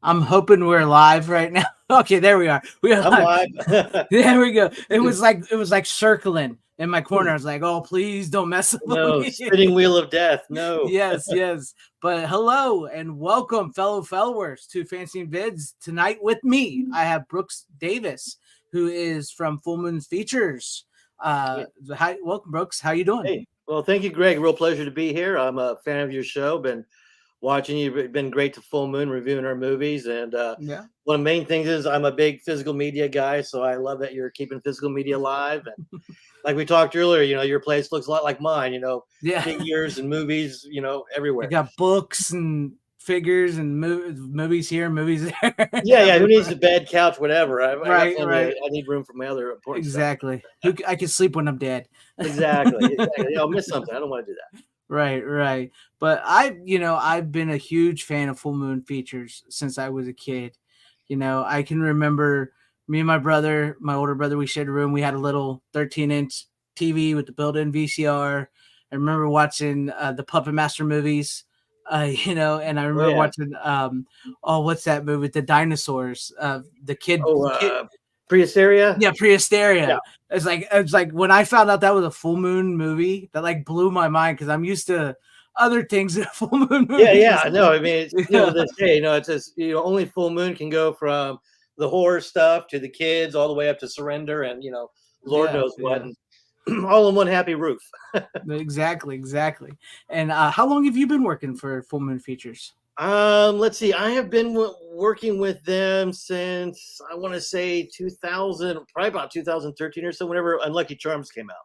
I'm hoping we're live right now. Okay, there we are. We are I'm live. live. There we go. It was like circling in my corner. I was like, oh, please don't mess up with No, me. spinning wheel of death. No. Yes, yes. But hello and welcome, fellow followers, to FanZcene Vids. Tonight with me, I have Brooks Davis, who is from Full Moon's Features. Welcome, Brooks. How you doing? Hey, well, thank you, Greg. Real pleasure to be here. I'm a fan of your show. Been watching you. Been great to Full Moon reviewing our movies. And Yeah. one of the main things is I'm a big physical media guy, so I love that you're keeping physical media alive. And like we talked earlier, your place looks a lot like mine. Yeah. Figures and movies, I everywhere. got books and figures and movies here, movies there. Yeah, yeah. Who needs Everywhere. a bed, couch, whatever? I got Right, plenty. right. I need room for my other important stuff. Exactly. I can sleep when I'm dead. Exactly. Exactly. I'll miss something. I don't want to do that. Right, right. But I've been a huge fan of Full Moon Features since I was a kid. I can remember me and my brother, my older brother, we shared a room. We had a little 13-inch TV with the built-in VCR. I remember watching the Puppet Master movies. And I Oh remember yeah. watching what's that movie with the dinosaurs? Oh, the kid Priasteria? Yeah, Yeah. Prehysteria. It's like when I found out that was a Full Moon movie, that like blew my mind because I'm used to other things in Full Moon Yeah, movies. yeah. No, I mean, it's still Yeah, to this day, it's just, only Full Moon can go from the horror stuff to the kids all the way up to Surrender and, Lord yeah, knows what, yeah. and all in one happy roof. Exactly, exactly. And how long have you been working for Full Moon Features? Let's see. I have been working with them since I want to say 2000, probably about 2013 or so, whenever Unlucky Charms came out.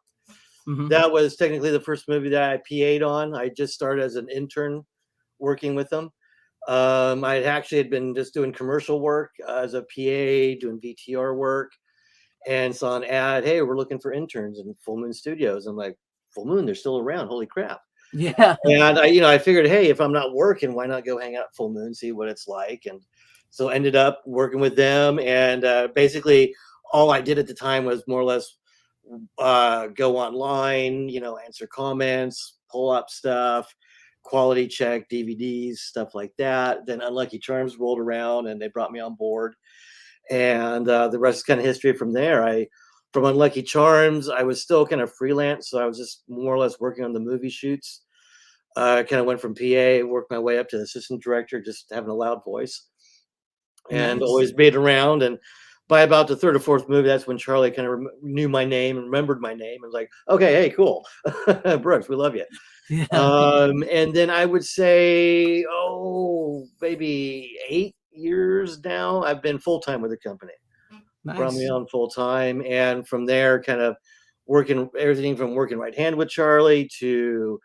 Mm-hmm. That was technically the first movie that I PA'd on. I just started as an intern working with them. I actually had been just doing commercial work as a PA, doing VTR work, and saw an ad. Hey, we're looking for interns in Full Moon Studios. I'm like, Full Moon, they're still around. Holy crap! Yeah. And I figured, hey, if I'm not working, why not go hang out at Full Moon, see what it's like? And so ended up working with them, and basically all I did at the time was more or less go online, answer comments, pull up stuff, quality check DVDs, stuff like that. Then Unlucky Charms rolled around, and they brought me on board, and the rest is kind of history from there. From Unlucky Charms, I was still kind of freelance, so I was just more or less working on the movie shoots. Kind of went from PA, worked my way up to assistant director, just having a loud voice, and Nice. always made around. And by about the third or fourth movie, that's when Charlie kind of knew my name and remembered my name and was like, okay, hey, cool. Brooks, we love you. Yeah. And then I would say, oh, maybe 8 years now, I've been full time with the company. Brought me Nice. on full time. And from there, kind of working everything from working right hand with Charlie to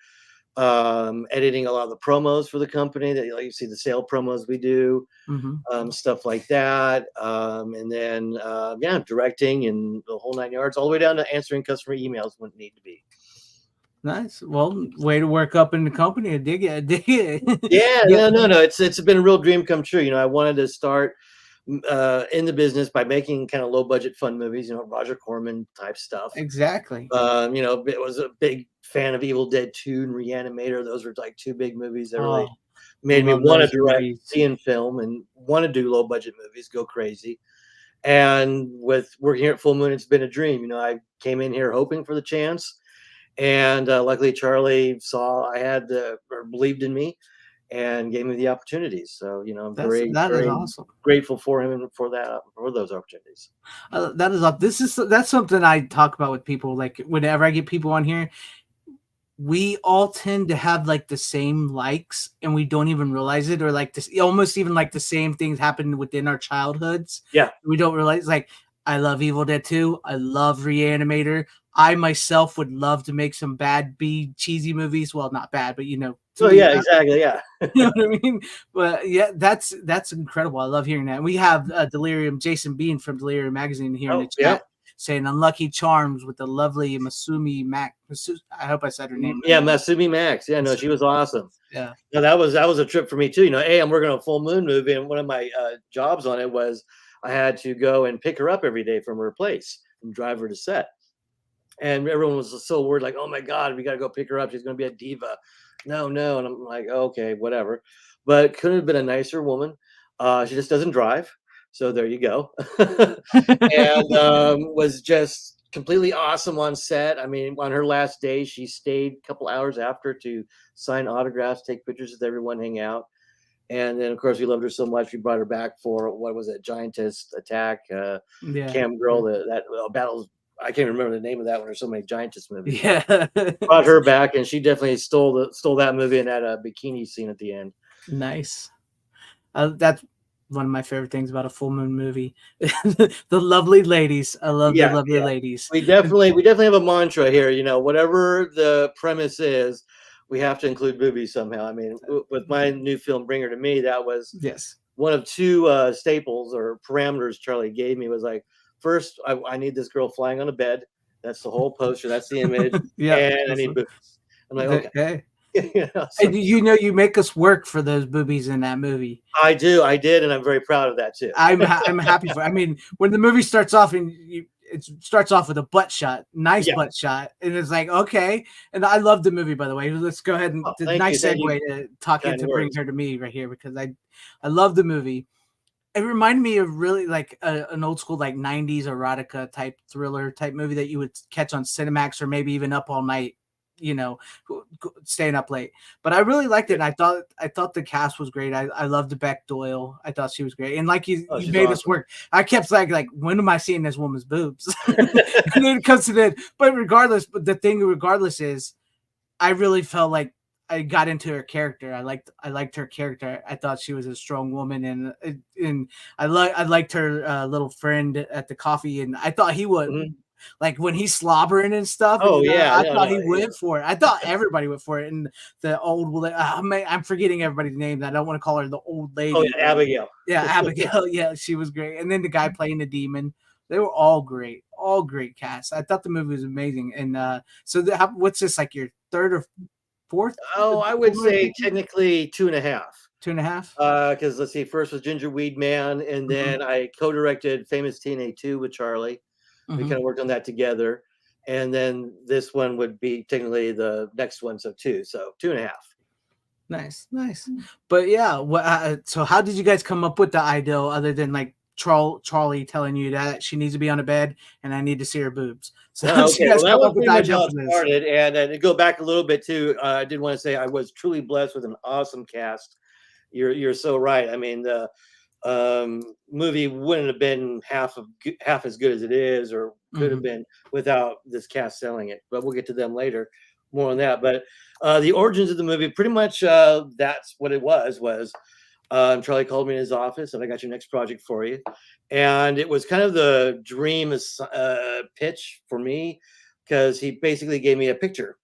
editing a lot of the promos for the company that you see the sale promos we do, Mm-hmm. stuff like that. And then, yeah, directing and the whole 9 yards, all the way down to answering customer emails when it need to be. Nice. Well, way to work up in the company. I dig it. I dig it. Yeah, Yeah. no. It's been a real dream come true. I wanted to start in the business by making kind of low budget fun movies, Roger Corman type stuff. Exactly. It was a big fan of Evil Dead 2 and Reanimator. Those were like two big movies that really Oh, made me love want to those direct, movies. see in film, and want to do low budget movies, go crazy. And with working here at Full Moon, it's been a dream. I came in here hoping for the chance, and luckily Charlie saw I had or believed in me, and gave me the opportunities. So I'm very, That is very awesome. grateful for him and for those opportunities. That's something I talk about with people. Like whenever I get people on here, we all tend to have like the same likes, and we don't even realize it, or like this, almost even like the same things happen within our childhoods. Yeah. We don't realize. Like I love Evil Dead 2. I love Reanimator. I myself would love to make some bad B cheesy movies. Well, not bad, but to Oh me, yeah, exactly. Yeah. you know what I mean? But yeah, that's incredible. I love hearing that. We have Delirium, Jason Bean from Delirium Magazine here in the Oh yeah. chat saying Unlucky Charms with the lovely Masumi Mac. I hope I said her name right. Yeah, Masumi Max. Yeah, no, she was awesome. Yeah. No, that was a trip for me too. Hey, I'm working on a Full Moon movie, and one of my jobs on it was I had to go and pick her up every day from her place and drive her to set. And everyone was so worried, like, oh my God, we got to go pick her up. She's going to be a diva. No. And I'm like, oh, okay, whatever. But couldn't have been a nicer woman. She just doesn't drive. So there you go. And was just completely awesome on set. I mean, on her last day, she stayed a couple hours after to sign autographs, take pictures with everyone, hang out. And then, of course, we loved her so much, we brought her back for what was it, Giantess Attack, Yeah. Cam Girl, that battles. I can't remember the name of that one. There's so many Giantess movies, but Yeah. brought her back, and she definitely stole that movie and that bikini scene at the end. Nice. That's one of my favorite things about a full moon movie. The lovely ladies. I love the Yeah, lovely yeah. ladies. We definitely have a mantra here. Whatever the premise is, we have to include boobies somehow. I mean, with my new film Bringer to Me, that was Yes. one of two staples or parameters Charlie gave me. Was like, first, I need this girl flying on a bed. That's the whole poster. That's the image, Yeah. and I need boobies. I'm like, okay. Hey. So You make us work for those boobies in that movie. I did, and I'm very proud of that too. I'm happy for. I mean, when the movie starts off and it starts off with a butt shot, nice Yeah. butt shot, and it's like okay. And I love the movie, by the way. Let's go ahead and Oh, the thank you, nice thank you. segue to talk Kind into Bring words. Her to Me right here because I love the movie. It reminded me of really like an old school like 90s erotica type thriller type movie that you would catch on Cinemax or maybe even Up All Night, you know, staying up late. But I really liked it. And I thought the cast was great. I loved Beck Doyle. I thought she was great. And like Oh, you she's made us awesome. work. I kept like when am I seeing this woman's boobs? And then it comes to that. But the thing regardless is I really felt like I got into her character. I liked her character. I thought she was a strong woman, and I liked her little friend at the coffee, and I thought he would Mhm. like when he's slobbering and stuff. Oh yeah, I no, thought no, he went for it. I thought everybody went for it. And the old, I'm forgetting everybody's name. I don't want to call her the old oh lady, yeah, but Abigail. yeah, Abigail. Yeah, she was great. And then the guy playing the demon. They were all great casts. I thought the movie was amazing. And so, what's this like your third or fourth Oh, I would full-moon say feature? technically 2.5. 2.5. 'Cause let's see, first was Ginger Weed Man, and Mhm, then I co-directed Famous TNA 2 with Charlie. We mhm. kinda worked on that together, and then this one would be technically the next one, so 2, so 2.5. Nice, nice. But yeah, so how did you guys come up with the ideal other than like Charlie telling you that she needs to be on a bed and I need to see her boobs? So how did you Okay, guys well, that come was up with pretty the much ideal how for it this? started, and to go back a little bit too, I did wanna say I was truly blessed with an awesome cast. You're so right. I mean, the movie wouldn't have been half as good as it is, or could have Mhm. been without this cast selling it. But we'll get to them later, more on that. But the origins of the movie, pretty much, that's what it was. Charlie called me in his office, and I got your next project for you. And it was kind of the dream pitch for me because he basically gave me a picture.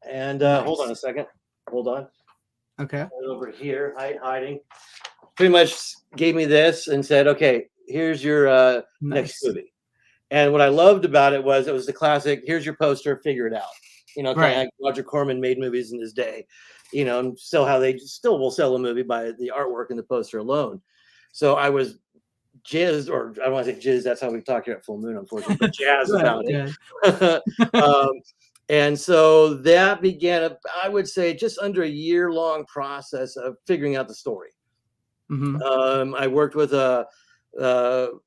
And hold on Nice. a second. Hold on. Okay. Right over here, hiding. Pretty much gave me this and said, "Okay, here's your next Nice. movie." And what I loved about it was the classic, "Here's your poster, figure it out." Kind of Right. like Roger Corman made movies in his day. And still how they still will sell a movie by the artwork and the poster alone. So I was jizzed, or I don't want to say jizz. That's how we talk here at Full Moon, unfortunately, but jazz Go ahead. about Go it. ahead. um, and so that began, I would say, just under a year-long process of figuring out the story. Mhm. I worked with a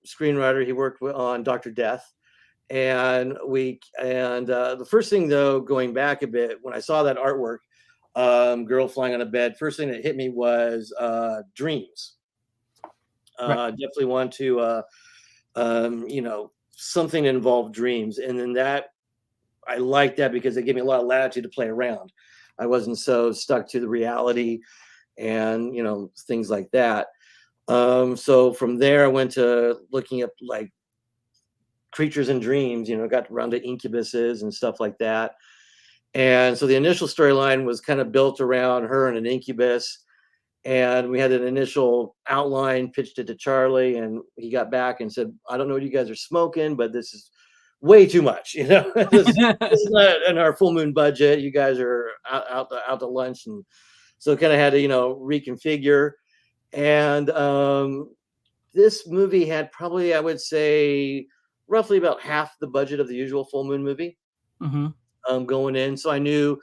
screenwriter. He worked on Dr. Death, and the first thing though, going back a bit, when I saw that artwork, girl flying on a bed, first thing that hit me was dreams. Right. Definitely want to, something that involved dreams, and then that I like that because it gave me a lot of latitude to play around. I wasn't so stuck to the reality and things like that. So from there, I went to looking at like creatures and dreams. Got around to incubuses and stuff like that. And so the initial storyline was kind of built around her and an incubus. And we had an initial outline, pitched it to Charlie, and he got back and said, "I don't know what you guys are smoking, but this is way too much. This is not in our full moon budget. You guys are out to lunch." And so kind of had to reconfigure. And this movie had probably, I would say, roughly about half the budget of the usual full moon movie Mhm. going in. So I knew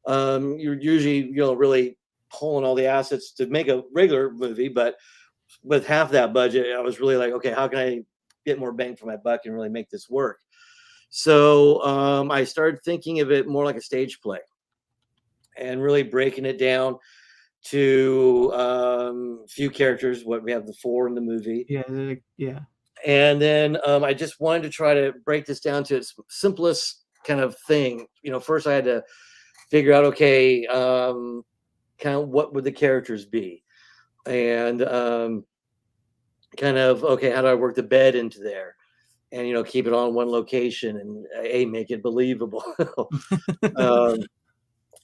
you're usually really pulling all the assets to make a regular movie, but with half that budget, I was really like, okay, how can I get more bang for my buck and really make this work? So I started thinking of it more like a stage play and really breaking it down to few characters. What we have the four in the movie, Yeah, yeah. and then I just wanted to try to break this down to its simplest kind of thing. First I had to figure out, okay, kind of what would the characters be, and kind of, okay, how do I work the bed into there, and keep it on one location and make it believable. um,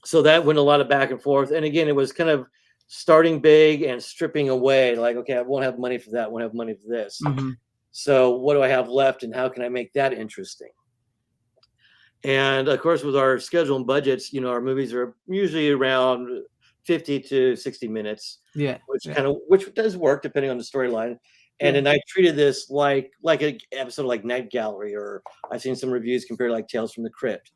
so that went a lot of back and forth, and again, it was kind of starting big and stripping away, like, okay, I won't have money for that, won't have money for this, Hmm. so what do I have left and how can I make that interesting? And of course, with our schedule and budgets, our movies are usually around 50 to 60 minutes, Yeah, which yeah, which does work depending on the storyline. And yeah. then I treated this like a episode like Night Gallery, or I've seen some reviews compared to like Tales from the Crypt.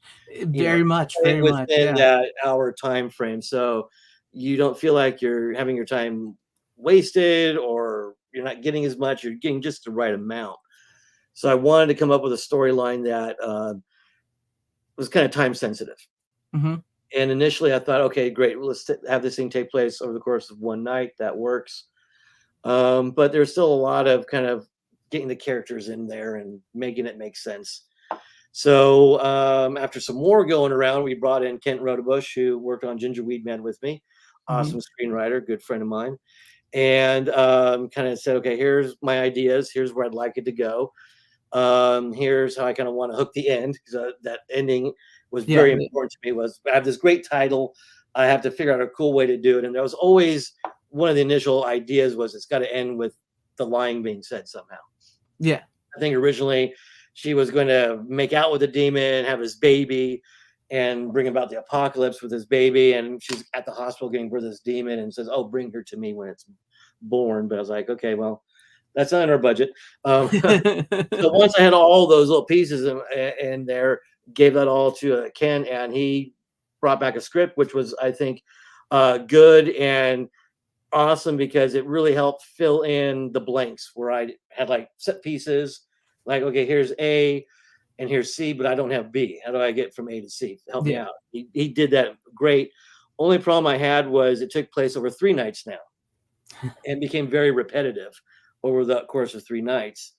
Very much, Staying very much. within Yeah, that hour time frame, so you don't feel like you're having your time wasted, or you're not getting as much. You're getting just the right amount. So I wanted to come up with a storyline that was kind of time sensitive. hmm, And initially, I thought, okay, great, well, let's have this thing take place over the course of one night. That works. But there's still a lot of kind of getting the characters in there and making it make sense. So after some more going around, we brought in Kent Rodebush, who worked on Gingerweed Man with me, hmm. awesome screenwriter, good friend of mine, and kind of said, okay, here's my ideas, here's where I'd like it to go. Here's how I kind of want to hook the end, because that ending was Yeah, very important to me. Was I have this great title, I have to figure out a cool way to do it, and that was always one of the initial ideas, was it's got to end with the line being said somehow. yeah, I think originally she was going to make out with the demon, have his baby, and bring about the apocalypse with his baby. And she's at the hospital getting birth of this demon and says, "Oh, bring her to me when it's born." But I was like, okay, well, that's not in our budget. So once I had all those little pieces in there, gave that all to Ken, and he brought back a script, which was, I think, good and awesome, because it really helped fill in the blanks where I had like set pieces, like, okay, here's A and here's C, but I don't have B. How do I get from A to C? Help me yeah, out. He did that great. Only problem I had was it took place over 3 nights now and became very repetitive over the course of 3 nights.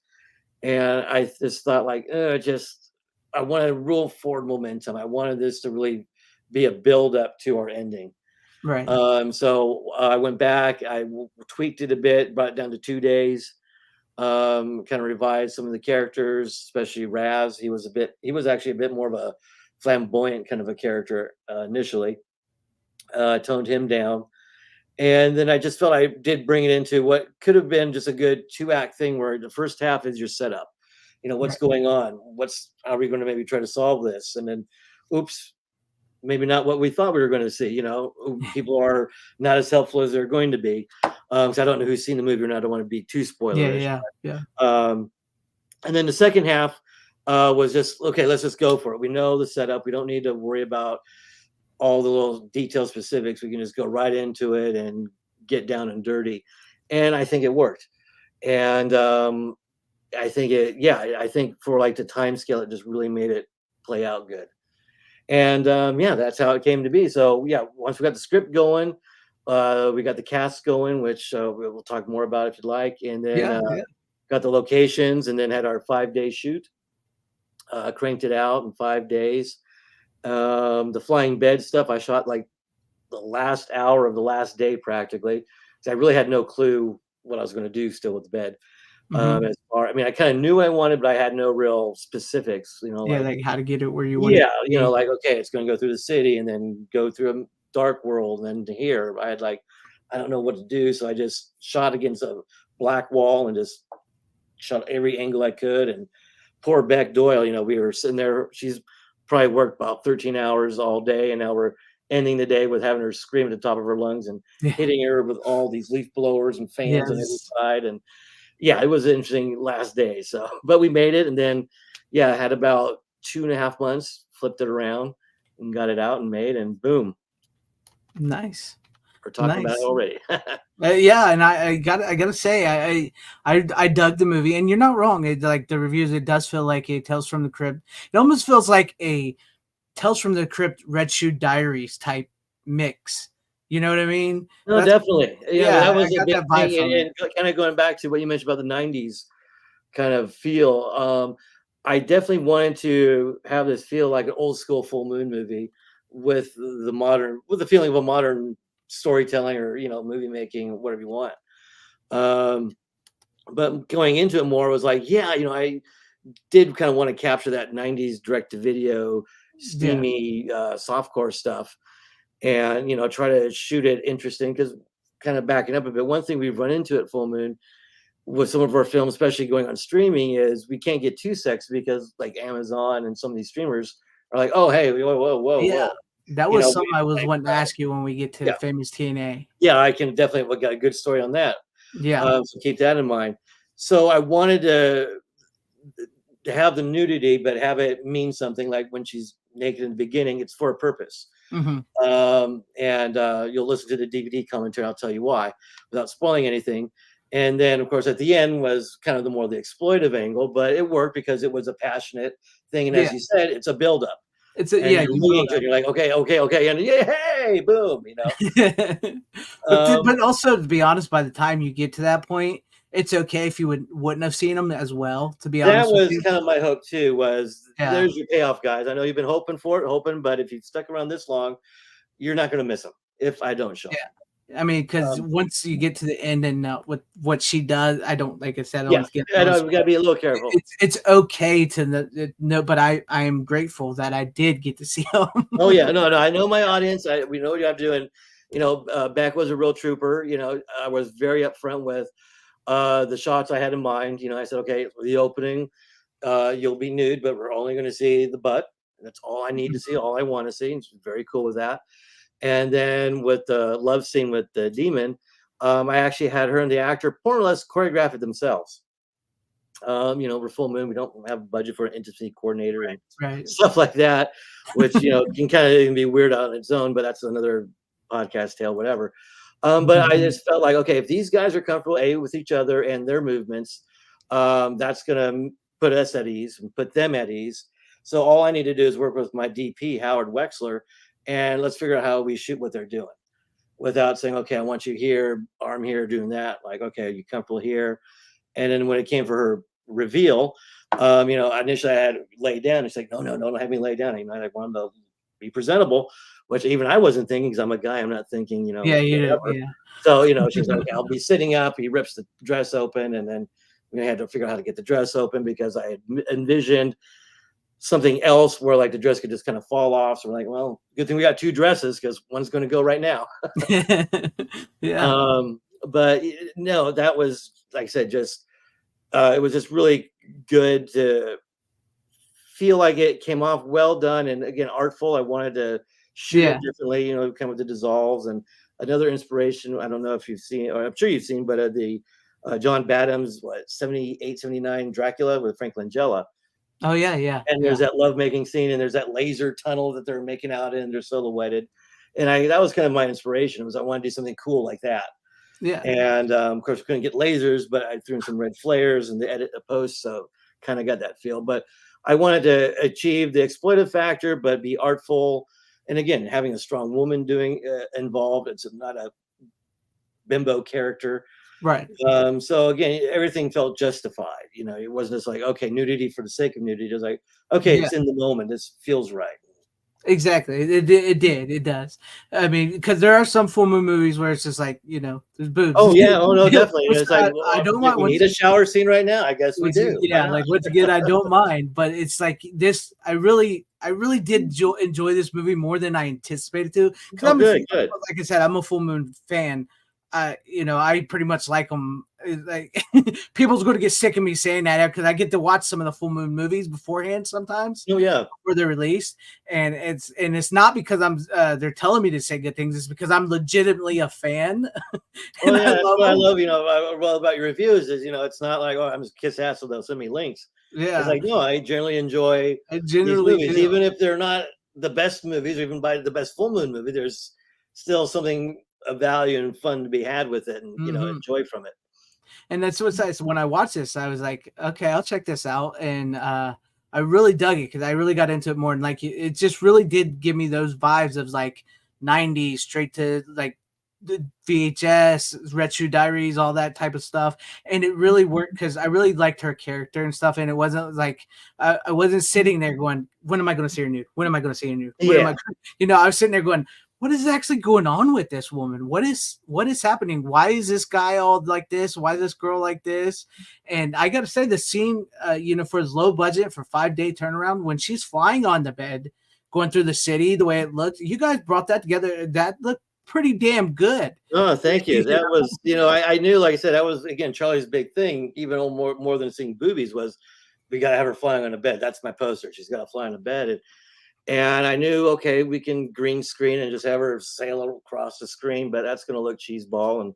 And I just thought, like, just I wanted to roll forward momentum. I wanted this to really be a build up to our ending. right, So I went back, tweaked it a bit, brought it down to 2 days. Kind of revised some of the characters, especially Raz. He was actually a bit more of a flamboyant kind of a character initially. Toned him down, and then I just felt I did bring it into what could have been just a good 2-act thing, where the first half is your setup. What's right. going on? How are we going to maybe try to solve this? And then, oops, maybe not what we thought we were going to see. People are not as helpful as they're going to be. So I don't know who's seen the movie or not. I don't want to be too Yeah, spoilerish. yeah, yeah, Um, and then the second half was just, okay, let's just go for it. We know the setup. We don't need to worry about all the little detail specifics. We can just go right into it and get down and dirty. And I think it worked. And I think for like the time scale, it just really made it play out good. And yeah, that's how it came to be. So yeah, once we got the script going, we got the cast going, which we'll talk more about if you'd like, and then yeah, yeah. got the locations, and then had our 5-day shoot. Cranked it out in 5 days. The flying bed stuff I shot like the last hour of the last day practically, because I really had no clue what I was going to do still with the bed. Hmm. I mean, I kind of knew I wanted, but I had no real specifics. Yeah, Like, like how to get it where you want it yeah, to be. like, okay, it's going to go through the city and then go through a dark world and then to here. I had like, I don't know what to do, so I just shot against a black wall and just shot every angle I could. And poor Beck Doyle, we were sitting there. She's probably worked about 13 hours all day, and now we're ending the day with having her scream at the top of her lungs and Yeah. hitting her with all these leaf blowers and fans on every Yes. side. And yeah, it was an interesting last day. So, but we made it, and then yeah, I had about 2.5 months, flipped it around and got it out and made, and boom. Nice. We're talking about it Nice. already. Yeah, and I gotta say I dug the movie, and you're not wrong. It, like the reviews, it does feel like a Tales from the Crypt. It almost feels like a Tales from the Crypt Red Shoe Diaries type mix. You know what I mean? No, That's definitely. Yeah, yeah, that I was a got big that vibe thing, from it. and kind of going back to what you mentioned about the '90s kind of feel. I definitely wanted to have this feel like an old school full moon movie with with the feeling of a modern storytelling or movie making, whatever you want. Um, but going into it more was like, yeah, I did kind of want to capture that '90s direct to video, Yeah. steamy, softcore stuff, and try to shoot it interesting. Because kind of backing up a bit, one thing we've run into at Full Moon with some of our films, especially going on streaming, is we can't get too sexy because like Amazon and some of these streamers are like, oh hey, whoa, whoa, whoa, Yeah. whoa, That was something we I was like, wanting to ask you when we get to yeah, famous TNA. yeah, I can definitely got a good story on that. Yeah. So keep that in mind. So I wanted to have the nudity, but have it mean something. Like when she's naked in the beginning, it's for a purpose. Hmm. And you'll listen to the DVD commentary. I'll tell you why, without spoiling anything. And then, of course, at the end was kind of the more the exploitive angle, but it worked because it was a passionate thing. And as Yeah. you said, it's a buildup, It's a and yeah, you're you leaning build to it. You're like, okay, okay, okay, and yeah, hey, boom, it. Um, But also to be honest, by the time you get to that point, it's okay if you wouldn't have seen them as well, to be that honest with was you. kind of my hope too. Was Yeah. there's your payoff, guys? I know you've been hoping for it, hoping, but if you've stuck around this long, you're not going to miss them if I don't show 'em. Yeah. I mean, because Um, once you get to the end and with what she does, I don't like I said, I yeah, don't get I don't know we got to be a little careful. it's okay to no, but I am grateful that I did get to see them. Oh yeah, no, no, I know my audience. We know what you have to do, and Beck was a real trooper. I was very upfront with the shots I had in mind. I said, okay, for the opening, you'll be nude, but we're only going to see the butt. That's all I need to see, all I want to see. And she's very cool with that. And then with the love scene with the demon, I actually had her and the actor more or less choreograph it themselves. We're full moon. We don't have a budget for an intimacy coordinator and Right. stuff like that, which can kind of even be weird on its own. But that's another podcast tale, whatever. But I Mhm. just felt like, okay, if these guys are comfortable with each other and their movements, that's gonna put us at ease and put them at ease. So all I need to do is work with my DP, Howard Wexler, and let's figure out how we shoot what they're doing without saying, okay, I want you here, arm here, doing that. Like, okay, are you comfortable here? And then when it came for her reveal, initially I had laid down. It's like, no, no, no, don't have me lay down. I wanted to be presentable, which even I wasn't thinking because I'm a guy. I'm not thinking, Yeah, you do. whatever. Yeah. So, she's like, okay, I'll be sitting up. He rips the dress open, and then we had to figure out how to get the dress open because I had envisioned something else where like the dress could just kind of fall off. So we're like, well, good thing we got two dresses because one's going to go right now. Yeah. But no, that was like I said, just it was just really good to feel like it came off well done and again artful. I wanted to shoot it Yeah. differently, kind of the dissolves and another inspiration. I don't know if you've seen, or I'm sure you've seen, but the John Badham's 78, 79 Dracula with Frank Langella. Oh yeah, yeah, And yeah. there's that love making scene, and there's that laser tunnel that they're making out in. They're silhouetted, and that was kind of my inspiration. Was I want to do something cool like that. Yeah. And of course, we couldn't get lasers, but I threw in some red flares and the edit a post, so kind of got that feel. But I wanted to achieve the exploitive factor, but be artful. And again, having a strong woman doing involved. It's not a bimbo character. Right. So again, everything felt justified. It wasn't just like, okay, nudity for the sake of nudity. It was like, okay, Yeah. it's in the moment. This feels right. Exactly. It did. It does. I mean, because there are some full moon movies where it's just like, there's boobs. Oh yeah, oh no, definitely. Which It's like, I well, don't do mind. we need a shower scene right now? I guess we do. Why Yeah, not? like what's good, I don't mind. But it's like this. I really did enjoy this movie more than I anticipated to. Because Oh, good, good. like I said, I'm a full moon fan. I pretty much like them. Like people's going to get sick of me saying that because I get to watch some of the full moon movies beforehand sometimes Oh yeah. before they're released, and it's not because I'm they're telling me to say good things. It's because I'm legitimately a fan, Oh and I yeah, that's love what I them. love. Well about your reviews is it's not like, oh, I'm just kiss ass so they'll send me links. It's Yeah, like, no, I generally enjoy I these generally movies, do. even if they're not the best movies or even by the best full moon movie. There's still something a value and fun to be had with it, and Mhm. enjoy from it. And that's what's nice. When I watched this, I was like, okay, I'll check this out. And I really dug it because I really got into it more. And like, it just really did give me those vibes of like 90s straight to like the VHS, Red Shoe Diaries, all that type of stuff. And it really worked because I really liked her character and stuff. And it wasn't like, I wasn't sitting there going, when am I going to see her nude? When am I going to see her nude? When am I, Yeah. gonna, I was sitting there going, what is actually going on with this woman? What is happening? Why is this guy all like this? Why is this girl like this? And I gotta say, the scene, for his low budget for 5 day turnaround, when she's flying on the bed, going through the city, the way it looks, you guys brought that together. That looked pretty damn good. Oh, thank you. You That was, I knew, like I said, that was again Charlie's big thing. Even more than seeing boobies was, we got to have her flying on a bed. That's my poster. She's got to fly on a bed, and I knew, okay, we can green screen and just have her sail across the screen, but that's going to look cheeseball and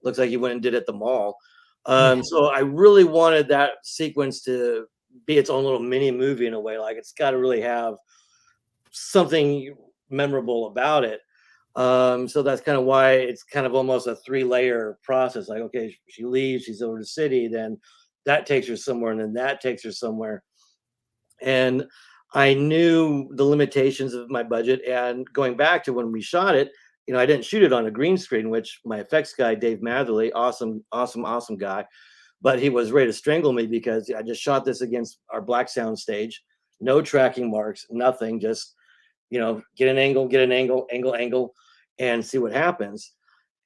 looks like you went and did it at the mall. Yeah, So I really wanted that sequence to be its own little mini movie in a way. Like it's got to really have something memorable about it. So that's kind of why it's kind of almost a 3-layer process. Like, okay, she leaves, she's over the city, then that takes her somewhere, and then that takes her somewhere. And I knew the limitations of my budget. And going back to when we shot it, I didn't shoot it on a green screen, which my effects guy, Dave Matherly, awesome, awesome, awesome guy, but he was ready to strangle me because I just shot this against our black sound stage, no tracking marks, nothing, just get an angle, angle, and see what happens.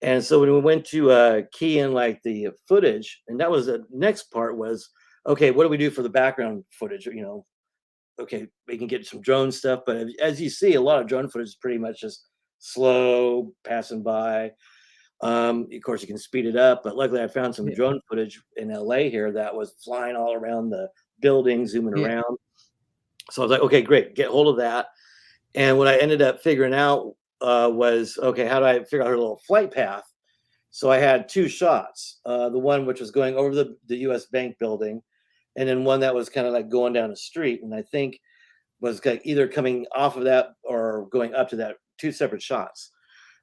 And so when we went to key in like the footage, and that was the next part was, okay, what do we do for the background footage? Okay, we can get some drone stuff, but as you see, a lot of drone footage is pretty much just slow passing by. Of course, you can speed it up, but luckily I found some yeah, drone footage in LA here that was flying all around the building, zooming yeah, around. So I was like, okay, great, get hold of that. And what I ended up figuring out was, okay, how do I figure out her little flight path? So I had 2 shots. The one which was going over the U.S. Bank building, and then one that was kind of like going down the street. And I think was either coming off of that or going up to that, 2 separate shots.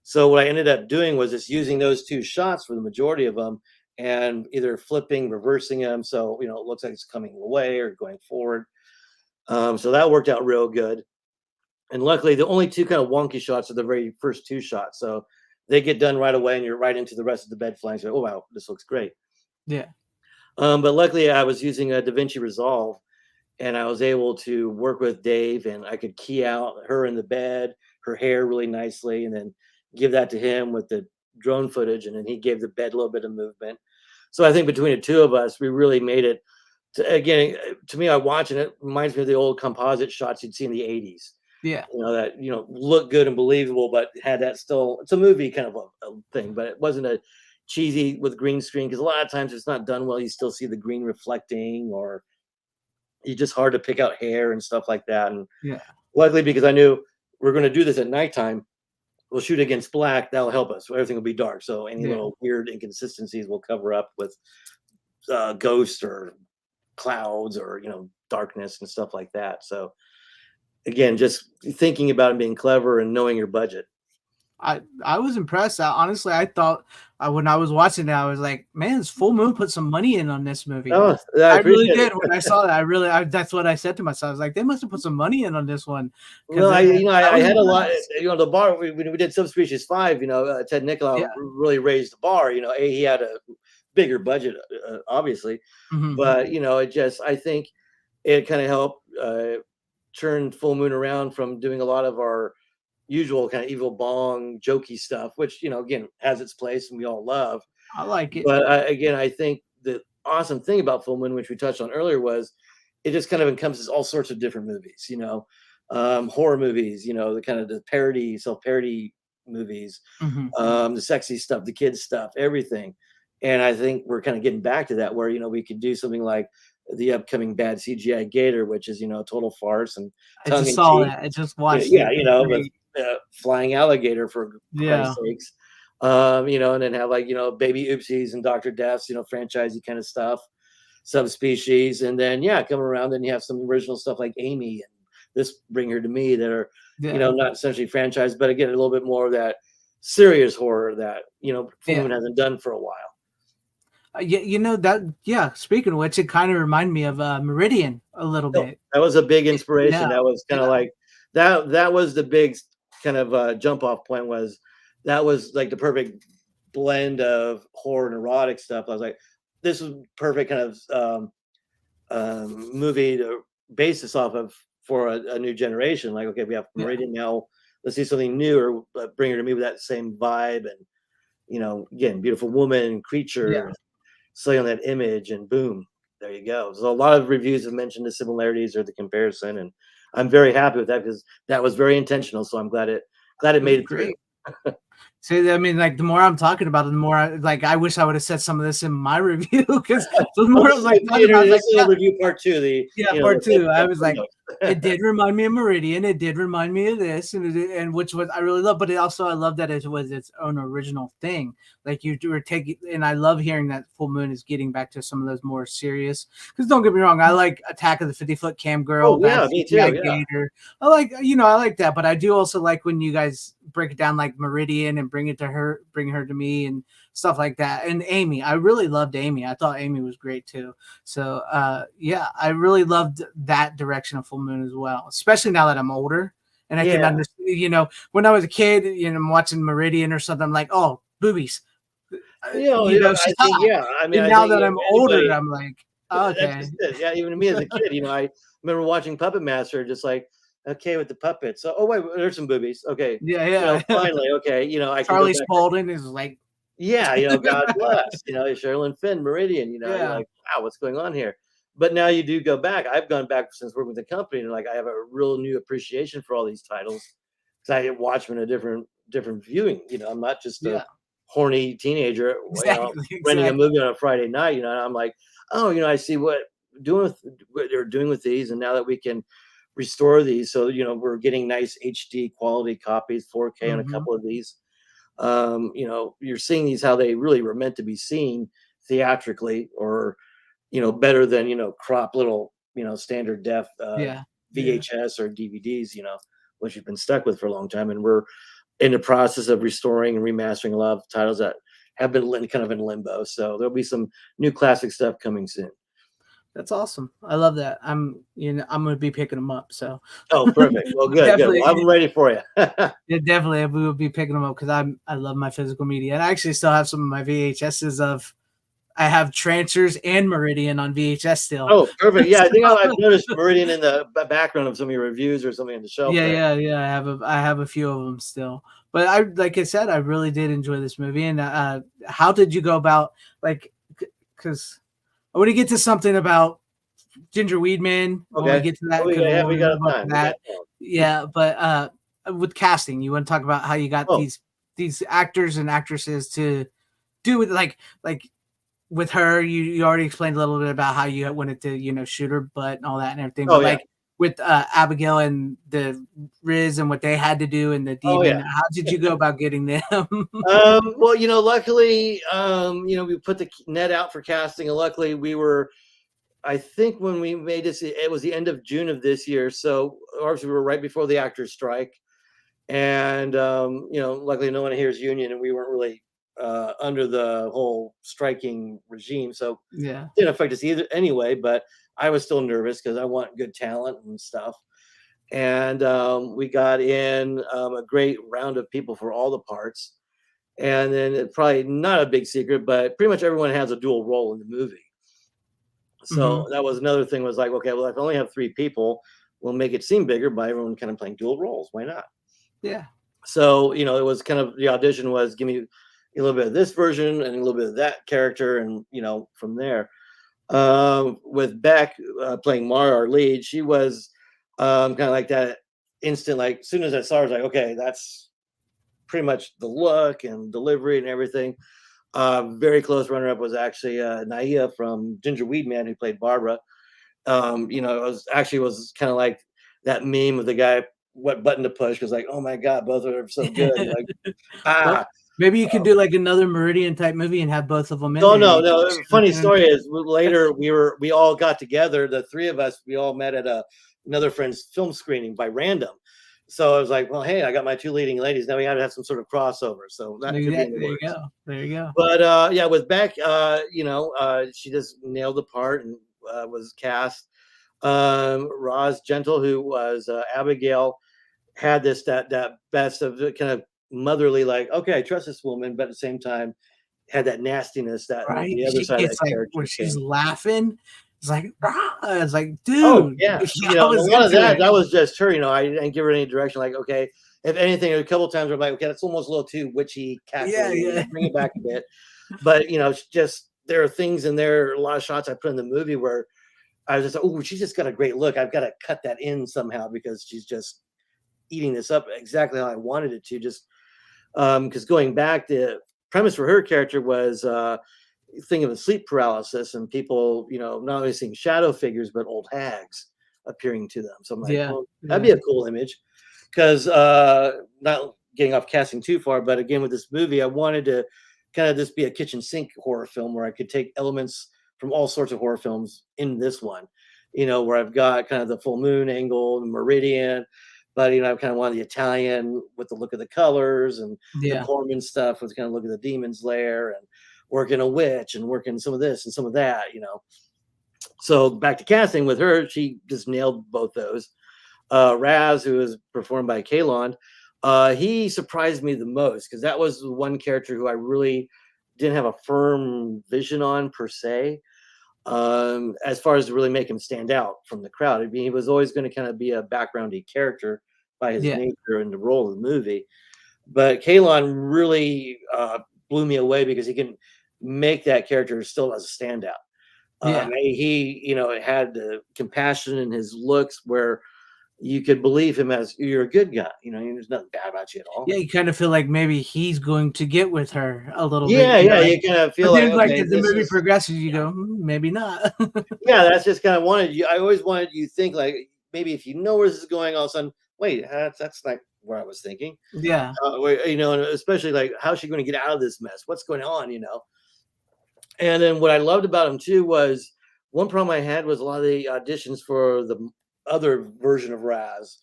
So what I ended up doing was just using those 2 shots for the majority of them, and either flipping, reversing them, so it looks like it's coming away or going forward. So that worked out real good. And luckily, the only 2 kind of wonky shots are the very first 2 shots. So they get done right away, and you're right into the rest of the bed flying. So, oh wow, this looks great. yeah. But luckily, I was using a DaVinci Resolve, and I was able to work with Dave, and I could key out her in the bed, her hair really nicely, and then give that to him with the drone footage, and then he gave the bed a little bit of movement. So I think between the 2 of us, we really made it. Again, to me, I watch, and it reminds me of the old composite shots you'd see in the '80s. Yeah. That look good and believable, but had that still. It's a movie kind of a thing, but it wasn't a cheesy with green screen, because a lot of times it's not done well. You still see the green reflecting, or you just hard to pick out hair and stuff like that. And Yeah. luckily, because I knew we're going to do this at nighttime, we'll shoot against black. That'll help us. Everything will be dark, so any Yeah. little weird inconsistencies will cover up with ghosts or clouds or darkness and stuff like that. So again, just thinking about it, being clever and knowing your budget. I was impressed. Honestly, I thought when I was watching it, I was like, man, this Full Moon put some money in on this movie. Oh, I I really appreciate did. it. When I saw that, that's what I said to myself. I was like, they must have put some money in on this one because Well, I I was had a lot. impressed. The bar when we did Subspecies 5, Ted Yeah. Nicolau really raised the bar. He had a bigger budget, obviously, Hmm. but I think it kind of helped turn Full Moon around from doing a lot of our usual kind of evil bong jokey stuff, which again has its place and we all love. I like it. But again, I think the awesome thing about Full Moon, which we touched on earlier, was it just kind of encompasses all sorts of different movies. Horror movies. The kind of the parody, self-parody movies, Hmm. the sexy stuff, the kids stuff, everything. And I think we're kind of getting back to that, where we could do something like the upcoming Bad CGI Gator, which is a total farce and I tongue just in saw cheek. that. I just watched Yeah, it. It's with great. flying alligator, for Yeah. Christ's sakes. And then have like baby oopsies and Dr. Deaths, franchisey kind of stuff, subspecies, and then come around and you have some original stuff like Amy and This Bring Her to Me that are Yeah. not essentially franchised, but again a little bit more of that serious horror that Full Yeah. Moon hasn't done for a while. That. Yeah. Speaking of which, it kind of reminded me of Meridian a little No, bit. that was a big inspiration. Yeah. That was kind of Yeah. like that was the big kind of jump off point. Was that was like the perfect blend of horror and erotic stuff. I was like, this was perfect kind of movie to base this off of for a new generation. Like, okay, we have Yeah. Meridian now. Let's see something new, or bring her to me with that same vibe. And again, beautiful woman, Yeah. creature, slay on that image, and boom, there you go. So a lot of reviews have mentioned the similarities or the comparison, and I'm very happy with that because that was very intentional. So I'm glad it It was made it through. great. So I mean, like the more I'm talking about it, the more I wish I would have said some of this in my review because the Well, more I this was is like talking about, I was like, this is yeah, a review part two. The yeah, you know part two. I the was like, footnotes. it did remind me of Meridian. It did remind me of this, and which was I really love. But I love that it was its own original thing. Like you were taking, and I love hearing that Full Moon is getting back to some of those more serious. Because don't get me wrong, I like Attack of the 50-Foot Cam Girl, Oh Bad yeah, me CGI too. Yeah, Gator. I like that. But I do also like when you guys break it down like Meridian and bring her to me and stuff like that. And Amy, I really loved Amy. I thought Amy was great too. So yeah, I really loved that direction of Full Moon as well, especially now that I'm older and I can yeah. understand. When I was a kid, I'm watching Meridian or something. I'm like, oh, boobies. I She's think hot. I mean, And I now think that I'm older, anybody. I'm like, oh, That's okay, just it. Yeah, even me as a kid, I remember watching Puppet Master, just like, okay, with the puppets. So, oh wait, there's some boobies. Okay, yeah, yeah. finally, okay, I can go Charlie back to, Spaulding is like, yeah, God bless, Sherilyn Finn, Meridian, you're yeah, like, wow, what's going on here? But now you do go back. I've gone back since working with the company, and like I have a real new appreciation for all these titles because I watch them in a different viewing. I'm not just a yeah, horny teenager, exactly, renting a exactly. movie on a Friday night. And I'm like, oh, I see what they're doing with these, and now that we can restore these, so we're getting nice HD quality copies, 4K on a Hmm. couple of these. You're seeing these how they really were meant to be seen theatrically, or better than crop little standard def Yeah, yeah. VHS or DVDs, which you've been stuck with for a long time. And we're in the process of restoring and remastering a lot of titles that have been kind of in limbo. So there'll be some new classic stuff coming soon. That's awesome. I love that. I'm gonna be picking them up. So Oh, perfect. Well, good, good. definitely, Well, I'm ready for you. yeah, definitely, we will be picking them up because I love my physical media, and I actually still have some of my VHSs of. I have Trancers and Meridian on VHS still. Oh, perfect. Yeah, I think I've So, noticed Meridian in the background of some of your reviews or something on the shelf yeah, there. yeah, yeah. I have a few of them still, but like I said, I really did enjoy this movie. And how did you go about like? Because I want to get to something about Ginger Weedman when we Okay. get to that Well, because we'll we got move up to time. We got that. time. Yeah, but with casting, you want to talk about how you got Oh, these actors and actresses to do with like with her. You already explained a little bit about how you wanted to shoot her butt and all that and everything, oh but yeah. like with Abigail and the Riz and what they had to do and the Oh demon, yeah. how did you go about getting them? Well, luckily, we put the net out for casting, and luckily we were. I think when we made this, it was the end of June of this year. So obviously we were right before the actors' strike, and luckily no one here is union, and we weren't really under the whole striking regime, so Yeah. it didn't affect us either anyway. But I was still nervous because I want good talent and stuff. And we got in a great round of people for all the parts. And then probably not a big secret, but pretty much everyone has a dual role in the movie. Hmm. So that was another thing, was like, okay, well, if I only have 3 people, we'll make it seem bigger by everyone kind of playing dual roles. Why not? Yeah. So, it was kind of, the audition was, give me a little bit of this version and a little bit of that character. And, from there, with Beck playing Mara, our lead, she was kind of like that instant, like as soon as I saw her, I was like, okay, that's pretty much the look and delivery and everything. Very close runner-up was actually Naia from Ginger Weedman, who played Barbara. It was kind of like that meme of the guy, what button to push, because like, oh my god, both of them are so good. Like, Well, ah, maybe you could do like another Meridian type movie and have both of them in no, there. no, You can no. Funny share them. story is, later we all got together. The 3 of us, we all met at another friend's film screening by random. So I was like, well, hey, I got my two leading ladies. Now we got to have some sort of crossover. So that could be in the There you works. go. There you go. But yeah, with Beck, she just nailed the part and was cast. Roz Gentle, who was Abigail, had that best of the kind of motherly, like, okay, I trust this woman, but at the same time had that nastiness that Right? the other She side of that gets like character when she's came. laughing, it's like, "Ah," it's like, Oh dude, yeah, I and a was lot of into that it. that was just her. I didn't give her any direction. Like, okay, if anything, a couple times I'm like, okay, that's almost a little too witchy, Yeah, cackly. yeah. Bring it back a bit. But it's just there are things in there, a lot of shots I put in the movie where I was just, oh, she's just got a great look. I've got to cut that in somehow because she's just eating this up exactly how I wanted it to. Just because going back, the premise for her character was thing of a sleep paralysis and people, not only seeing shadow figures but old hags appearing to them. So I'm like, Yeah, well, that'd be yeah, a cool image. Because not getting off casting too far, but again with this movie, I wanted to kind of just be a kitchen sink horror film where I could take elements from all sorts of horror films in this one. Where I've got kind of the full moon angle, the meridian, but I kind of wanted the Italian with the look of the colors and the yeah, Corman stuff with kind of look of the demon's lair and working a witch and working some of this and some of that. So back to casting with her, she just nailed both those. Raz, who was performed by Kalon, he surprised me the most because that was the one character who I really didn't have a firm vision on per se. As far as to really make him stand out from the crowd. I mean, he was always going to kind of be a backgroundy character by his yeah, nature and the role of the movie. But Kalon really blew me away because he can make that character still as a standout. yeah. He had the compassion in his looks where you could believe him as you're a good guy. There's nothing bad about you at all. Yeah, you kind of feel like maybe he's going to get with her a little bit, Yeah, yeah, you kind of but feel like, then, like, okay, as the this movie is, progresses, you yeah, go, maybe not." yeah. That's just kind of wanted you. I always wanted you to think like maybe if you know where this is going, all of a sudden, wait, that's not where I was thinking. Yeah, And especially like how's she going to get out of this mess? What's going on? And then what I loved about him too was one problem I had was a lot of the auditions for the other version of Raz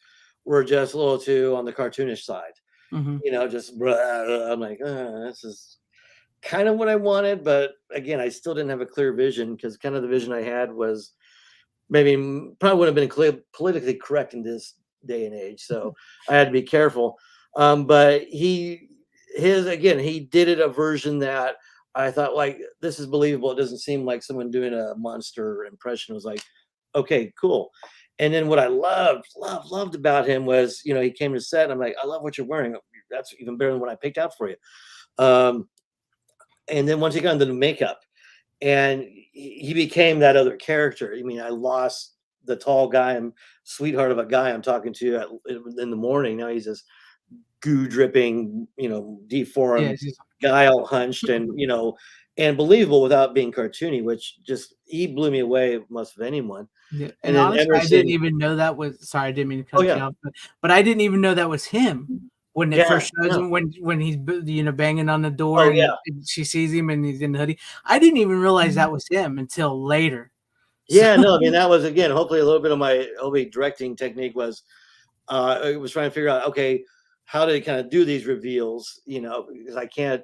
were just a little too on the cartoonish side. mhm, Just I'm like, this is kind of what I wanted, but again, I still didn't have a clear vision because kind of the vision I had was maybe probably wouldn't have been politically correct in this day and age. So I had to be careful. But he did it a version that I thought like this is believable. It doesn't seem like someone doing a monster impression. It was like, okay, cool. And then what I loved about him was, he came to set and I'm like, I love what you're wearing. That's even better than what I picked out for you. Um, and then once he got into the makeup, and he became that other character. I mean, I lost the tall guy and sweetheart of a guy I'm talking to in the morning. Now he's this goo dripping, yeah, deformed it's just guy all hunched and believable without being cartoony, which just he blew me away most of anyone. yeah, And and then honestly, I didn't Emerson, even know that was sorry, I didn't mean to oh cut you yeah, off, but I didn't even know that was him when it yeah, first shows yeah, him when he's banging on the door oh and yeah, she sees him and he's in the hoodie. I didn't even realize that was him until later. So yeah. No, I mean that was again hopefully a little bit of my hopefully directing technique was I was trying to figure out okay how to kind of do these reveals, because I can't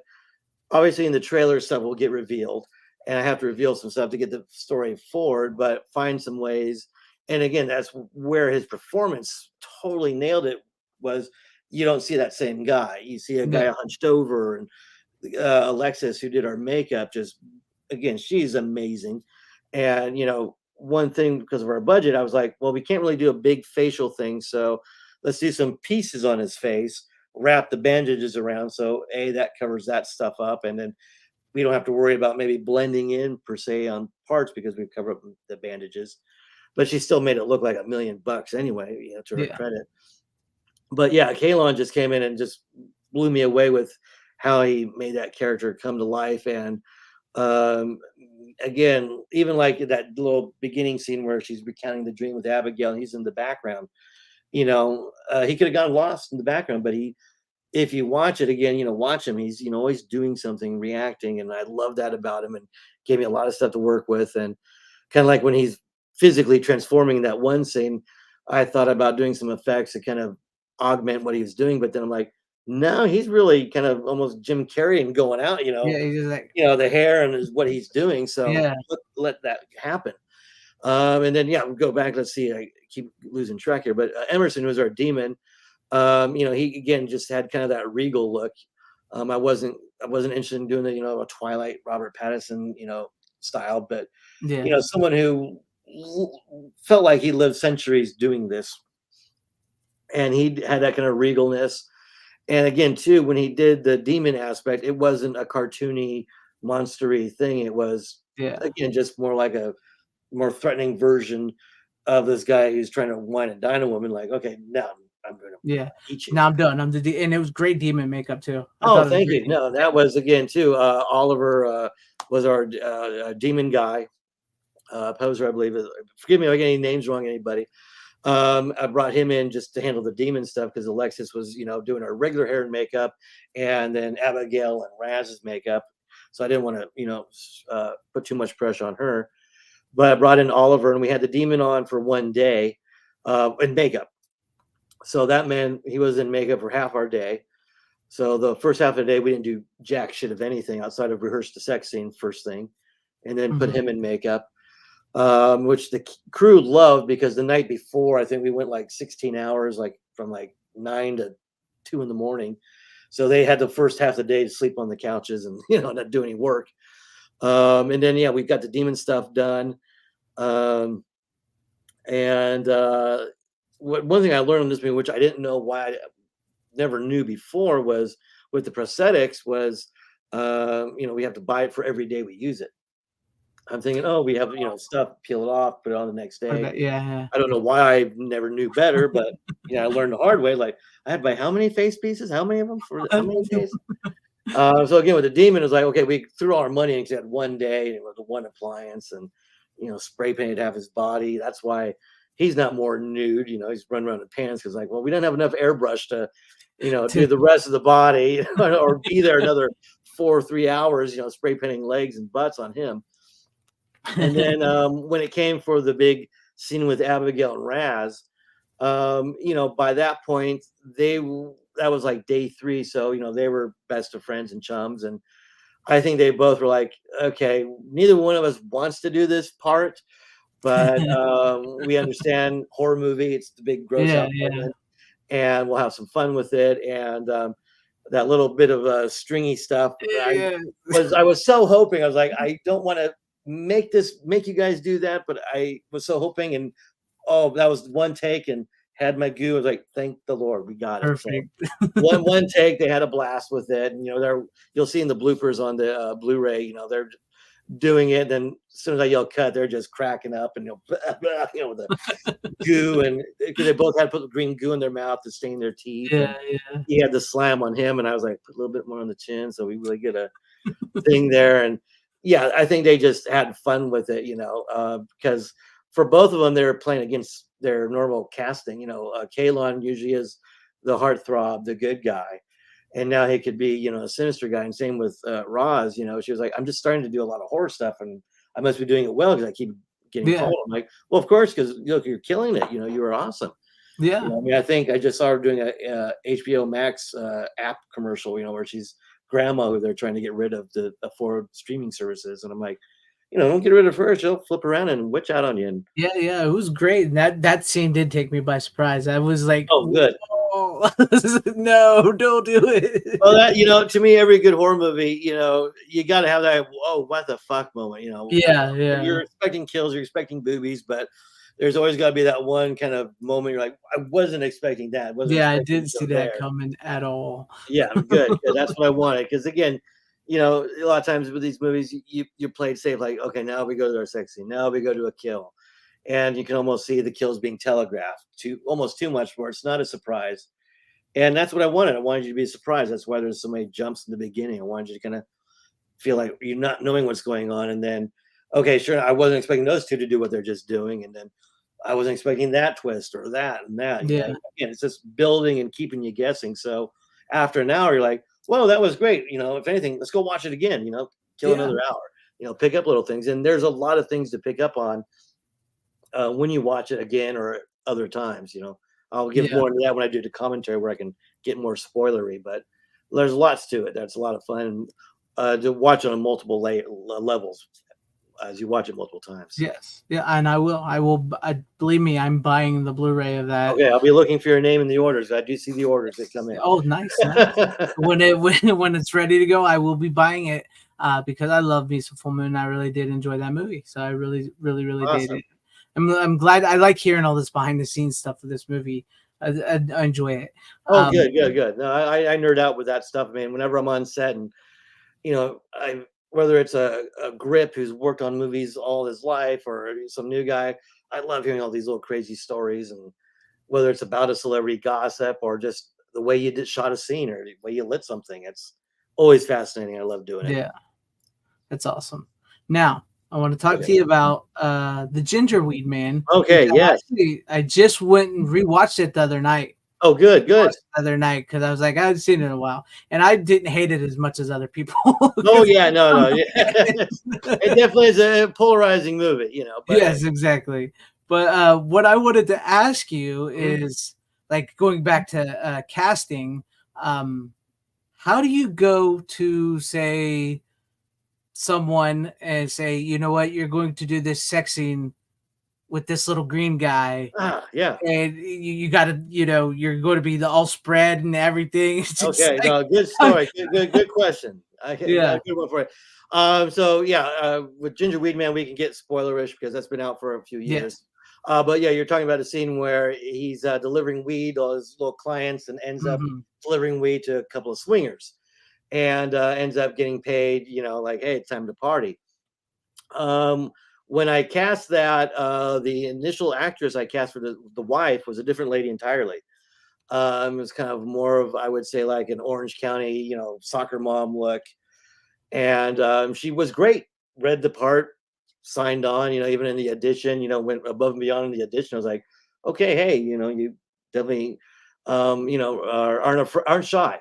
obviously in the trailer stuff will get revealed and I have to reveal some stuff to get the story forward, but find some ways. And again, that's where his performance totally nailed it was you don't see that same guy. You see a guy yeah, hunched over and Alexis who did our makeup just again, she's amazing. And one thing because of our budget, I was like, well, we can't really do a big facial thing. So let's do some pieces on his face, wrap the bandages around. So that covers that stuff up. And then we don't have to worry about maybe blending in per se on parts because we've covered up the bandages. But she still made it look like $1,000,000 anyway, to her yeah, credit. But yeah, Kalon just came in and just blew me away with how he made that character come to life. And um, again, even like that little beginning scene where she's recounting the dream with Abigail and he's in the background, he could have gotten lost in the background, but if you watch it again, watch him. He's, always doing something, reacting. And I love that about him and gave me a lot of stuff to work with. And kind of like when he's physically transforming in that one scene, I thought about doing some effects to kind of augment what he was doing. But then I'm like, no, he's really kind of almost Jim Carrey and going out, Yeah, he's just like, the hair and is what he's doing. So yeah, let that happen. And then yeah, we'll go back. Let's see. I keep losing track here, but Emerson was our demon. He again just had kind of that regal look. I wasn't interested in doing a Twilight Robert Pattinson, style, but yeah, someone who felt like he lived centuries doing this, and he had that kind of regalness. And again, too, when he did the demon aspect, it wasn't a cartoony, monstery thing. It was yeah, again just more like a more threatening version of this guy who's trying to wine and dine a woman. Like, okay, now I'm going to yeah. eat you. Now I'm done. And it was great demon makeup too. I Oh, thought it was thank great you. demon. No, that was again too. Oliver was our demon guy, poser, I believe. Forgive me if I get any names wrong, anybody. I brought him in just to handle the demon stuff because Alexis was, doing our regular hair and makeup, and then Abigail and Raz's makeup. So I didn't want to, put too much pressure on her. But I brought in Oliver, and we had the demon on for one day in makeup. So that meant he was in makeup for half our day. So the first half of the day, we didn't do jack shit of anything outside of rehearse the sex scene first thing, and then put Mhm. him in makeup, which the crew loved because the night before, I think we went like 16 hours, like from like 9 to 2 in the morning. So they had the first half of the day to sleep on the couches and not do any work. And then yeah, we got the demon stuff done. Um, and one thing I learned on this movie, which I didn't know why I never knew before, was with the prosthetics was, we have to buy it for every day we use it. I'm thinking, oh, we have, stuff, peel it off, put it on the next day. Okay, yeah, I don't know why I never knew better, but I learned the hard way. Like I had to buy how many face pieces, how many of them for how yeah. many days? So again, with the demon, it was like, okay, we threw all our money into that one day, and it was the one appliance, and spray painted half his body. That's why he's not more nude. He's running around in pants because, like, well, we don't have enough airbrush to, do the rest of the body or be there another 4 or 3 hours, spray painting legs and butts on him. And then when it came for the big scene with Abigail and Raz, by that point that was like day 3, so they were best of friends and chums, and I think they both were like, okay, neither one of us wants to do this part, but we understand horror movie. It's the big gross Yeah, out yeah. moment, and we'll have some fun with it. And that little bit of stringy stuff. Yeah. I was so hoping. I was like, I don't want to make you guys do that, but I was so hoping. And oh, that was one take, and had my goo. I was like, thank the Lord, we got it. So Perfect. one take, they had a blast with it, and you'll see in the bloopers on the Blu-ray. They're doing it. Then as soon as I yell cut, they're just cracking up, and the goo, and because they both had to put the green goo in their mouth to stain their teeth, Yeah, and yeah. he had the slam on him, and I was like, put a little bit more on the chin, so we really get a thing there. And yeah, I think they just had fun with it, because for both of them, they were playing against their normal casting. Kalon usually is the heartthrob, the good guy, and now he could be, a sinister guy. And same with Roz. She was like, I'm just starting to do a lot of horror stuff, and I must be doing it well because I keep getting Yeah. called. I'm like, well, of course, because you're killing it. You were awesome. Yeah. I mean, I think I just saw her doing a HBO Max app commercial, where she's grandma who they're trying to get rid of the afford streaming services, and I'm like, don't get rid of her. She'll flip around and witch out on you. And Yeah, yeah, it was great. And that scene did take me by surprise. I was like, oh, good. "Whoa." No, don't do Well, it. that to me, every good horror movie, you got to have that whoa, what the fuck moment. Yeah, You're yeah. expecting kills, you're expecting boobies, but there's always got to be that one kind of moment you're like, I wasn't expecting that. I wasn't Yeah, I expecting didn't to see go that there. coming at all. Yeah, good. Good. That's what I wanted. Because again, a lot of times with these movies, you play it safe. Like, okay, now we go to our sex scene. Now we go to a kill, and you can almost see the kills being telegraphed to almost too much for it's not a surprise. And that's what I wanted. I wanted you to be surprised. That's why there's so many jumps in the beginning. I wanted you to kind of feel like you're not knowing what's going on, and then, okay, sure, I wasn't expecting those two to do what they're just doing, and then I wasn't expecting that twist or that and that. Yeah, Again, it's just building and keeping you guessing. So after an hour, you're like, "Whoa, that was great!" If anything, let's go watch it again. Kill yeah, another hour. Pick up little things, and there's a lot of things to pick up on when you watch it again or other times. I'll give Yeah. more into that when I do the commentary where I can get more spoilery. But there's lots to it. That's a lot of fun to watch on multiple levels as you watch it multiple times. Yes. Yeah, and I believe me, I'm buying the Blu-ray of that. Okay, I'll be looking for your name in the orders. I do see the orders that come in. Oh, nice, nice. When when it's ready to go, I will be buying it, because I love me some Full Moon. I really did enjoy that movie, so I really, really, really did Awesome. it. I'm glad. I like hearing all this behind the scenes stuff of this movie. I enjoy it. Oh, Um, good, good, good. No, I nerd out with that stuff, man. Whenever I'm on set, and I whether it's a grip who's worked on movies all his life or some new guy, I love hearing all these little crazy stories, and whether it's about a celebrity gossip or just the way you did shot a scene or the way you lit something, it's always fascinating. I love doing it. yeah, that's awesome. Now, I want to talk Okay. to you about the Gingerweed Man, which Okay. Yes. I just went and rewatched it the other night. Oh, good. Good. The other night because I was like, I hadn't seen it in a while, and I didn't hate it as much as other people. Oh 'Cause yeah. No. No. Yeah. It definitely is a polarizing movie. But hey. yes, exactly. But what I wanted to ask you Mhm. is, like, going back to casting. Um, how do you go to say someone and say, you know what, you're going to do this sex scene with this little green guy, Yeah. and you got to, you're going to be the all spread and everything. It's just Okay, like, no, good story. Good question. I got yeah, a good one for you. So yeah, with Ginger Weed Man, we can get spoilerish because that's been out for a few years. yes, But yeah, you're talking about a scene where he's delivering weed to his little clients and ends up hmm, delivering weed to a couple of swingers, and ends up getting paid. Like, hey, it's time to party. Um, when I cast that, the initial actress I cast for the wife was a different lady entirely. It was kind of more of, I would say, like an Orange County, soccer mom look. And she was great, read the part, signed on, even in the audition, went above and beyond in the audition. I was like, okay, hey, you definitely, aren't shy.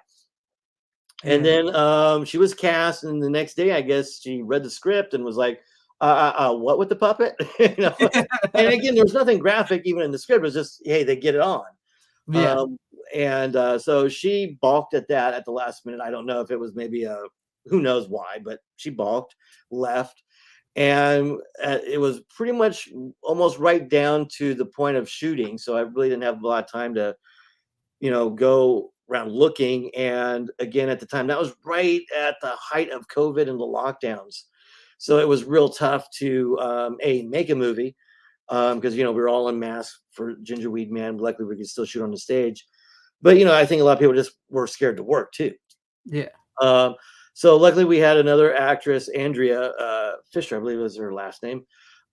And yeah, then she was cast, and the next day, I guess she read the script and was like, what with the puppet? you know, and again, there was nothing graphic even in the script. It was just, hey, they get it on. yeah, Um, and so she balked at that at the last minute. I don't know if it was maybe who knows why, but she balked, left. And it was pretty much almost right down to the point of shooting. So I really didn't have a lot of time to, go around looking. And again, at the time, that was right at the height of COVID and the lockdowns. So it was real tough to, make a movie because we were all in masks for Gingerweed Man. Luckily, we could still shoot on the stage, but I think a lot of people just were scared to work too. yeah, Um, so luckily, we had another actress, Andrea Fisher, I believe was her last name,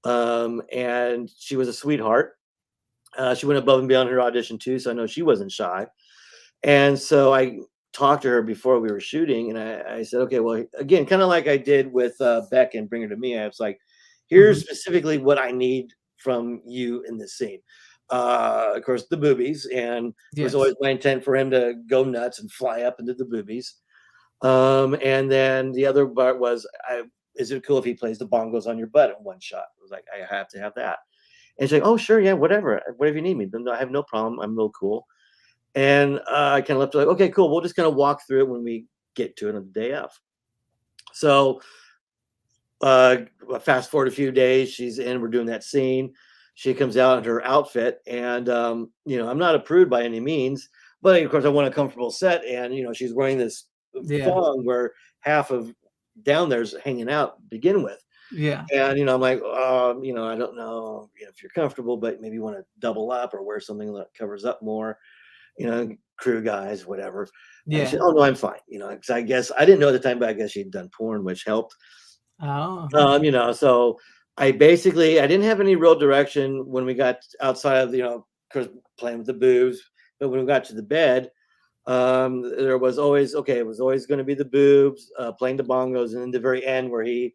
and she was a sweetheart. She went above and beyond her audition too, so I know she wasn't shy. And so I talked to her before we were shooting, and I said, okay, well, again, kind of like I did with Beck and Bring Her to Me, I was like, hmm, here's specifically what I need from you in this scene. Of course, the boobies, and it was yes, always my intent for him to go nuts and fly up into the boobies. And then the other part was, is it cool if he plays the bongos on your butt in one shot? I was like, I have to have that. And she's like, oh, sure, yeah, whatever you need me. Then I have no problem. I'm real cool. And I kind of left it like, okay, cool. We'll just kind of walk through it when we get to it on the day of. So uh, fast forward a few days, she's in. We're doing that scene. She comes out in her outfit, and I'm not a prude by any means, but of course I want a comfortable set. And she's wearing this yeah, thong where half of down there's hanging out to begin with. yeah, And I'm like, I don't know if you're comfortable, but maybe you want to double up or wear something that covers up more, crew guys, whatever. And she yeah. said, "Oh no, I'm fine." Because I guess I didn't know at the time, but I guess she'd done porn, which helped. Oh, okay. So I didn't have any real direction when we got outside of course, playing with the boobs, but when we got to the bed, there was always okay. It was always going to be the boobs, playing the bongos, and then the very end where he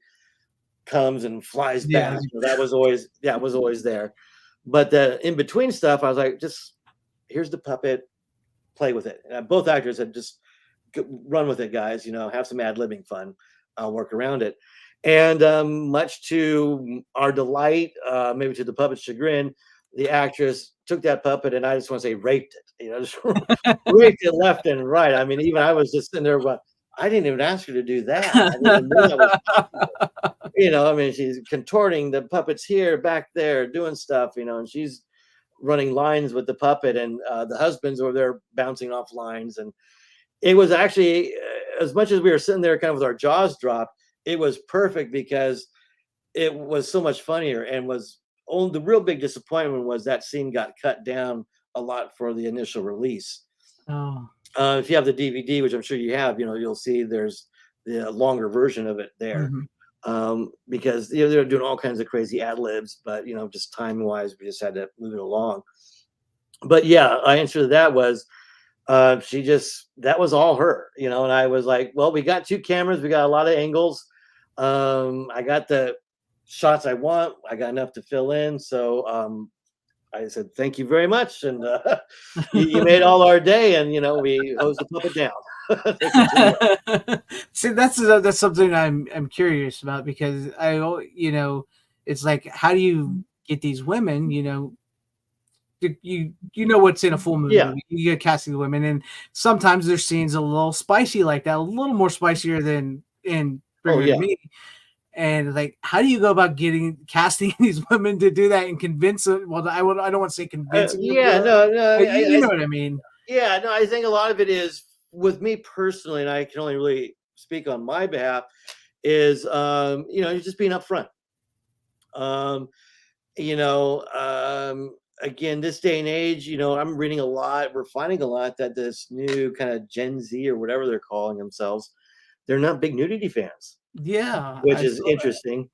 comes and flies Yeah, back. So that was always there. But the in between stuff, I was like, just here's the puppet, play with it. Both actors had just run with it, guys. Have some ad libbing fun. I'll work around it. And much to our delight, maybe to the puppet's chagrin, the actress took that puppet and I just want to say raped it, you know, just raped it left and right. I mean, even I was just sitting there, but I didn't even ask her to do that. I didn't even know that was possible. You know, I mean, she's contorting the puppets here, back there, doing stuff, you know, and she's running lines with the puppet, and the husbands over there bouncing off lines. And it was actually, as much as we were sitting there kind of with our jaws dropped, it was perfect because it was so much funnier. And was only the real big disappointment was that scene got cut down a lot for the initial release. Oh. If you have the DVD, which I'm sure you have, you know, you'll see there's the longer version of it there. Mhm. Because you know, they're doing all kinds of crazy ad libs, but you know, just time wise, we just had to move it along. But yeah, my answer to that was she just, that was all her, you know. And I was like, well, we got 2 cameras, we got a lot of angles. I got the shots I want, I got enough to fill in. So I said, thank you very much. And you made all our day. And, you know, we hosed the puppet down. See, that's something I'm curious about, because you know, it's like, how do you get these women, you know, you know what's in a full moon Yeah. movie. You get casting the women, and sometimes their scenes a little spicy like that, a little more spicier than in Bring Oh, Her to yeah. Me. And like, how do you go about getting casting these women to do that and convince them? Well, I don't want to say convincing them, Yeah, no, no. but you know what I mean. Yeah, no, I think a lot of it is with me personally, and I can only really speak on my behalf, is you know, just being upfront. Um, you know, again, this day and age, you know, I'm reading a lot, we're finding a lot that this new kind of Gen Z or whatever they're calling themselves, they're not big nudity fans, Yeah, which I is saw that. interesting.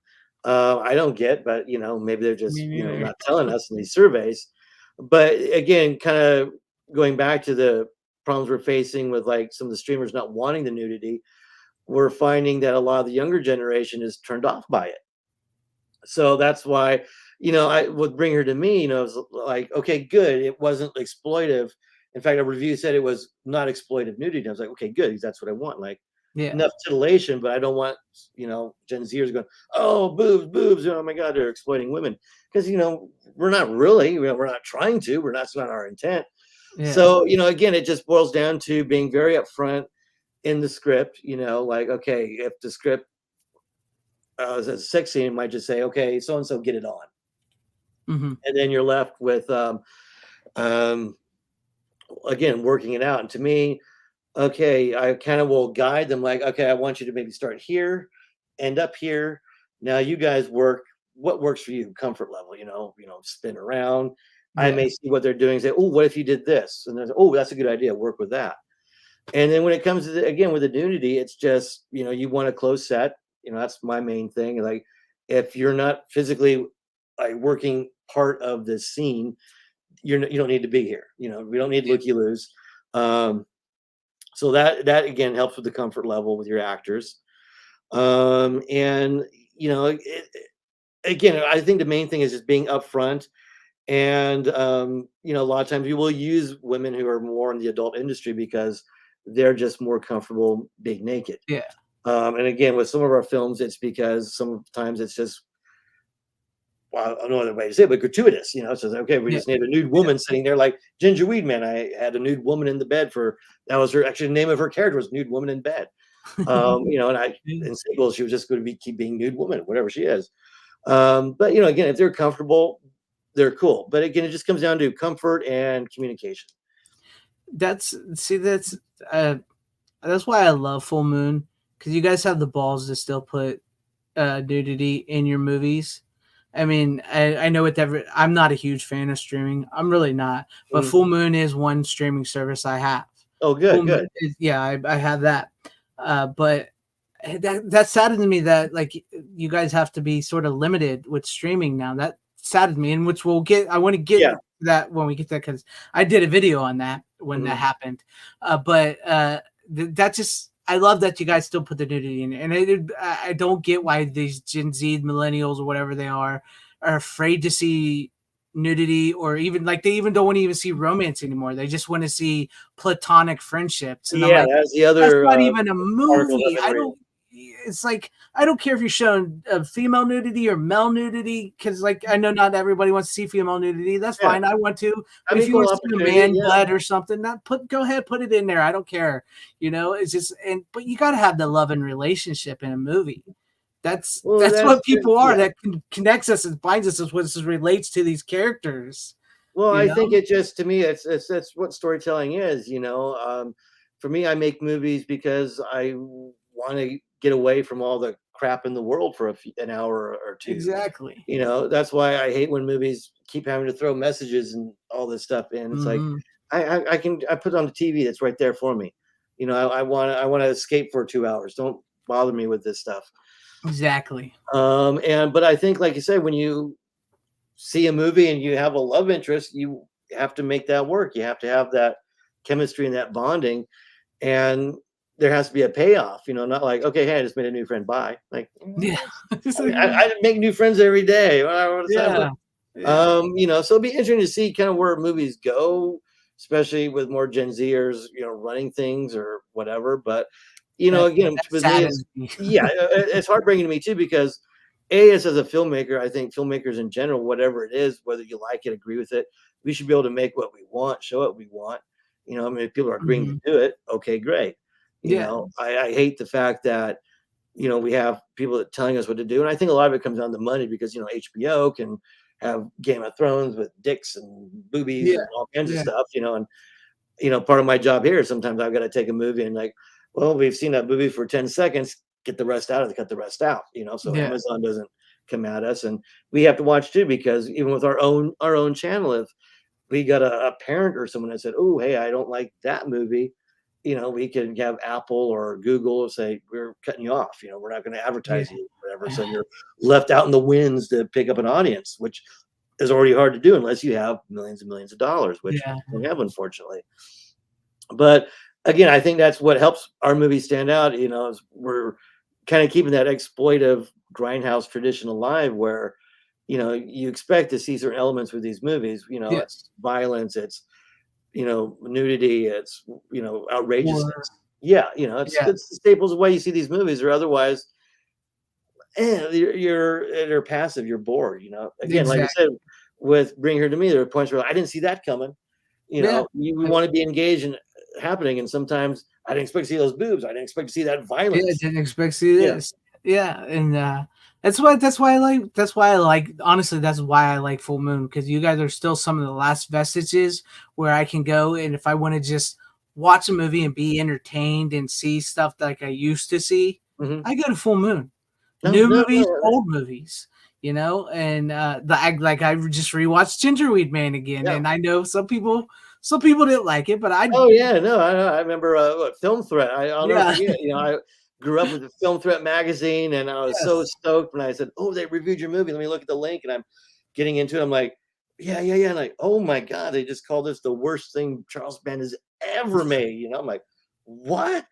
I don't get, but you know, maybe they're Me just, you know, neither. not telling us in these surveys. But again, kind of going back to the problems we're facing with like some of the streamers not wanting the nudity, we're finding that a lot of the younger generation is turned off by it. So that's why, you know, I would Bring Her to Me, you know, it was like, okay, good. It wasn't exploitive. In fact, a review said it was not exploitive nudity. I was like, okay, good, because that's what I want. Like Yeah, enough titillation, but I don't want, you know, Gen Zers going, oh, boobs, boobs. Oh my God, they're exploiting women. Because, you know, we're not really, we're not trying to, that's not our intent. yeah, So, you know, again, it just boils down to being very upfront in the script, you know, like, okay, if the script is a sex scene, it might just say, okay, so and so get it on. hmm, And then you're left with, um, again, working it out. And to me, okay, I kind of will guide them like, okay, I want you to maybe start here, end up here. Now you guys work what works for you, comfort level, you know, spin around. I yeah, may see what they're doing, say, oh, what if you did this? And there's, oh, that's a good idea, work with that. And then when it comes to again with the nudity, it's just, you know, you want a close set. You know, that's my main thing. Like if you're not physically like working part of the scene, you don't need to be here. You know, we don't need yeah. looky loos. Um, so that again helps with the comfort level with your actors. And you know, again, I think the main thing is just being upfront. And you know, a lot of times we will use women who are more in the adult industry because they're just more comfortable being naked. Yeah. And again, with some of our films, it's because sometimes it's just, well, I don't know other way to say it, but gratuitous, you know. So okay, we Yeah. just need a nude woman sitting there like Ginger Weed Man. I had a nude woman in the bed for that was her actually the name of her character was Nude Woman in Bed. You know, and I Yeah. in sequels she was just going to be keep being nude woman, whatever she is. But you know, again, if they're comfortable, they're cool. But again, it just comes down to comfort and communication. That's see, uh that's why I love Full Moon, because you guys have the balls to still put nudity in your movies. I mean, I know with I'm not a huge fan of streaming. I'm really not. But Mhm. Full Moon is one streaming service I have. Oh, Full good, Moon good. is, yeah, I have that. But that saddens me that like you guys have to be sort of limited with streaming now. That saddens me, and which we'll get. I want to get Yeah. to that when we get that, because I did a video on that when that Mhm. happened. But that just, I love that you guys still put the nudity in it, and I don't get why these Gen Z millennials or whatever they are afraid to see nudity, or even like they even don't want to even see romance anymore. They just want to see platonic friendships, and I'm Yeah, like, that's the that's other not even a article movie. I've been I reading. don't. it's like I don't care if you're showing female nudity or male nudity, because like I know not everybody wants to see female nudity. That's Yeah, fine, I want to. But have if you equal want to see a opportunity. man Yeah. butt or something, not put go ahead, put it in there. I don't care. It's just and but you got to have the love and relationship in a movie. Well, That's what people are. yeah. That connects us and binds us as what this relates to these characters. Well, You I think know it just to me, it's that's what storytelling is. For me, I make movies because I want to get away from all the crap in the world for an hour or two. exactly. That's why I hate when movies keep having to throw messages and all this stuff in. It's like Hmm. I put it on the TV that's right there for me. I want to escape for 2 hours. Don't bother me with this stuff. Exactly. But I think, like you said, when you see a movie and you have a love interest, you have to make that work. You have to have that chemistry and that bonding, and there has to be a payoff. Not like, okay, hey, I just made a new friend. Bye. Like, Yeah. It's like, I make new friends every day, whatever. yeah. Yeah. So it'd be interesting to see kind of where movies go, especially with more Gen Zers, running things or whatever. But again, That with me, saddens it's me. yeah, it's heartbreaking to me too because as a filmmaker, I think filmmakers in general, whatever it is, whether you like it, agree with it, we should be able to make what we want, show what we want. I mean, if people are agreeing to Mhm. do it, okay, great. Yeah. I hate the fact that we have people that telling us what to do. And I think a lot of it comes down to money because, HBO can have Game of Thrones with dicks and boobies Yeah. and all kinds of Yeah. stuff, and, part of my job here is sometimes I've got to take a movie and like, well, we've seen that movie for 10 seconds, get the rest out of it, cut the rest out, so Yeah. Amazon doesn't come at us. And we have to watch too, because even with our own channel, if we got a parent or someone that said, "Oh, hey, I don't like that movie," we can have Apple or Google say, "We're cutting you off. We're not going to Yeah. advertise you, whatever." So you're left out in the winds to pick up an audience, which is already hard to do unless you have millions and millions of dollars, which Yeah. we don't have, unfortunately. But again, I think that's what helps our movie stand out. Is we're kind of keeping that exploitive grindhouse tradition alive, where you expect to see certain elements with these movies. It's Yes. violence, it's nudity, it's Or outrageousness. Yeah, yeah. it's the staples of why you see these movies, or otherwise, you're passive, you're bored. Again, like I said, Exactly. with Bring Her to Me, there are points where I didn't see that coming. Yeah. We I want to be engaged in happening, and sometimes I didn't expect to see those boobs. I didn't expect to see that Yeah, I violence. didn't expect to see Yeah. this. Yeah, and, that's why I like honestly, that's why I like Full Moon, because you guys are still some of the last vestiges where I can go, and if I wanna just watch a movie and be entertained and see stuff like I used to see, Hmm. I go to Full Moon. No, New no, movies, no. old movies, and, I just rewatched Gingerweed Man again, Yeah. and I know some people didn't like it, but I Oh yeah, no, I remember Film Threat. I'll never yeah, forget. I grew up with the Film Threat magazine, and I was so yes. stoked when I said, "Oh, they reviewed your movie. Let me look at the link." And I'm getting into it. I'm like, "Yeah, yeah, yeah." And like, "Oh my god, they just called this the worst thing Charles Band has ever made." I'm like, "What?"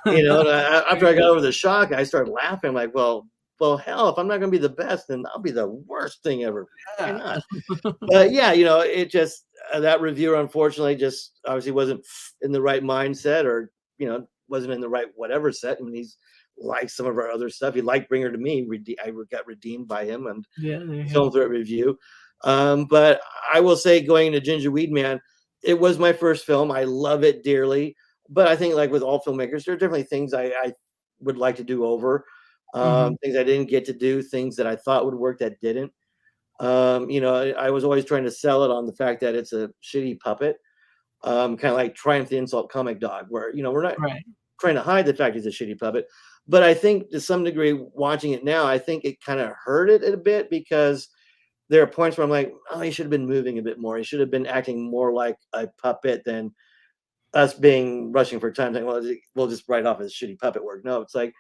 And after I got over the shock, I started laughing. I'm like, well, hell, if I'm not going to be the best, then I'll be the worst thing ever. Why Yeah. not? But yeah, it just that reviewer unfortunately just obviously wasn't in the right mindset, or wasn't in the right whatever set. And he's liked some of our other stuff. He liked Bring Her to Me. I got redeemed by him and Yeah, there you Film go. Threat review. But I will say, going into Ginger Weed Man, it was my first film. I love it dearly. But I think, like with all filmmakers, there are definitely things I would like to do over. Mhm. Things I didn't get to do, things that I thought would work that didn't. I was always trying to sell it on the fact that it's a shitty puppet, kind of like Triumph the Insult Comic Dog, where we're not Right. trying to hide the fact it's a shitty puppet. But I think to some degree, watching it now, I think it kind of hurt it a bit, because there are points where I'm like, oh, he should have been moving a bit more. He should have been acting more like a puppet than us being rushing for time. Saying, well, we'll just write off as shitty puppet work. No, it's like,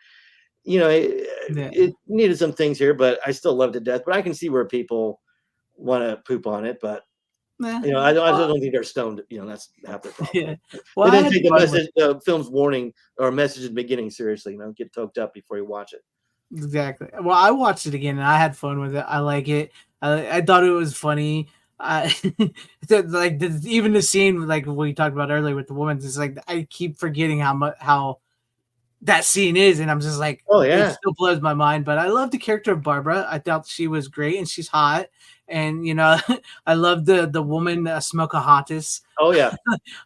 Yeah. it needed some things here, but I still loved it to death. But I can see where people want to poop on it. But Nah. I Well, don't think they're stoned. That's half their problem. yeah. Well, They I didn't had take the fun with message, the film's warning or message at the beginning seriously. Get toked up before you watch it. exactly. Well, I watched it again and I had fun with it. I like it. I thought it was funny. I even the scene like we talked about earlier with the woman. It's like I keep forgetting how much how that scene is, and I'm just like, Oh it yeah, still blows my mind. But I love the character of Barbara. I thought she was great, and she's hot. And you know, I love the woman Smokeahontas. oh yeah,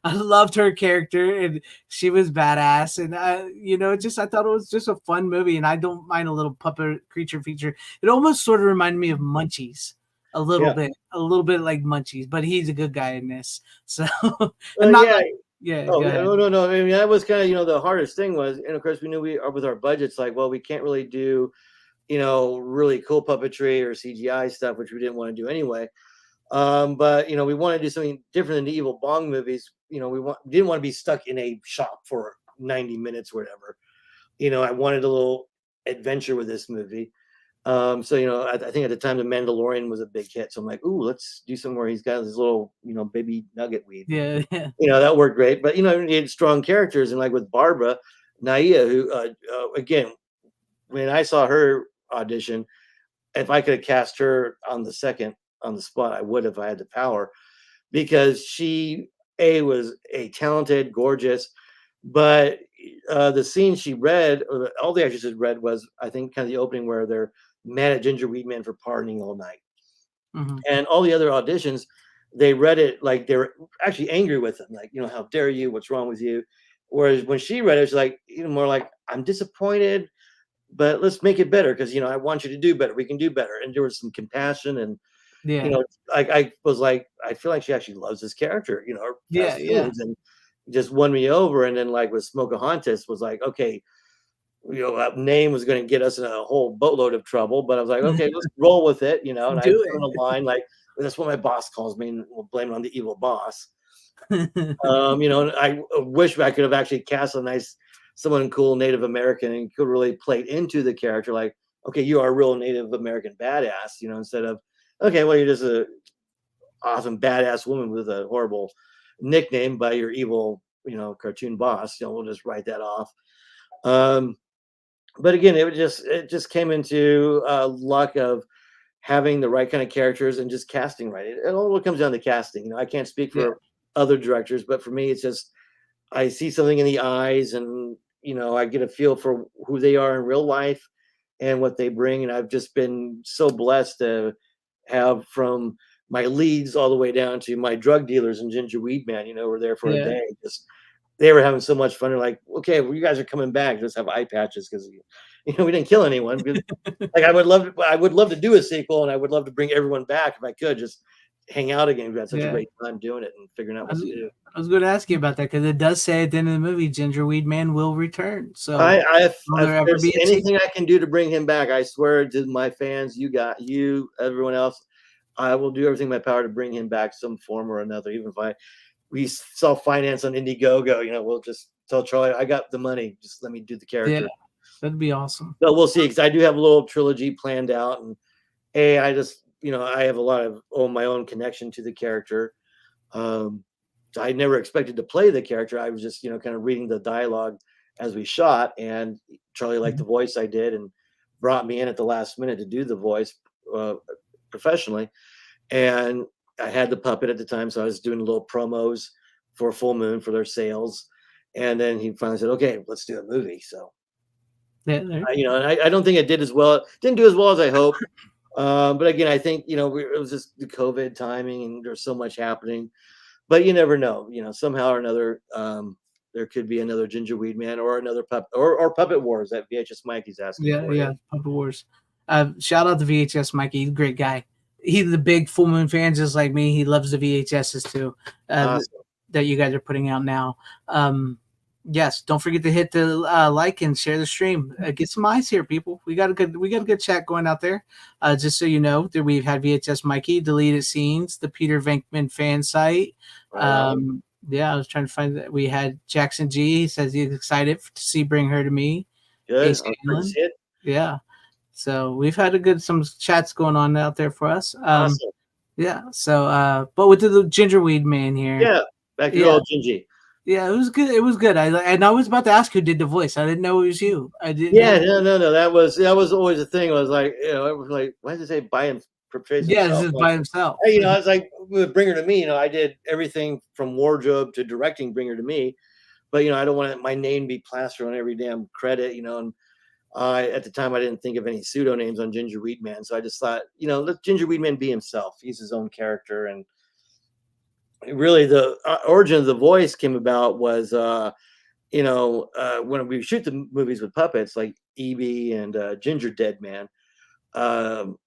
I loved her character, and she was badass. And you know, just I thought it was just a fun movie, and I don't mind a little puppet creature feature. It almost sort of reminded me of Munchies yeah. a little bit like Munchies, but he's a good guy in this. So, and not Yeah. like, yeah, Oh go yeah, ahead. no, no, no. I mean, that was kind of the hardest thing was, and of course we knew we are with our budgets like, well, we can't really do really cool puppetry or CGI stuff, which we didn't want to do anyway. But we want to do something different than the Evil Bong movies. We didn't want to be stuck in a shop for 90 minutes or whatever. I wanted a little adventure with this movie. So I think at the time the Mandalorian was a big hit. So I'm like, ooh, let's do something where he's got this little, baby nugget weed. Yeah, yeah, That worked great. But you need strong characters, and like with Barbara Naya, who again, when I saw her audition, if I could have cast her on the spot, I would if I had the power, because she was a talented, gorgeous, but the scene she read, or all the actresses read, was I think kind of the opening where they're mad at Ginger Weedman for partying all night, mhm. and all the other auditions, they read it like they were actually angry with him, like how dare you, what's wrong with you. Whereas when she read it, she's like more like, I'm disappointed, but let's make it better because I want you to do better. We can do better. And there was some compassion, and you Yeah, know, I was like, I feel like she actually loves this character, her yeah, past yeah, feelings, and just won me over. And then like with Smokahontas was like, okay, that name was going to get us in a whole boatload of trouble, but I was like, okay, let's roll with it, and I do threw in a line like, that's what my boss calls me, and we'll blame it on the evil boss. it. And I wish I could have actually cast someone cool Native American and could really play into the character. Like, okay, you are a real Native American badass, instead of, okay, well, you're just a awesome badass woman with a horrible nickname by your evil, cartoon boss. We'll just write that off. Um, but again, it just came into luck of having the right kind of characters and just casting right. It all comes down to casting. I can't speak Yeah, for other directors, but for me, it's just I see something in the eyes, and I get a feel for who they are in real life and what they bring. And I've just been so blessed to have, from my leads all the way down to my drug dealers and Ginger Weed Man, were there for a yeah. day. Just they were having so much fun. They're like, okay, well, you guys are coming back. Just have eye patches because we didn't kill anyone. Because, like, I would love to do a sequel, and I would love to bring everyone back if I could. Just hang out again. We had such a Yeah. great time doing it and figuring out I what was to do. I was gonna ask you about that because it does say at the end of the movie, Gingerweed Man will return. I, So, I if, will if there ever there's be a anything sequel? I can do to bring him back, I swear to my fans, you, everyone else, I will do everything in my power to bring him back some form or another. Even if we self finance on Indiegogo, we'll just tell Charlie, I got the money. Just let me do the Yeah, character. that'd be awesome. But we'll see, because I do have a little trilogy planned out, and I just I have a lot of my own connection to the character. Um, I never expected to play the character. I was just kind of reading the dialogue as we shot, and Charlie liked Mhm. the voice I did and brought me in at the last minute to do the voice uh, professionally. And I had the puppet at the time, so I was doing little promos for Full Moon for their sales. And then he finally said, "Okay, let's do a movie." So Yeah, there, and I don't think it did as well. Didn't do as well as I hoped. But again, I think it was just the COVID timing, and there's so much happening. But you never know. Somehow or another, there could be another Ginger Weed Man or another or Puppet Wars that VHS Mikey's asking yeah, for. yeah. Puppet Wars. Shout out to VHS Mikey. He's a great guy. He's a big Full Moon fan, just like me. He loves the VHSs too. Awesome. That you guys are putting out now. Yes, don't forget to hit the like and share the stream. Get some eyes here, people. We got a good chat going out there. Just so you know, that we've had VHS Mikey, deleted scenes, the Peter Venkman fan site. Right on. Yeah, I was trying to find that. We had Jackson G. He says he's excited to see Bring Her to Me. Good. Ace I'll great to Hanlon. see it. Yeah. So we've had a good some chats going on out there for us. Awesome. Yeah. So but with the Gingerweed Man here. Yeah. Back to your Yeah. old Gingy. Yeah, it was good. It was good. I was about to ask who did the voice. I didn't know it was you. I Yeah. didn't. No. No. No. That was always the thing. I was like, it was like, why does it say by him portrays Yeah, this himself? is Like, by himself. hey, I was like, with Bring Her to Me. I did everything from wardrobe to directing Bring Her to Me. but I don't want my name to be plastered on every damn credit, and at the time I didn't think of any pseudo names on Ginger Weedman, so I just thought, let Ginger Weedman be himself. He's his own character, and really the origin of the voice came about was when we shoot the movies with puppets like EB and Ginger Dead Man, um,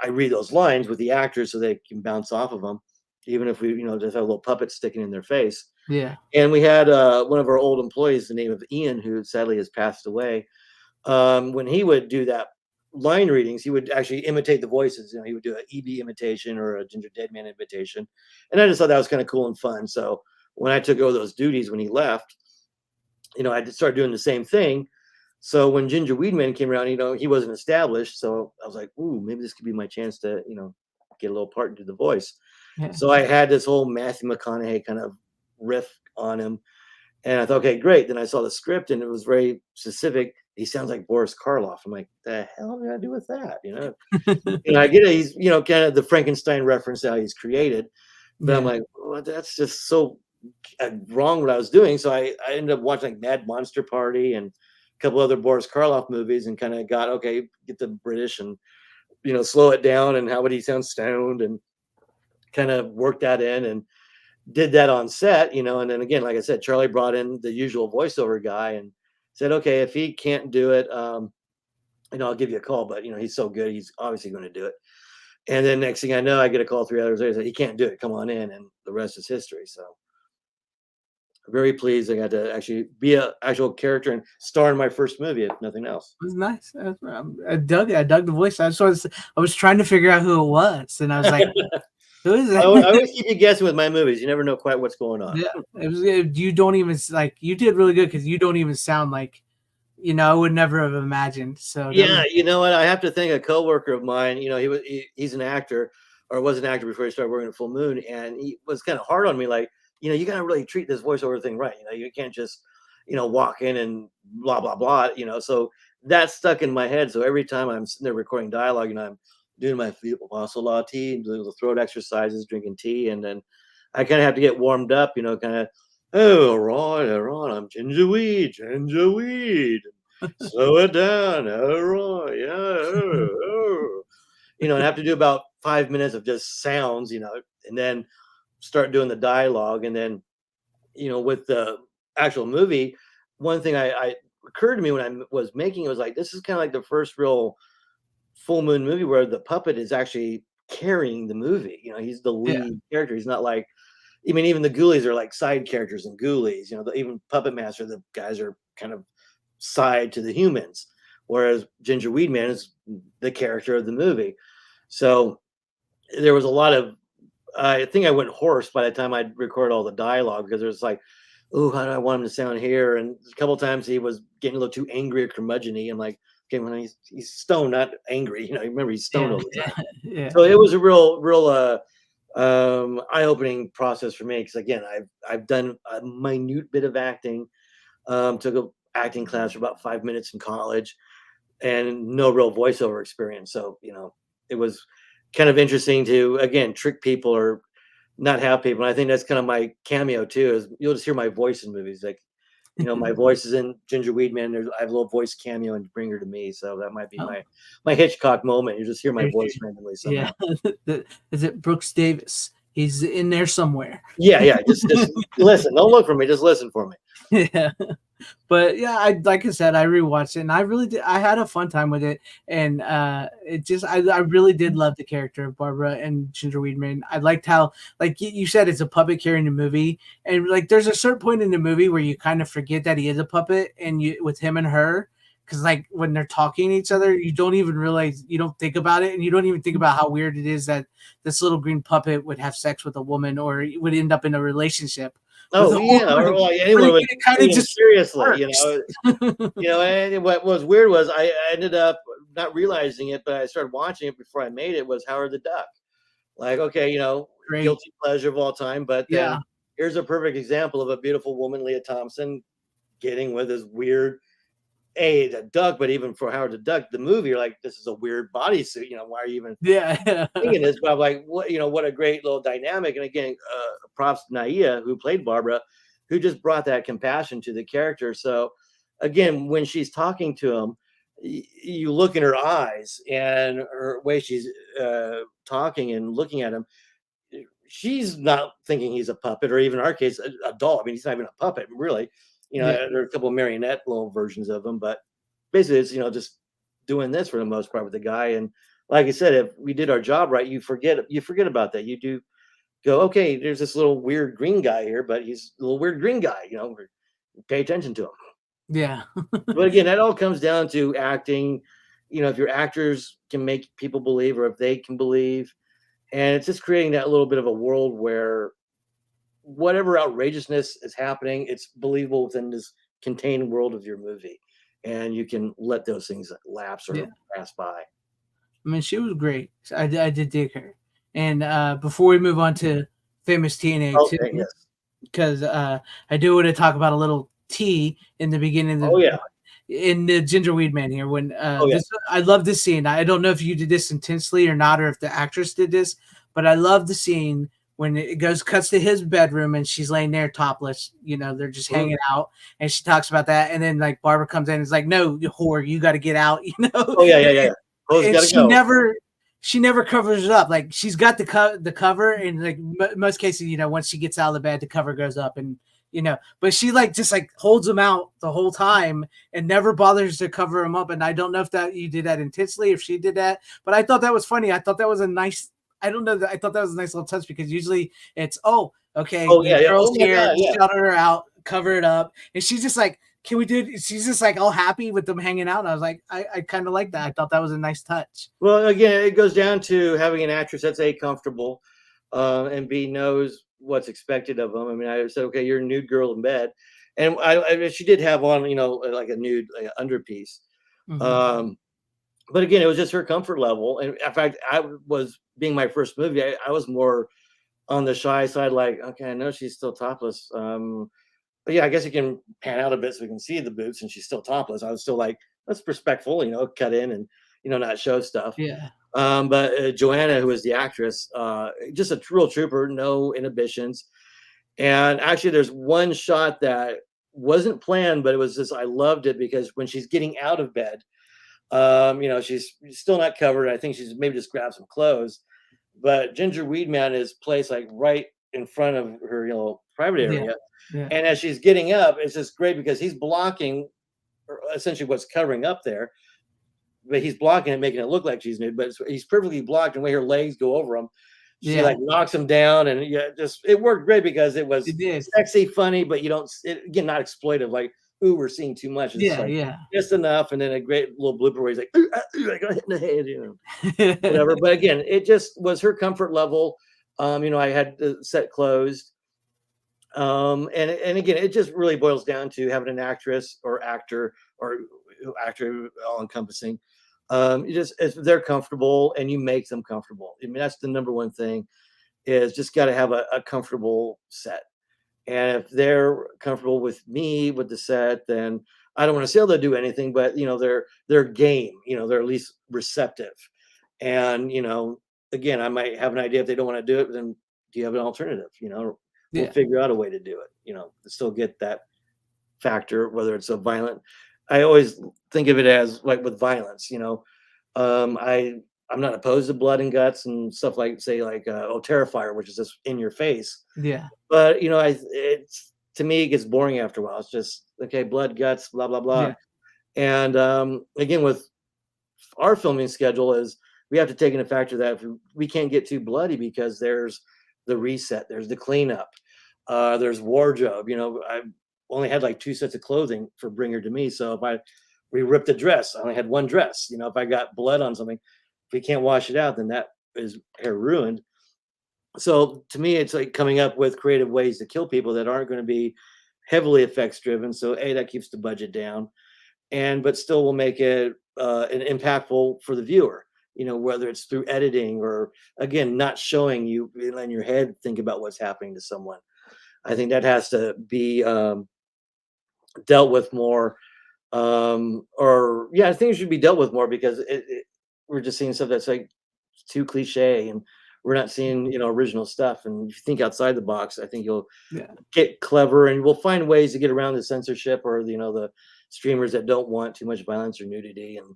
I read those lines with the actors so they can bounce off of them, even if we, just have a little puppet sticking in their face. Yeah. And we had one of our old employees, the name of Ian, who sadly has passed away. When he would do that line readings, he would actually imitate the voices. He would do an EB imitation or a Ginger Deadman imitation, and I just thought that was kind of cool and fun. So when I took over those duties when he left, I just started doing the same thing. So when Ginger Weedman came around, he wasn't established. So I was like, ooh, maybe this could be my chance to, get a little part into the voice. Yeah. So I had this whole Matthew McConaughey kind of riff on him. And I thought, okay, great. Then I saw the script and it was very specific. He sounds like Boris Karloff. I'm like, the hell did I do with that? I get it. He's, kind of the Frankenstein reference how he's created. But I'm Yeah. like, well, that's just so wrong what I was doing. So I ended up watching like Mad Monster Party and a couple other Boris Karloff movies and kind of got, okay, get the British and, slow it down and how would he sound stoned and kind of worked that in and did that on set, and then again, like I said, Charlie brought in the usual voiceover guy and said, okay, if he can't do it, I'll give you a call, but he's so good, he's obviously going to do it. And then next thing I know, I get a call 3 hours later, said, he can't do it, come on in, and the rest is history. So very pleased I got to actually be an actual character and star in my first movie, if nothing else. It was nice. I dug it. I dug the voice. I was trying to figure out who it was, and I was like, "Who is I that?" always keep you guessing with my movies. You never know quite what's going on. Yeah, you don't even like. You did really good because you don't even sound like. I would never have imagined. So that Yeah, was you know what? I have to thank a coworker of mine. He's an actor, or was an actor before he started working at Full Moon, and he was kind of hard on me. Like, you got to really treat this voiceover thing right. You can't just, walk in and blah blah blah. So that stuck in my head. So every time I'm sitting there recording dialogue, I'm doing my muscle latte, doing the throat exercises, drinking tea, and then I kind of have to get warmed up. Kind of. Oh, all right, I'm Ginger Weed. Slow it down. All right. Yeah. And I have to do about 5 minutes of just sounds, and then start doing the dialogue. And then, with the actual movie, one thing I occurred to me when I was making it was like, this is kind of like the first real Full Moon movie where the puppet is actually carrying the movie. He's the yeah, lead character. He's not like, I mean, even the Ghoulies are like side characters in Ghoulies. Even Puppet Master, the guys are kind of side to the humans, whereas Ginger Weedman is the character of the movie. So there was a lot of, I think I went hoarse by the time I'd record all the dialogue because there was like, oh, how do I want him to sound here? And a couple of times he was getting a little too angry or curmudgeon-y. I'm like, okay, when he's stoned, not angry. Remember he's stoned yeah, all the time. yeah. So it was a real eye-opening process for me because again, I've done a minute bit of acting. Took a acting class for about 5 minutes in college and no real voiceover experience. So, it was kind of interesting to, again, trick people or not have people. And I think that's kind of my cameo too, is you'll just hear my voice in movies. Like, my voice is in Ginger Weedman. I have a little voice cameo and Bring Her to Me. So that might be Oh, my Hitchcock moment. You just hear my voice randomly yeah. somehow. Is it Brooks Davis? He's in there somewhere. Yeah. Yeah. Just listen. Don't look for me. Just listen for me. Yeah. But yeah, I like I said, I rewatched it and I really did. I had a fun time with it, and it just I really did love the character of Barbara and Ginger Weedman. I liked how, like you said, it's a puppet carrying the movie, and like there's a certain point in the movie where you kind of forget that he is a puppet, and you with him and her. Because like when they're talking to each other, you don't even realize, you don't think about it, and you don't even think about how weird it is that this little green puppet would have sex with a woman or would end up in a relationship with Oh a yeah, or woman. like But anyone would it kind of take him just seriously, works. And what was weird was I ended up not realizing it, but I started watching it before I made it. Was Howard the Duck? Like, okay, Great. guilty pleasure of all time, but Yeah. then here's a perfect example of a beautiful woman, Leah Thompson, getting with this weird the duck, but even for Howard the Duck, the movie, you're like, this is a weird bodysuit. Why are you even Yeah. thinking this? But I'm like, what a great little dynamic. And again, props to Naia, who played Barbara. who just brought that compassion to the character. So again, when she's talking to him, you look in her eyes and her way she's talking and looking at him, she's not thinking he's a puppet, or even in our case, a doll. I mean, he's not even a puppet, really. Yeah. There are a couple of marionette little versions of him, but basically, it's just doing this for the most part with the guy. And like I said, if we did our job right, you forget about that. You do go, okay, there's this little weird green guy here, but he's a little weird green guy. Pay attention to him. Yeah. But again, that all comes down to acting. If your actors can make people believe, or if they can believe, and it's just creating that little bit of a world where whatever outrageousness is happening, it's believable within this contained world of your movie, and you can let those things lapse Yeah. or pass by. I mean, she was great. I did dig her. And before we move on to famous TNA too, Okay, yes. because I do want to talk about a little T in the beginning of Oh yeah. in the Gingerweed Man here. When Oh yeah. this, I love this scene. I don't know if you did this intensely or not, or if the actress did this, but I love the scene when it cuts to his bedroom and she's laying there topless. They're just Mhm. hanging out, and she talks about that, and then like Barbara comes in and is like, "No, you whore, you got to get out," Oh yeah, yeah, yeah, yeah. Clothes and gotta go. she never covers it up. Like she's got the cover, and like most cases, once she gets out of the bed, the cover goes up, and but she like just like holds them out the whole time and never bothers to cover them up. And I don't know if that you did that intensely, if she did that, but I thought that was funny. I thought that was a nice. I don't know that I thought that was a nice little touch, because usually it's, oh, okay, Oh the yeah, yeah. girl's Oh my here, god, yeah. shout her out, cover it up, and she's just like, can we do it? She's just like all happy with them hanging out. And I was like, I kind of like that. I thought that was a nice touch. Well, again, it goes down to having an actress that's A, comfortable, and B, knows what's expected of them. I mean, I said, okay, you're a nude girl in bed, and she did have on, like a nude like underpiece. Hmm. Um, but again, it was just her comfort level. And in fact, I was being my first movie, I was more on the shy side, like, okay, I know she's still topless. But yeah, I guess you can pan out a bit so we can see the boobs, and she's still topless. I was still like, that's respectful, cut in and not show stuff. Yeah. But Joanna, who was the actress, just a real trooper, no inhibitions. And actually, there's one shot that wasn't planned, but it was just I loved it because when she's getting out of bed, she's still not covered. I think she's maybe just grabbed some clothes, but Ginger Weedman is placed like right in front of her, private Yeah. area. Yeah. And as she's getting up, it's just great because he's blocking essentially what's covering up there, but he's blocking it, making it look like she's nude. But he's perfectly blocked, and the way her legs go over him, she Yeah. like knocks him down, and yeah, just it worked great because it was It did. sexy, funny, but you don't again not exploitive. Like, ooh, we're seeing too much. It's Yeah. like Yeah. just enough, and then a great little blooper where he's like, ooh, I got hit in the head, whatever. But again, it just was her comfort level. I had the set closed. And again, it just really boils down to having an actress or actor or actor all encompassing. You just if they're comfortable and you make them comfortable. I mean, that's the number one thing is just got to have a comfortable set. And if they're comfortable with me with the set, then I don't want to say they'll do anything, but they're game. They're at least receptive. And again, I might have an idea if they don't want to do it, then do you have an alternative? We'll Yeah. figure out a way to do it. To still get that factor, whether it's a violent. I always think of it as like with violence. I'm not opposed to blood and guts and stuff like say like Terrifier, which is just in your face. Yeah. But it's to me it gets boring after a while. It's just okay, blood, guts, blah blah blah. Yeah. And again, with our filming schedule is we have to take into factor that we can't get too bloody because there's the reset, there's the cleanup, there's wardrobe. I only had like 2 sets of clothing for Bring Her to Me, so if we ripped a dress, I only had one dress. If I got blood on something, if we can't wash it out, then that is hair ruined. So to me, it's like coming up with creative ways to kill people that aren't going to be heavily effects driven. So that keeps the budget down, and but still will make it an impactful for the viewer. Whether it's through editing or again not showing you in your head think about what's happening to someone. I think that has to be dealt with more, or yeah, things should be dealt with more because we're just seeing stuff that's like too cliche and we're not seeing, original stuff. And if you think outside the box, I think you'll Yeah. get clever, and we'll find ways to get around the censorship, or the streamers that don't want too much violence or nudity. And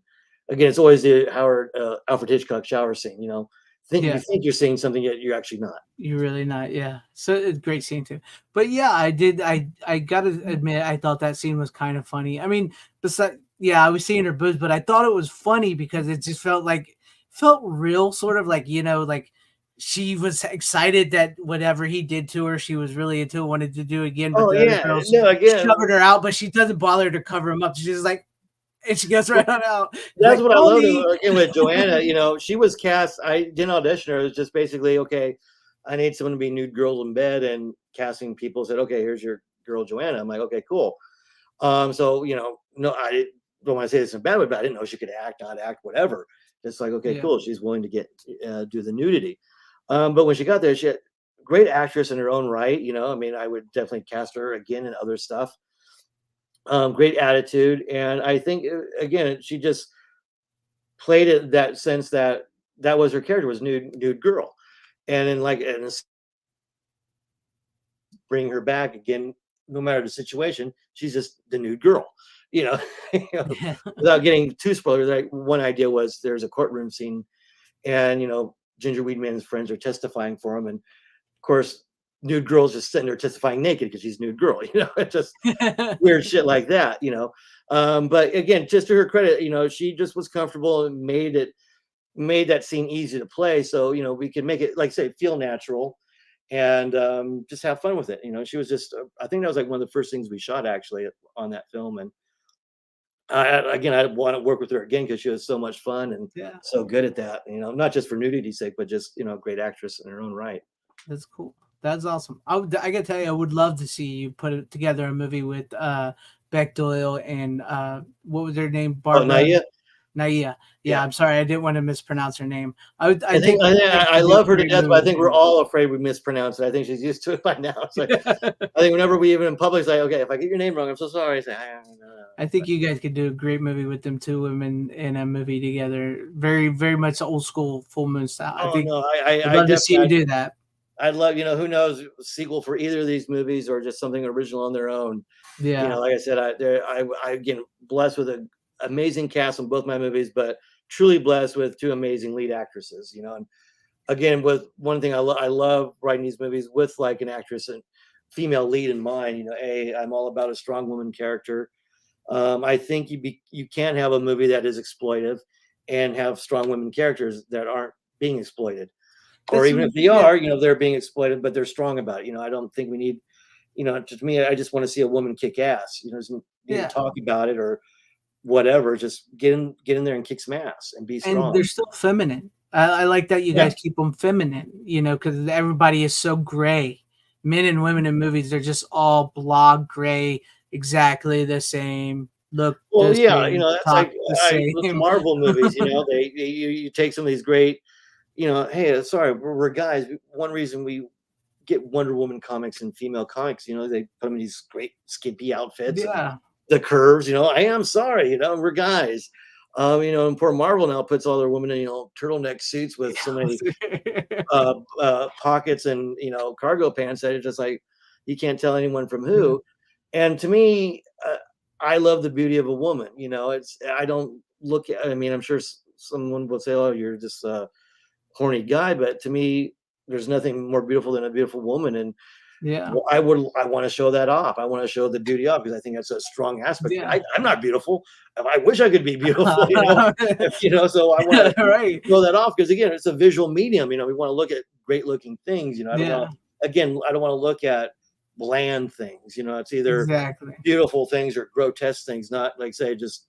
again, it's always the Howard Alfred Hitchcock shower scene. Think you Yeah. think you're seeing something, yet you're actually not. You're really not, yeah. So it's great scene too. But yeah, I did. I gotta admit, I thought that scene was kind of funny. I mean, besides, yeah, I was seeing her boobs, but I thought it was funny because it just felt real, sort of like like she was excited that whatever he did to her, she was really into it, wanted to do again. But Oh the other yeah, girls no, again, shoving her out, but she doesn't bother to cover him up. She's just like, and she gets right on out. She's that's like, what I loved Tony. again with Joanna. She was cast. I didn't audition her. It was just basically, okay, I need someone to be nude girls in bed, and casting people said, okay, here's your girl Joanna. I'm like, okay, cool. So no, don't want to say this in a bad way, but I didn't know she could act, not act, whatever. Just like, okay, Yeah, cool. She's willing to do the nudity. But when she got there, she had great actress in her own right. I mean, I would definitely cast her again in other stuff. Great attitude, and I think again, she just played it that sense that that was her character, was nude girl, and then bring her back again, no matter the situation. She's just the nude girl, you know. you know, yeah, Without getting too spoilers, like one idea was there's a courtroom scene, and Ginger Weedman's friends are testifying for him, and of course, nude girl's just sitting there testifying naked because she's nude girl. It's just weird shit like that. But again, just to her credit, she just was comfortable and made that scene easy to play. So we could make it, like say, feel natural, and just have fun with it. She was just I think that was like one of the first things we shot actually on that film. And again, I want to work with her again because she was so much fun and yeah. so good at that. Not just for nudity's sake, but just great actress in her own right. That's cool. That's awesome. I gotta tell you, I would love to see you put it together a movie with Beck Doyle and what was her name? Oh, Barbara Naya. Naya. Yeah, Yeah. I'm sorry, I didn't want to mispronounce her name. I I think think I, you think guys I could do love a her to great death, but I movie think we're together. all afraid we mispronounce it. I think she's used to it by now. It's like I think whenever we even in public say, "Okay, if I get your name wrong, I'm so sorry." I say, "I don't know." I think you guys could do a great movie with them two women in a movie together. Very, very much old school Full Moon style. I Oh think no, I'd I love to see you definitely, do that. I'd love, who knows, sequel for either of these movies or just something original on their own. Yeah. Like I said, I again blessed with an amazing cast on both my movies, but truly blessed with two amazing lead actresses. And again, with one thing I love writing these movies with like an actress and female lead in mind. I'm all about a strong woman character. I think you can't have a movie that is exploitive and have strong women characters that aren't being exploited, or That's even if they yeah, are, they're being exploited, but they're strong about it. I don't think we need, to me, I just want to see a woman kick ass. Doesn't need to yeah. talk about it or whatever. Just get in there and kick some ass and be And they're strong. still feminine. I like that you Yeah. guys keep them feminine, because everybody is so gray. Men and women in movies, they're just all blonde, gray, exactly the same, look Well, the yeah, same, that's talk like the with the same. Marvel movies. You take some of these great, hey, sorry, we're guys. One reason we get Wonder Woman comics and female comics, they put them in these great skimpy outfits and Yeah. the curves. I am sorry, we're guys. And poor Marvel now puts all their women in, turtleneck suits with so many pockets and cargo pants that it's just like you can't tell anyone from Yeah. who. And to me, I love the beauty of a woman. It's I don't look at. I mean, I'm sure someone will say, "Oh, you're just a horny guy," but to me, there's nothing more beautiful than a beautiful woman. And Yeah. well, I want to show that off. I want to show the beauty off because I think that's a strong aspect. Yeah. I'm not beautiful. I wish I could be beautiful. So I want to Right. show that off because again, it's a visual medium. We want to look at great looking things. I don't Yeah, want to, again, I don't want to look at bland things. It's either exactly. beautiful things or grotesque things, not like say just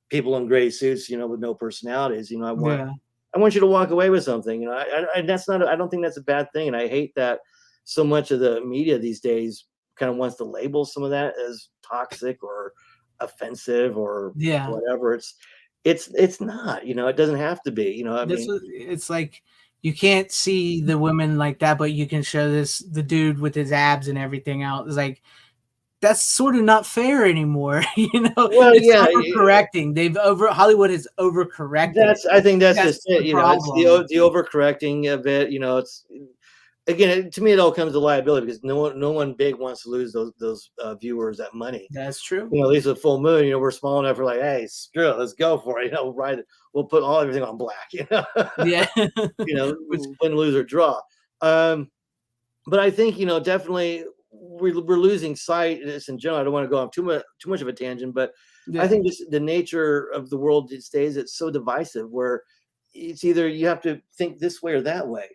people in gray suits, with no personalities. Yeah. I want you to walk away with something. And that's not. I don't think that's a bad thing. And I hate that so much of the media these days kind of wants to label some of that as toxic or offensive or Yeah. whatever. It's not. It doesn't have to be. I This mean, was it's like you can't see the women like that, but you can show the dude with his abs and everything out. It's like that's sort of not fair anymore. Well, It's yeah, overcorrecting. Hollywood has overcorrected. I think that's That's just the it. It's problem. the overcorrecting of it. It's again, to me, it all comes to liability because no one big wants to lose those viewers, that money. That's true. At least with Full Moon, we're small enough. We're like, hey, screw it, let's go for it. Right? We'll put everything on black. Yeah. Which Win, lose or draw. Um, but I think definitely we're losing sight of this in general. I don't want to go on too much of a tangent, but I yeah, think just the nature of the world these days, it's so divisive where it's either you have to think this way or that way,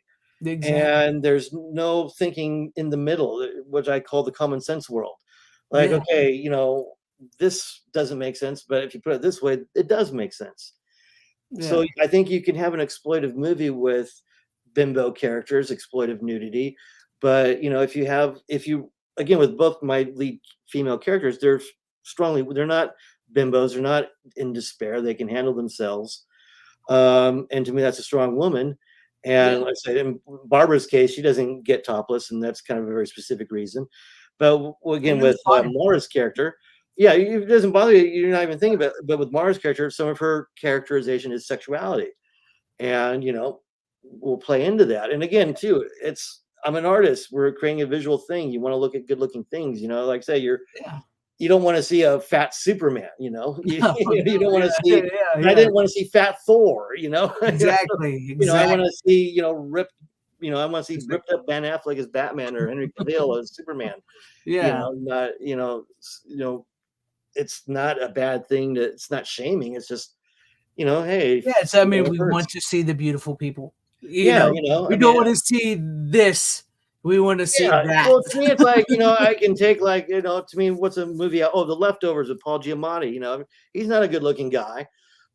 exactly. and there's no thinking in the middle, which I call the common sense world. Like, Yeah, okay, this doesn't make sense, but if you put it this way, it does make sense. So yeah, I think you can have an exploitive movie with bimbo characters, exploitive nudity, but if you again with both my lead female characters, they're not bimbos, they're not in despair, they can handle themselves. And to me, that's a strong woman. yeah. And like I said, in Barbara's case, she doesn't get topless, and that's kind of a very specific reason. But again, And that's with fine. Mara's character, yeah, it doesn't bother you. You're not even thinking about it. But with Mara's character, some of her characterization is sexuality, and we'll play into that. And again, too, I'm an artist. We're creating a visual thing. You want to look at good looking things. Like I say, Yeah. you don't want to see a fat Superman. No, You no, don't want to yeah, see. yeah, I yeah. didn't want to see fat Thor. Exactly, I want to exactly. see ripped. I want to see ripped up Ben Affleck as Batman or Henry Cavill as Superman. Yeah. Not it's not a bad thing. It's not shaming. It's just hey, Yeah, so, I mean, it we want hurts. to see the beautiful people. Yeah, We I don't mean, wanna see this, we wanna see yeah. that. Well, to me, it's like I can take like to me, what's a movie? Oh, The Leftovers with Paul Giamatti. He's not a good looking guy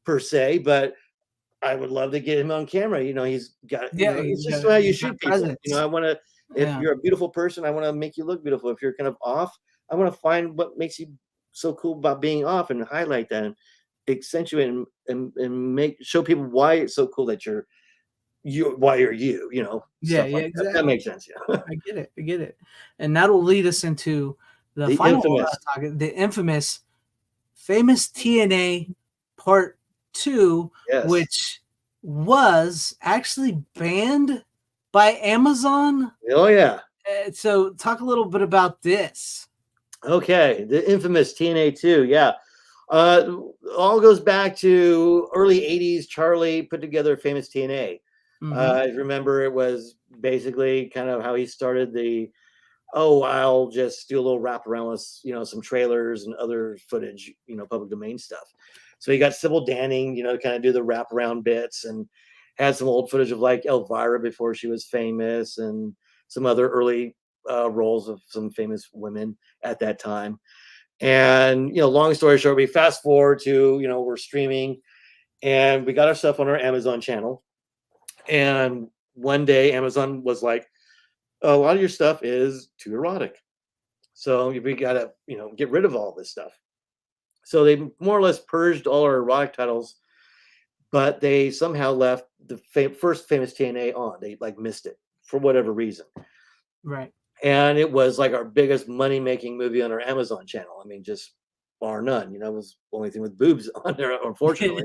per se, but I would love to get him on camera. He's got, Yeah, it's just how you he's got shoot people. presence. I want to, if Yeah. you're a beautiful person, I want to make you look beautiful. If you're kind of off, I want to find what makes you so cool about being off and highlight that and accentuate and show people why it's so cool that why you're Yeah, stuff yeah, like that. That exactly. makes sense. Yeah. I get it, I get it. And that'll lead us into the The final, infamous. topic, the infamous Famous TNA Part 2, Yes. which was actually banned by Amazon. Oh, yeah. So talk a little bit about this. Okay, the infamous TNA 2, yeah. Uh, all goes back to early 80s. Charlie put together famous TNA. Mhm. I remember it was basically kind of how he started oh, I'll just do a little wrap around with, some trailers and other footage, public domain stuff. So he got Sybil Danning, to kind of do the wraparound bits and had some old footage of like Elvira before she was famous and some other early roles of some famous women at that time. And, long story short, we fast forward to, we're streaming and we got our stuff on our Amazon channel. And one day Amazon was like, a lot of your stuff is too erotic. So we got to, get rid of all this stuff. So they more or less purged all our erotic titles, but they somehow left the first famous TNA on. They like missed it for whatever reason. Right. And it was like our biggest money making movie on our Amazon channel. I mean, just bar none. It was the only thing with boobs on there, unfortunately.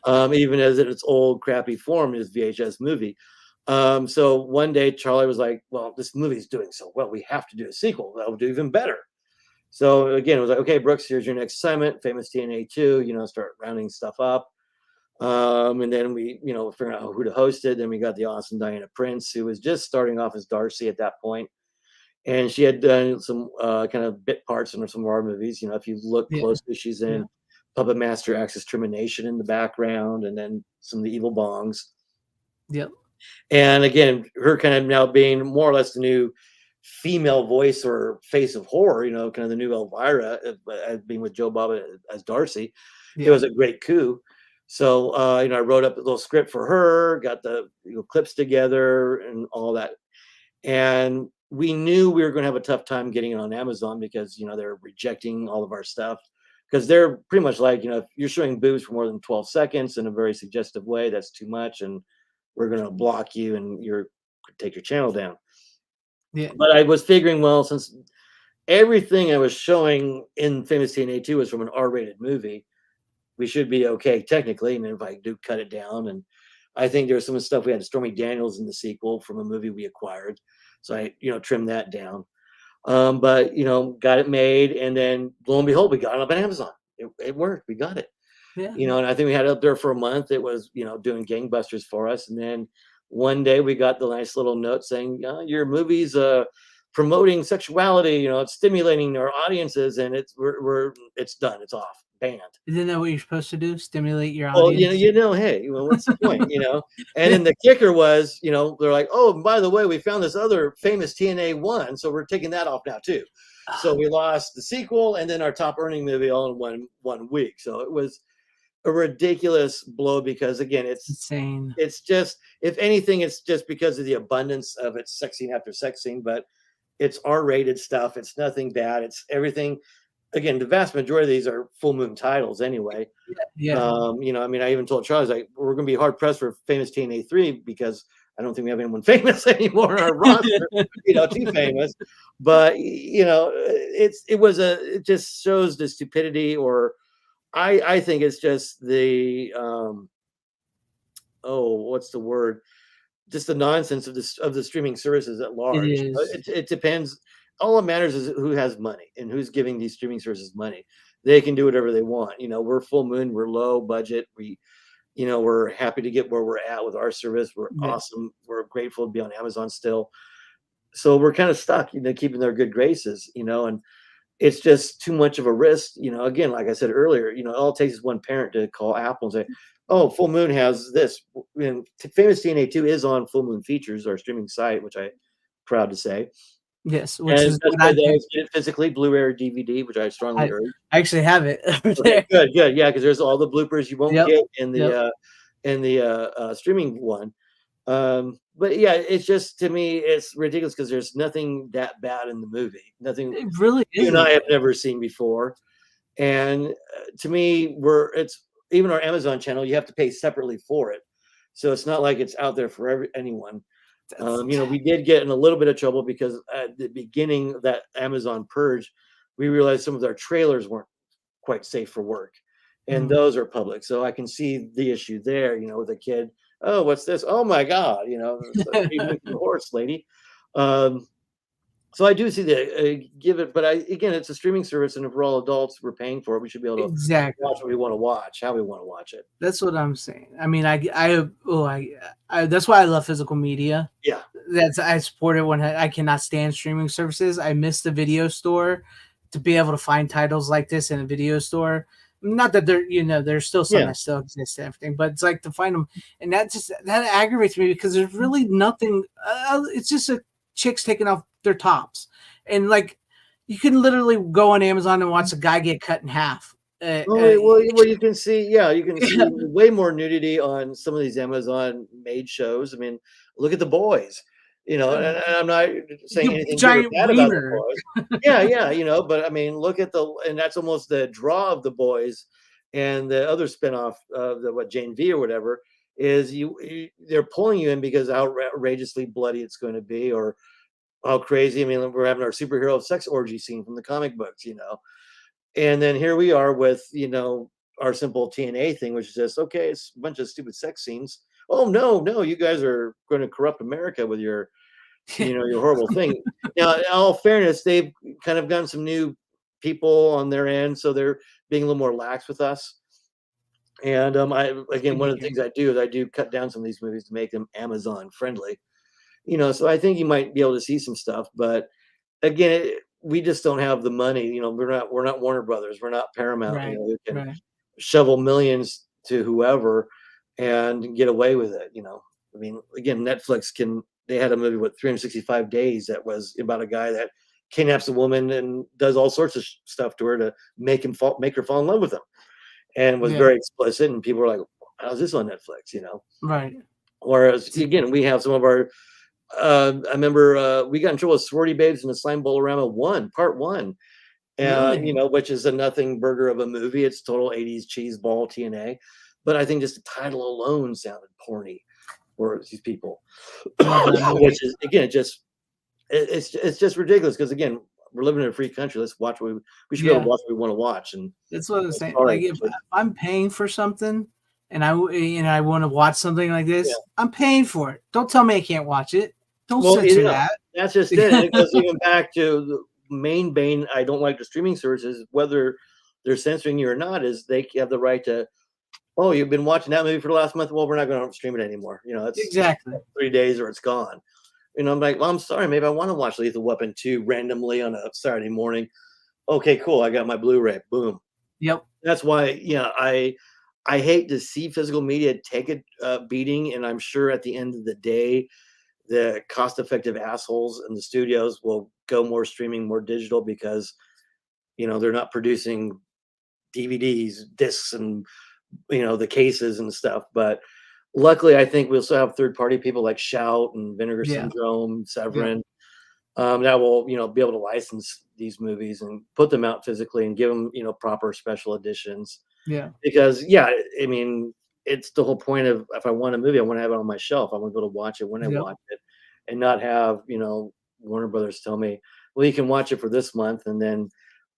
Even as in its old crappy form, is VHS movie. So one day Charlie was like, "Well, this movie's doing so well, we have to do a sequel that will do even better." So again, it was like, "Okay, Brooks, here's your next assignment, famous TNA 2. Start rounding stuff up." And then we, figuring out who to host it. Then we got the awesome Diana Prince, who was just starting off as Darcy at that point, and she had done some kind of bit parts in some of our movies. If you look Yeah, closely, she's yeah, in Puppet Master Axis Termination in the background, and then some of the Evil Bongs. yep, And again, her kind of now being more or less the new female voice or face of horror, kind of the new Elvira, being with Joe Bob as Darcy. It yeah, was a great coup. So, I wrote up a little script for her, got the clips together and all that. And we knew we were going to have a tough time getting it on Amazon because, they're rejecting all of our stuff because they're pretty much like, if you're showing boobs for more than 12 seconds in a very suggestive way, that's too much. And we're going to block you and take your channel down. yeah, But I was figuring, well, since everything I was showing in Famous TNA 2 was from an R-rated movie. We should be okay technically, and if I do cut it down, and I think there's some stuff we had Stormy Daniels in the sequel from a movie we acquired, so I trimmed that down. But got it made, and then lo and behold, we got it up on Amazon. It worked. We got it. Yeah. And I think we had it up there for a month. It was doing gangbusters for us, and then one day we got the nice little note saying your movie's promoting sexuality. It's stimulating our audiences, and it's done. It's off, banned. Isn't that what you're supposed to do? Stimulate your Well, audience? hey, well, what's the point, And then the kicker was, they're like, oh, and by the way, we found this other famous TNA one, so we're taking that off now too. So we lost the sequel and then our top earning movie all in one week. So it was a ridiculous blow because again, Insane. it's just, if anything, it's just because of the abundance of its sex scene after sex scene, but it's R-rated stuff. It's nothing bad. It's everything. Again, the vast majority of these are full moon titles anyway. Yeah. I mean, I even told Charles, like, we're going to be hard pressed for famous TNA 3 because I don't think we have anyone famous anymore in our roster, too famous. But, it just shows the stupidity, or I think it's just the, what's the word? Just the nonsense of the streaming services at It large. is. It depends. All that matters is who has money and who's giving these streaming services money. They can do whatever they want. We're full moon, we're low budget. We're happy to get where we're at with our service. We're Yeah. awesome. We're grateful to be on Amazon still. So we're kind of stuck, keeping their good graces, and it's just too much of a risk. Again, like I said earlier, all it takes is one parent to call Apple and say, oh, Full Moon has this. And Famous TNA 2 is on Full Moon Features, our streaming site, which I'm proud to say. Yes, which And is best what way I to picked. get it physically, Blu-ray or DVD, which I strongly I urge. actually have it over Okay, there. good, good. Yeah, because there's all the bloopers you won't Yep. get Yep. in the streaming one. But yeah, it's just, to me, it's ridiculous because there's nothing that bad in the movie. Nothing It really you and I isn't. have never seen before. And to me, it's even our Amazon channel, you have to pay separately for it. So it's not like it's out there for anyone. That's We did get in a little bit of trouble because at the beginning of that Amazon purge, we realized some of our trailers weren't quite safe for work, and mm, those are public. So I can see the issue there, with a kid. Oh, what's this? Oh my God, it's a horse lady. Um, so I do see that. Give it, but again, it's a streaming service, and if we're all adults, we're paying for it. We should be able to watch exactly. what we want to watch, how we want to watch it. That's what I'm saying. I mean, that's why I love physical media. Yeah, I support it when I cannot stand streaming services. I miss the video store to be able to find titles like this in a video store. Not that there's still some yeah. that still exist and everything, but it's like to find them, and that aggravates me because there's really nothing. It's just a chicks taking off their tops, and like you can literally go on Amazon and watch a guy get cut in half. Well, you can see, yeah, you can see way more nudity on some of these Amazon made shows. I mean, look at The Boys, and I'm not saying anything good or giant bad about The wiener. Boys. Yeah, yeah, but I mean, look at and that's almost the draw of The Boys, and the other spinoff of Jane V or whatever is they're pulling you in because how outrageously bloody it's going to be, or how crazy. I mean, we're having our superhero sex orgy scene from the comic books, and then here we are with, our simple TNA thing, which is just, okay, it's a bunch of stupid sex scenes. Oh, no, no, you guys are going to corrupt America with your, your horrible thing. Now, in all fairness, they've kind of gotten some new people on their end, so they're being a little more lax with us. And again, one of the things I do is I do cut down some of these movies to make them Amazon friendly. So I think you might be able to see some stuff, but again, we just don't have the money. We're not Warner Brothers. We're not Paramount. Right, We can right. shovel millions to whoever and get away with it. I mean, again, Netflix they had a movie with 365 days that was about a guy that kidnaps a woman and does all sorts of stuff to her to make her fall in love with him, and was Yeah, very explicit. And people were like, "How's this on Netflix?" right. Whereas again, we have some of our I remember we got in trouble with Sorority Babes in the Slime Bolorama Part 1, Really? which is a nothing burger of a movie. It's total 80s cheese ball TNA. But I think just the title alone sounded porny for these people, Well, then, which is, again, it's just ridiculous because, again, we're living in a free country. Let's watch what we should be able to Yeah. watch what we want to watch. And That's what I'm saying. sorry, Like if kid. I'm paying for something and I want to watch something like Yeah. this, I'm paying for it. Don't tell me I can't watch it. Don't Well, censor that. that's just it. And it goes even back to the main bane. I don't like the streaming services, whether they're censoring you or not, is they have the right to, oh, you've been watching that movie for the last month. Well, we're not going to stream it anymore. It's Exactly. 3 days or it's gone. I'm like, well, I'm sorry. Maybe I want to watch Lethal Weapon 2 randomly on a Saturday morning. Okay, cool. I got my Blu-ray. Boom. Yep. That's why, I hate to see physical media take a beating. And I'm sure at the end of the day, the cost-effective assholes in the studios will go more streaming, more digital because they're not producing DVDs, discs, and the cases and stuff. But luckily, I think we'll still have third-party people like Shout and Vinegar Yeah. Syndrome, Yep. Severin, that will be able to license these movies and put them out physically and give them proper special editions. Yeah. Because yeah, I mean, it's the whole point of, if I want a movie, I want to have it on my shelf. I want to be able to watch it when I Yep. watch it, and not have Warner Brothers tell me, well, you can watch it for this month, and then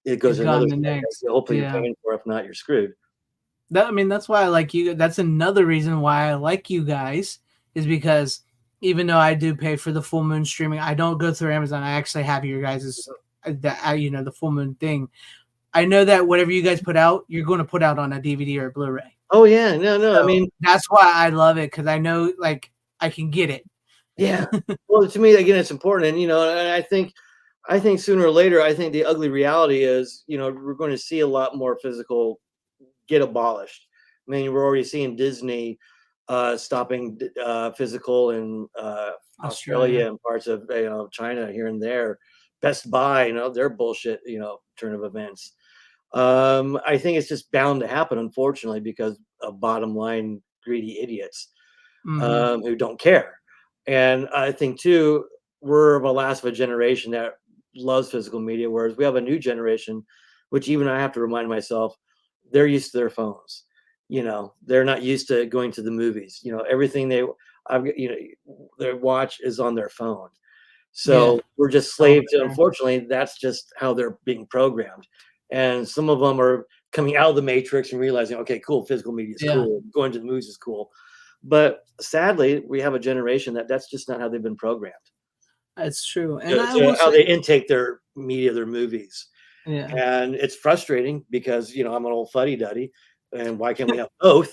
it goes It's another gone the month next. that hopefully you're Yeah. paying for. If not, you're screwed. That's why I like you. That's another reason why I like you guys, is because even though I do pay for the full moon streaming, I don't go through Amazon. I actually have your guys's the full moon thing. I know that whatever you guys put out, you're going to put out on a DVD or a Blu-ray. Oh yeah, no, I So mean, that's why I love it, because I know like I can get it. yeah. Well, to me, again, it's important, and and I think sooner or later, I think the ugly reality is, we're going to see a lot more physical get abolished. I mean, we're already seeing Disney stopping physical in Australia Australia. and parts of China here and there. Best Buy, their bullshit, turn of events. I think it's just bound to happen, unfortunately, because of bottom line greedy idiots Hmm. who don't care. And I think too, we're the last of a generation that loves physical media, whereas we have a new generation, which even I have to remind myself, they're used to their phones. They're not used to going to the movies. Everything their watch is on their phone. Yeah. So we're just It's all slave to, there. unfortunately, that's just how they're being programmed. And some of them are coming out of the matrix and realizing, okay, cool, physical media is Yeah, cool, going to the movies is cool. But sadly, we have a generation that's just not how they've been programmed that's true. And I to will how say, they intake their media, their movies. yeah, And it's frustrating because, I'm an old fuddy duddy, and why can't we have both?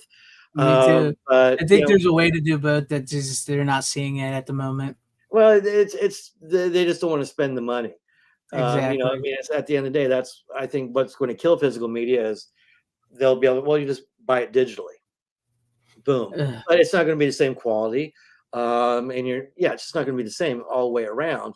me too. But, I think there's a way to do both that just they're not seeing it at the moment. well, it's they just don't want to spend the money. I Exactly. mean, it's at the end of the day, that's, I think, what's going to kill physical media is they'll be able, well, you just buy it digitally, boom. Ugh, But it's not going to be the same quality, and it's just not going to be the same all the way around.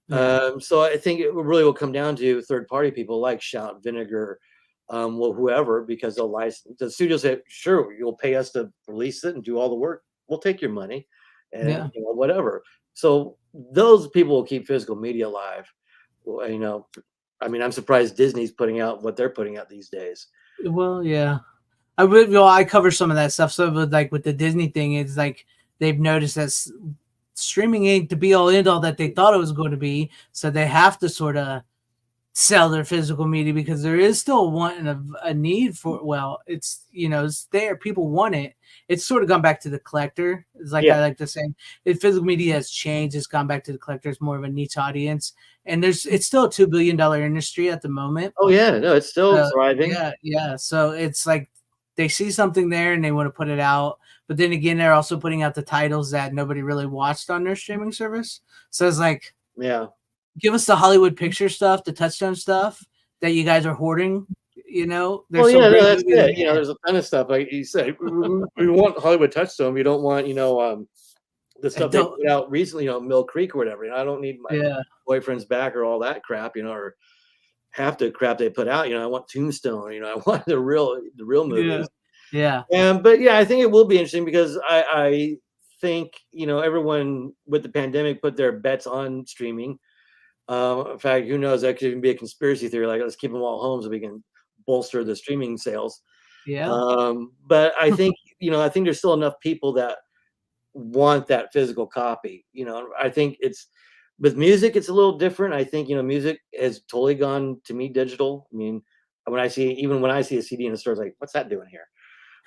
yeah, So I think it really will come down to third party people like Shout, Vinegar, well, whoever, because they'll license. The studio say, sure, you'll pay us to release it and do all the work. We'll take your money, and yeah. whatever. So those people will keep physical media alive. Well, I mean, I'm surprised Disney's putting out what they're putting out these days. Well, yeah. I cover some of that stuff. So, with the Disney thing, it's like they've noticed that streaming ain't the be all end all that they thought it was going to be. So they have to sort of sell their physical media, because there is still a want and a need for, well, it's there, people want it. It's sort of gone back to the collector. It's like Yeah. I like to say, if physical media has changed, it's gone back to the collector. It's more of a niche audience, and it's still a $2 billion industry at the moment. Oh yeah. No, it's still thriving. Yeah, so it's like they see something there and they want to put it out, but then again, they're also putting out the titles that nobody really watched on their streaming service. So it's like, Yeah. give us the Hollywood picture stuff, the Touchstone stuff that you guys are hoarding. Well, There's some yeah, no, great that's movies it. in there. There's a ton of stuff like you said. We want Hollywood Touchstone. We don't want the I stuff they don't. put out recently, Mill Creek or whatever. I don't need my Yeah, boyfriend's back or all that crap, or half the crap they put out. I want Tombstone. I want the real yeah, movies. yeah, But yeah, I think it will be interesting because I think everyone with the pandemic put their bets on streaming. In fact, who knows? That could even be a conspiracy theory. Like, let's keep them all home so we can bolster the streaming sales. yeah, But I think there's still enough people that want that physical copy. I think it's With music, it's a little different. I think, music has totally gone to me digital. I mean, when I see a CD in the store, it's like, what's that doing here?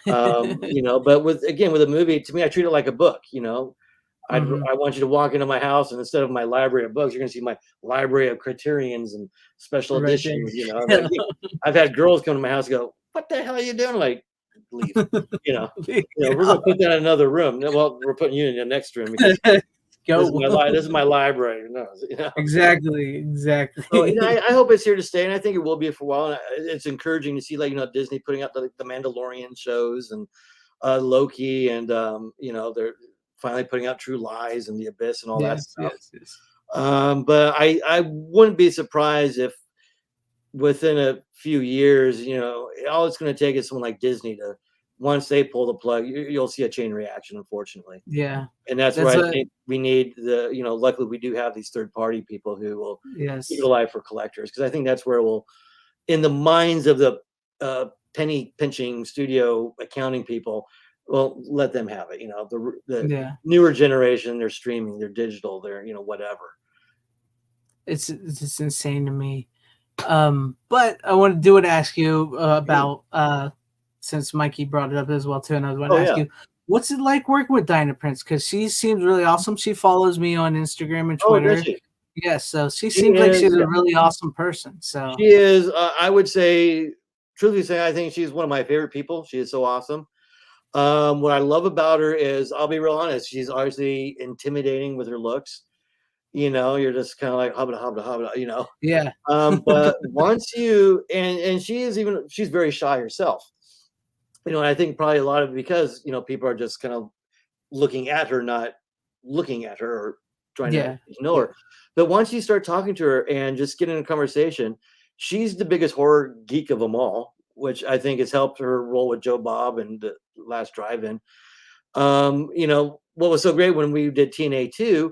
But with a movie, to me, I treat it like a book. Mhm. I want you to walk into my house, and instead of my library of books, you're gonna see my library of criterions and special Right editions. there. I've had girls come to my house and go, "What the hell are you doing?" Like, leave. You know, we're gonna put that in another room. No, well, we're putting you in the next room because Go. this is my library. No, Exactly, So, exactly. I hope it's here to stay, and I think it will be for a while. And it's encouraging to see, like, Disney putting out the Mandalorian shows and Loki, and they're finally putting out True Lies and The Abyss and all that Yes, stuff. yes, yes. But I wouldn't be surprised if within a few years, all it's going to take is someone like Disney to once they pull the plug, you'll see a chain reaction, unfortunately. Yeah. And that's where That's I what think we need luckily we do have these third party people who will keep it yes. alive for collectors, because I think that's where we'll, in the minds of the penny pinching studio accounting people, well, let them have it. The Yeah. newer generation, they're streaming, they're digital, they're whatever. It's just insane to me. But I wanted to ask you Mhm. about since Mikey brought it up as well too, and I was going to Oh ask yeah. you, what's it like working with Dinah Prince? Because she seems really awesome. She follows me on Instagram and Oh, does Twitter. she? Yes, so she She seems like is. she's Yeah. a really awesome person. She So is. I would say, truthfully say, I think she's one of my favorite people. She is so awesome. What I love about her is, I'll be real honest, she's obviously intimidating with her looks. You're just kind of like hubba hubba hubba. yeah, But once and she's very shy herself. And I think probably a lot of it because, people are just kind of looking at her, not looking at her or trying to yeah, know yeah, her. But once you start talking to her and just get in a conversation, she's the biggest horror geek of them all, which I think has helped her roll with Joe Bob and the Last Drive-In. What was so great when we did TNA 2,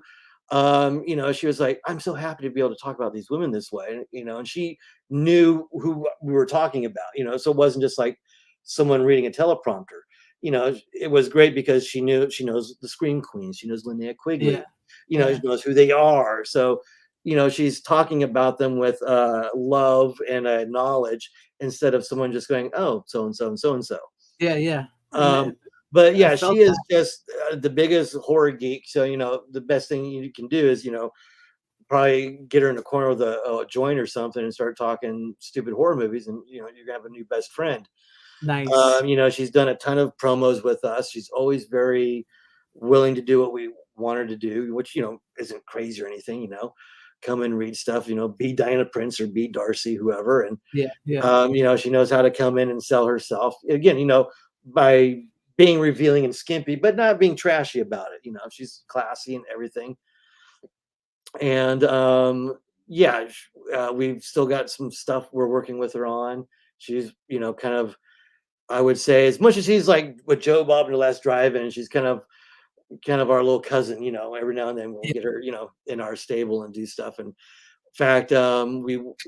she was like, I'm so happy to be able to talk about these women this way. And she knew who we were talking about, so it wasn't just like someone reading a teleprompter. It was great because she knows the Scream Queens, she knows Linnea yeah, Quigley, she yeah, knows who they are. So, she's talking about them with love and knowledge, instead of someone just going, oh, so and so and so and so. yeah, yeah. And Um, but I yeah, felt she is that. just the biggest horror geek. So, the best thing you can do is, probably get her in the corner with a joint or something and start talking stupid horror movies, and you're gonna have a new best friend. Nice. She's done a ton of promos with us. She's always very willing to do what we want her to do, which isn't crazy or anything. Come and read stuff. Be Diana Prince or be Darcy, whoever, and Yeah, yeah, she knows how to come in and sell herself. Again, by being revealing and skimpy, but not being trashy about it. She's classy and everything. And yeah, we've still got some stuff we're working with her on. She's, kind of, I would say, as much as she's like with Joe Bob and the Last Drive-In, she's kind of our little cousin. Every now and then we'll yeah. get her, in our stable and do stuff. And in fact,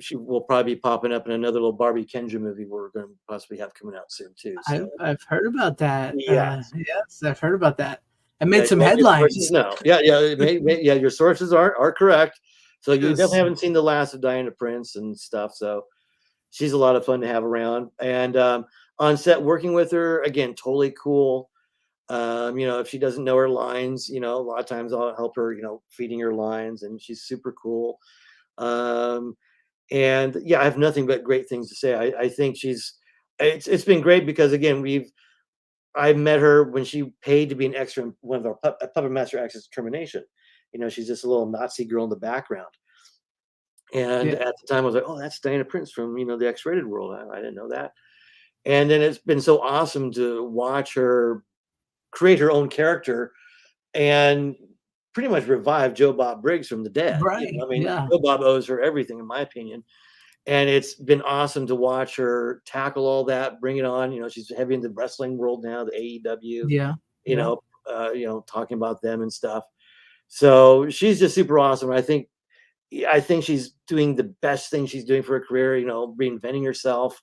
she will probably be popping up in another little Barbie Kendra movie we're going to possibly have coming out soon too. So I've heard about that. yeah, Yes, I've heard about that. I yeah, made you some want your sources? headlines. No, yeah, yeah, yeah. Your sources are correct. So you definitely Yes. haven't seen the last of Diana Prince and stuff. So she's a lot of fun to have around. And on set, working with her again, totally cool. If she doesn't know her lines, a lot of times I'll help her, feeding her lines, and she's super cool. Um, And yeah, I have nothing but great things to say. I think it's been great because again, I met her when she paid to be an extra in one of our Puppet Master Access Termination. She's just a little Nazi girl in the background. And Yeah. at the time I was like, oh, that's Diana Prince from, the X-rated world. I didn't know that. And then it's been so awesome to watch her create her own character and pretty much revive Joe Bob Briggs from the dead. Right. I mean, Yeah. Joe Bob owes her everything, in my opinion. And it's been awesome to watch her tackle all that, bring it on. She's heavy in the wrestling world now, the AEW, Yeah. Yeah. talking about them and stuff. So she's just super awesome. I think she's doing the best thing she's doing for her career, reinventing herself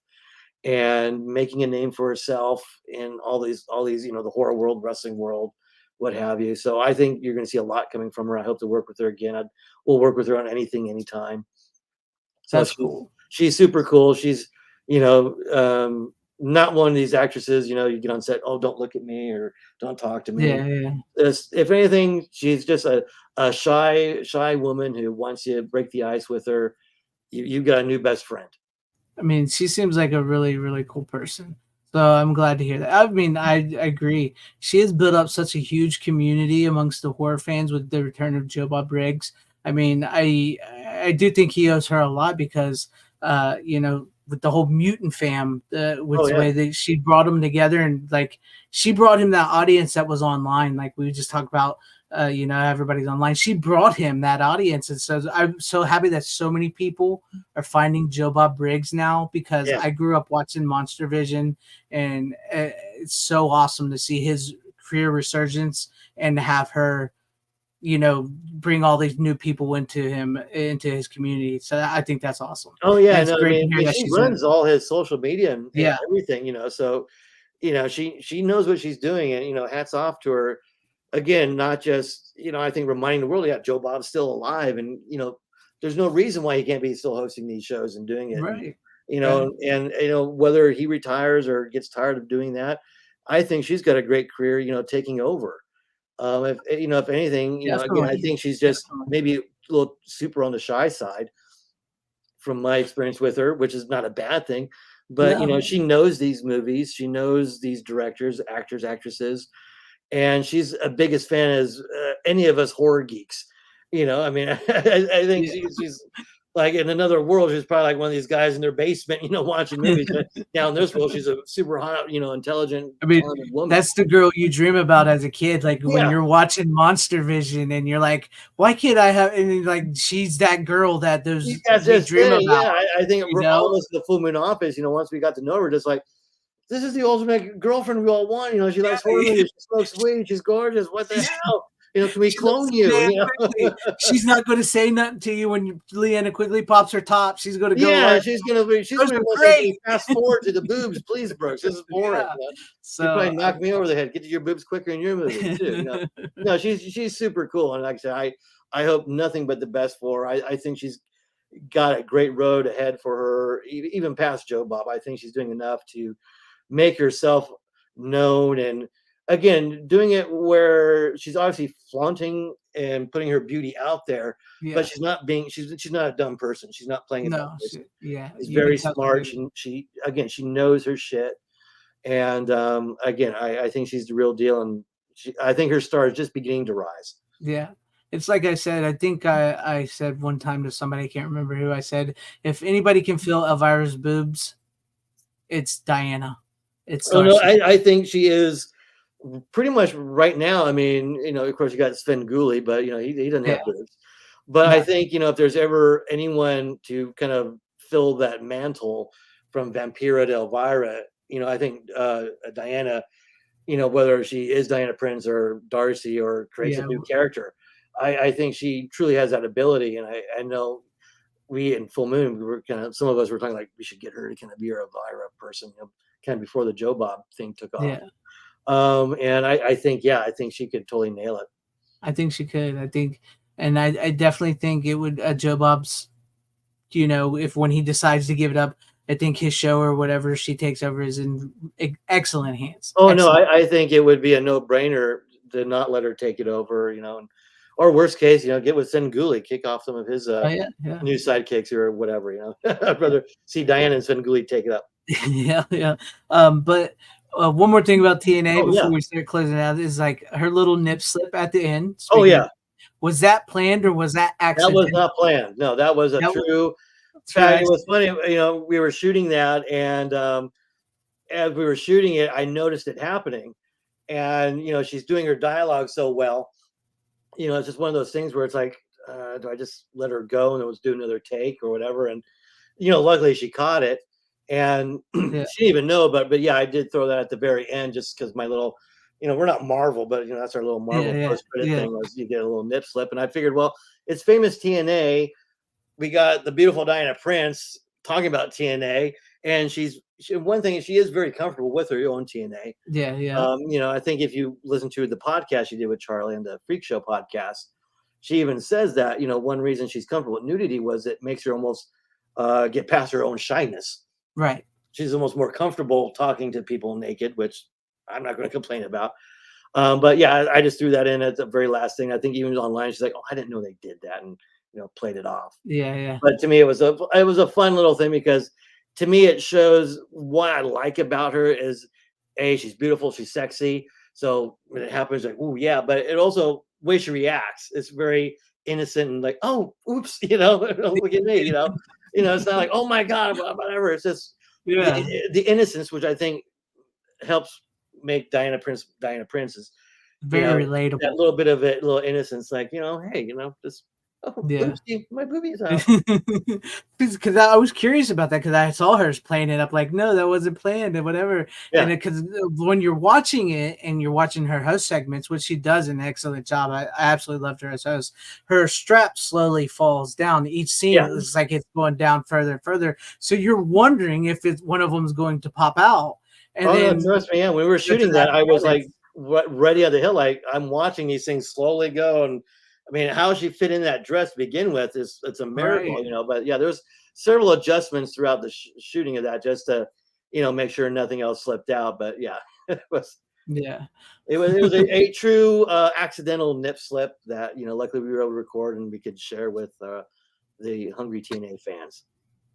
and making a name for herself in all these, the horror world, wrestling world, what have you. So I think you're going to see a lot coming from her. I hope to work with her again. We'll work with her on anything, anytime. So That's cool. she's super cool. She's, you know, not one of these actresses, you know, you get on set, oh, don't look at me or don't talk to me. Yeah, yeah. If anything, she's just a shy woman who wants you to break the ice with her. You've got a new best friend. I mean, she seems like a really, really cool person. So I'm glad to hear that. I mean, I agree. She has built up such a huge community amongst the horror fans with the return of Joe Bob Briggs. I mean, I do think he owes her a lot because, with the whole mutant fam, Oh with the yeah, way that she brought them together and like she brought him that audience that was online. Like we just talked about, everybody's online. She brought him that audience, and so I'm so happy that so many people are finding Joe Bob Briggs now because yeah. I grew up watching Monster Vision, and it's so awesome to see his career resurgence and have her, bring all these new people into his community. So I think that's awesome, Oh and yeah, it's no, I great to mean, hear that she she's doing it. runs all his social media and Yeah, everything, you know. So, you know, she knows what she's doing, and you know, hats off to her. Again, not just, you know, I think reminding the world, yeah, Joe Bob's still alive, and you know, there's no reason why he can't be still hosting these shows and doing it, and right, right. you know, whether he retires or gets tired of doing that, I think she's got a great career, you know, taking over. If you know, if anything, you know, again, I Definitely, think she's just definitely. maybe a little super on the shy side from my experience with her, which is not a bad thing. But you know, No, she knows these movies, she knows these directors, actors, actresses, and she's a biggest fan as any of us horror geeks. You know, I mean, I think yeah. she's like in another world. She's probably like one of these guys in their basement, you know, watching movies. But now in this world, she's a super hot, you know, intelligent, I mean, talented woman. that's the girl you dream about as a kid. Like when Yeah, you're watching Monster Vision and you're like, why can't I have, and then, like, she's that girl that those that's we just dream thing. about, Yeah, I think you we're all of know? us in the Full Moon office. You know, once we got to know her, just like this is the ultimate girlfriend we all want. You know, she likes horror Yeah. movies. She smokes weed. She's gorgeous. What the She's hell? You know, can we she looks clone at you? Leanna You know. Quigley. She's not gonna say nothing to you when Leanna Quigley pops her top. She's gonna go Yeah, like, she's "Those gonna are want to say, "Can great." you fast forward to the boobs, please, Brooks? This is boring." Yeah. You know? She'd So probably knock me over the head. Get to your boobs quicker in your movie too. You know, no, she's super cool, and like I said, I hope nothing but the best for her. I think she's got a great road ahead for her, even past Joe Bob. I think she's doing enough to make herself known, and again, doing it where she's obviously flaunting and putting her beauty out there, but yeah. she's not a dumb person. She's not playing a dumb No, person. yeah, She's you can very tell smart. she She again, she knows her shit, and again, I think she's the real deal, and I think her star is just beginning to rise. yeah. It's like I said, I think I said one time to somebody, I can't remember who, I said, if anybody can fill Elvira's boobs, it's Diana. It's Oh no, Darcy. I think she is pretty much right now. I mean, you know, of course, you got Sven Gulli, but you know, he doesn't Yeah. have boobs. But I No. think, you know, if there's ever anyone to kind of fill that mantle from Vampira to Elvira, you know, I think Diana, you know, whether she is Diana Prince or Darcy or creates a Yeah. new character, I think she truly has that ability. And I know we in Full Moon, we were kind of, some of us were talking like we should get her to kind of be our Elvira person, you know, kind of before the Joe Bob thing took off. Yeah. And I think, yeah, I think she could totally nail it. I think she could. I think, and I definitely think it would, Joe Bob's, if when he decides to give it up, I think his show or whatever she takes over is in excellent hands. Oh no, Excellent. I think it would be a no-brainer to not let her take it over, you know, and, or worst case, you know, get with Senguli, kick off some of his Oh yeah, yeah, new sidekicks or whatever, you know. I'd rather see Diana and Senguli take it up. yeah, yeah. But one more thing about TNA Oh yeah. before we start closing out is like her little nip slip at the end. Oh Speaking of, yeah. was that planned or was that That was accidental? not planned. No, that was a That was true. In true fact, it was accident. funny. You know, we were shooting that, and as we were shooting it, I noticed it happening. And you know, she's doing her dialogue so well. You know, it's just one of those things where it's like, do I just let her go and it was do another take or whatever? And you know, luckily she caught it, and she Yeah, didn't even know. But yeah, I did throw that at the very end just because my little, you know, we're not Marvel, but you know, that's our little yeah, Marvel yeah, post credit yeah, thing was you get a little nip slip, and I figured, well, it's famous TNA. We got the beautiful Diana Prince talking about TNA, and one thing is she is very comfortable with her own TNA. Yeah, yeah. I think if you listen to the podcast she did with Charlie and the Freak Show podcast, she even says that, one reason she's comfortable with nudity was it makes her almost get past her own shyness. Right. She's almost more comfortable talking to people naked, which I'm not going to complain about. But yeah, I just threw that in at the very last thing. I think even online, she's like, "Oh, I didn't know they did that," and played it off. Yeah, yeah. But to me, it was a fun little thing because to me, it shows what I like about her is she's beautiful, she's sexy. So when it happens, like, oh yeah, but it also way she reacts. It's very innocent and like, oh, oops, look at me, it's not like, oh my god, whatever. It's just Yeah. the innocence, which I think helps make Diana Prince is, Very that relatable. little bit of it, little innocence, like, hey, just, oh, Yeah. oopsie, my boobies out. Because I was curious about that because I saw her playing it up like, no, that wasn't planned and whatever. And Yeah. because when you're watching it and you're watching her host segments, which she does an excellent job, I absolutely loved her as host. Her strap slowly falls down. Each scene, Yeah. it looks like it's going down further and further. So you're wondering if it's one of them's going to pop out. And Oh, no, then trust me, yeah, when we were go to shooting that that, I was, like, credits. ready on the hill, like, I'm watching these things slowly go, and, I mean, how she fit in that dress to begin with it's a Right. miracle, but, yeah, there's several adjustments throughout the shooting of that just to, make sure nothing else slipped out, but, yeah, it was Yeah. it was a true, accidental nip slip that, luckily we were able to record and we could share with, the hungry TNA fans.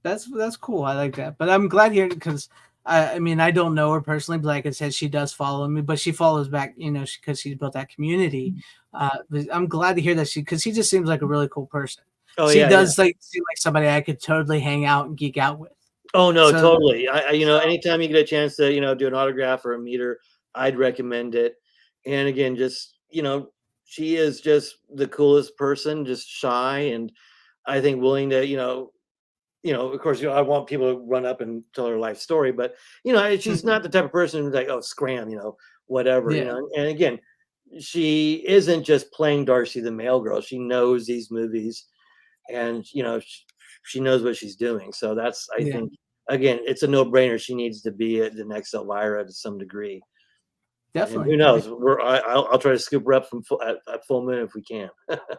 That's cool. I like that. But I'm glad here because I mean I don't know her personally, but like I said, she does follow me, but she follows back, because she's built that community. But I'm glad to hear that because she just seems like a really cool person. Oh, She yeah, yeah. does like seem like somebody I could totally hang out and geek out with. Oh, no, So, totally. so Anytime you get a chance to, do an autograph or a meter, I'd recommend it. And again, just, she is just the coolest person, just shy and I think willing to, of course, I want people to run up and tell her life story, but she's not the type of person who's like, oh, scram, whatever, yeah, And again, she isn't just playing Darcy the male girl. She knows these movies and she knows what she's doing. So that's I yeah, think again, it's a no-brainer. She needs to be at the next Elvira to some degree. And who definitely. knows? I'll try to scoop her up at full moon if we can.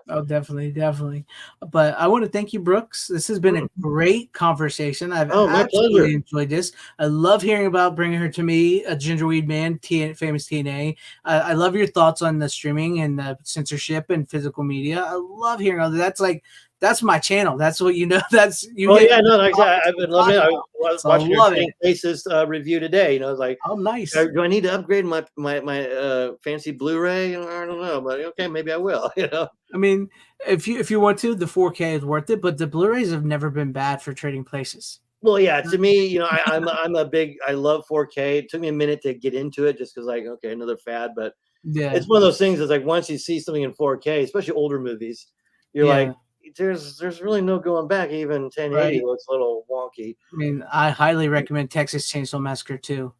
Oh, definitely, definitely. But I want to thank you, Brooks. This has been a great conversation. I've Oh, my pleasure. absolutely enjoyed this. I love hearing about bringing her to me, a Gingerweed Man, famous TNA. I love your thoughts on the streaming and the censorship and physical media. I love hearing all that. That's my channel. That's what That's you Oh get yeah, no, like I said, topics I've to been loving talk it. I about. was So I watching your love Trading it. Places review today. It's like, Oh, nice. do I need to upgrade my fancy Blu-ray? I don't know, but okay, maybe I will. I mean, if you want to, the 4K is worth it, but the Blu-rays have never been bad for trading places. Well, yeah, to me, I love 4K. It took me a minute to get into it just because, like, okay, another fad, but Yeah, it's one of those things that's like once you see something in 4K, especially older movies, you're like, yeah, there's really no going back. Even 1080 right. looks a little wonky. I mean, I highly recommend Texas Chainsaw Massacre 2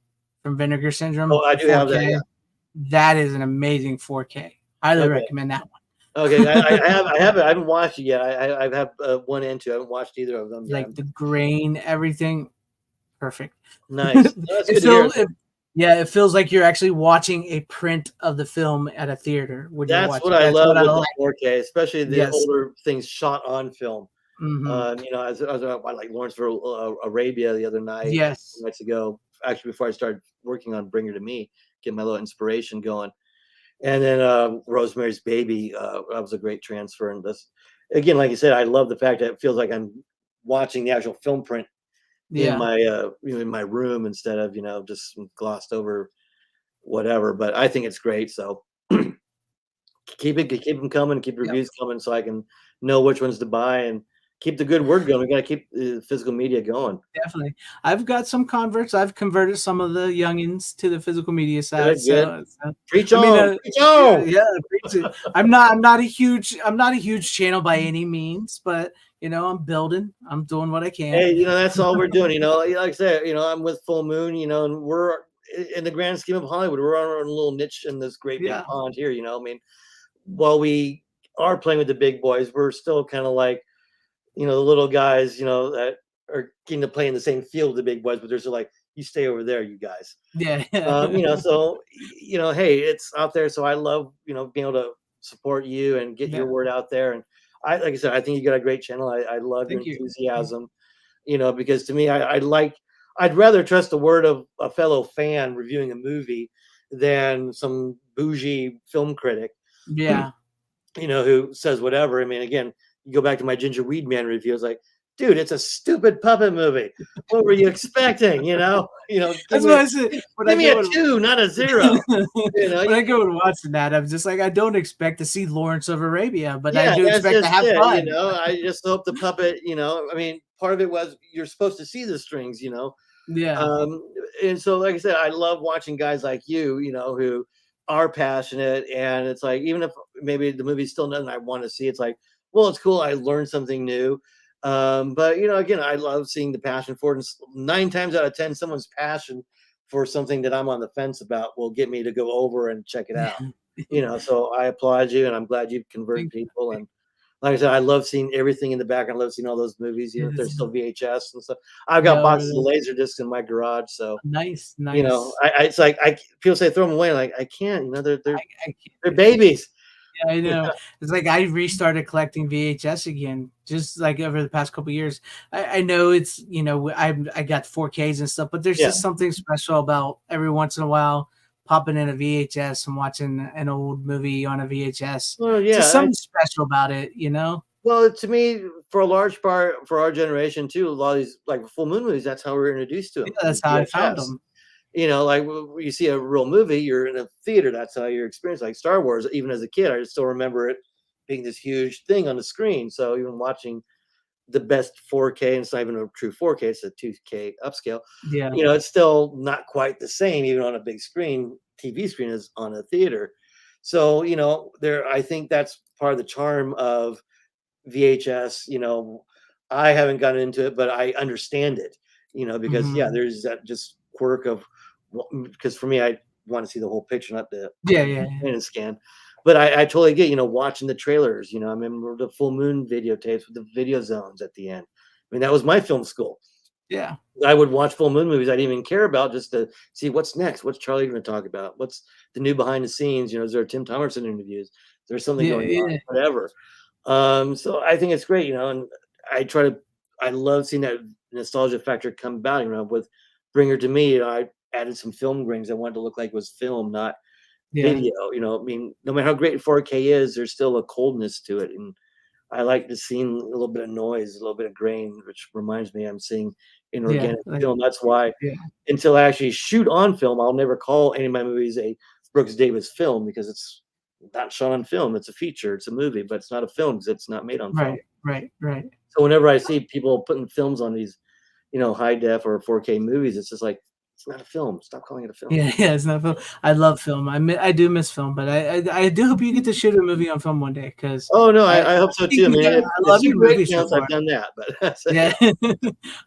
from Vinegar Oh, Syndrome, I the do have that. 4K. That is an amazing 4K. Highly Okay. recommend that one. Okay, I have it. I haven't watched it yet. I have one and two. I haven't watched either of them yet. Like the grain, everything, perfect. Nice. No, that's It good to hear. feels, yeah, it feels like you're actually watching a print of the film at a theater when you're That's what watching. I That's what love I with the like. 4K, especially the Yes. older things shot on film. Hmm. As I like Lawrenceville, Arabia the other night, Yes. nights ago, actually before I started working on Bring Her to Me, get my little inspiration going. And then Rosemary's Baby, that was a great transfer. And this, again, like you said, I love the fact that it feels like I'm watching the actual film print in Yeah. my in my room instead of just glossed over whatever. But I think it's great. So keep them coming, keep Yep. reviews coming, so I can know which ones to buy and keep the good word going. We got to keep the physical media going. Definitely. I've got some converts. I've converted some of the youngins to the physical media side. Good, good. So Preach I mean, on, preach yeah, on. yeah, preach it. I'm not a huge channel by any means, but I'm building. I'm doing what I can. Hey, that's all we're doing. Like I said, I'm with Full Moon, and we're in the grand scheme of Hollywood, we're on our own little niche in this great big Yeah, pond here. I mean, while we are playing with the big boys, we're still kind of like, the little guys, that are getting to play in the same field with the big boys, but there's like, you stay over there, you guys. Yeah. So hey, it's out there. So I love being able to support you and get your Yeah. word out there. And like I said, I think you got a great channel. I love your Thank you. Thank enthusiasm. Because to me, I'd rather trust the word of a fellow fan reviewing a movie than some bougie film critic, Yeah. who says whatever. I mean, again, you go back to my Ginger Weed Man review. It's like, dude, it's a stupid puppet movie. What were you expecting? That's what I said when I Give me a go and 2, not a 0. when I go and watch that, I'm just like, I don't expect to see Lawrence of Arabia, but I Yeah, do that's expect to just have it. fun. I just hope the puppet. I mean, part of it was you're supposed to see the strings. Yeah. Um, and so, like I said, I love watching guys like you, who are passionate. And it's like, even if maybe the movie's still nothing I want to see, it's like, well, it's cool. I learned something new. But again, I love seeing the passion for it. And 9 times out of 10, someone's passion for something that I'm on the fence about will get me to go over and check it out. So I applaud you, and I'm glad you've converted Thank people. And like I said, I love seeing everything in the background. I love seeing all those movies, even if they're you. still VHS and stuff. I've got No, boxes of really. laser discs in my garage, so Nice, nice. it's like people say throw them away, like I can't. I They're can't. babies. Yeah, I know. It's like I restarted collecting VHS again, just like over the past couple years. I know it's I got 4Ks and stuff, but there's Yeah. just something special about every once in a while popping in a VHS and watching an old movie on a VHS. Well, Just yeah. something special about it. Well, to me, for a large part, for our generation too, a lot of these like full moon movies, that's how we were introduced to Yeah, them that's in how I found VHS. them. Like when you see a real movie, you're in a theater. That's how you're experienced. Like Star Wars, even as a kid, I still remember it being this huge thing on the screen. So even watching the best 4K, and it's not even a true 4K, it's a 2K upscale. Yeah, It's still not quite the same, even on a big screen, TV screen, as on a theater. So, I think that's part of the charm of VHS. I haven't gotten into it, but I understand it, because yeah, hmm there's that just quirk of, because for me, I want to see the whole picture, not the yeah, yeah, yeah. and scan. But I totally get, watching the trailers. I remember the full moon videotapes with the video zones at the end. I mean, that was my film school. Yeah, I would watch full moon movies I didn't even care about, just to see what's next. What's Charlie going to talk about? What's the new behind the scenes? Is there Tim Thomerson interviews? There's something yeah, going on, yeah, whatever. So I think it's great, and I love seeing that nostalgia factor come about, with Bring Her to Me. I added some film rings. I wanted to look like it was film, not yeah, video. I mean, no matter how great 4K is, there's still a coldness to it. And I like to see a little bit of noise, a little bit of grain, which reminds me I'm seeing yeah. inorganic Like, film. That's why yeah, until I actually shoot on film, I'll never call any of my movies a Brooks Davis film, because it's not shot on film. It's a feature, it's a movie, but it's not a film because it's not made on film. right, right, right. So whenever I see people putting films on these, high def or 4K movies, it's just like, it's not a film. Stop calling it a film. Yeah, yeah, it's not film. I love film. I do miss film, but I do hope you get to shoot a movie on film one day because Oh no, I I hope so think too. I mean, I if love your Super 8 movie so counts, I've far. done that, but Yeah,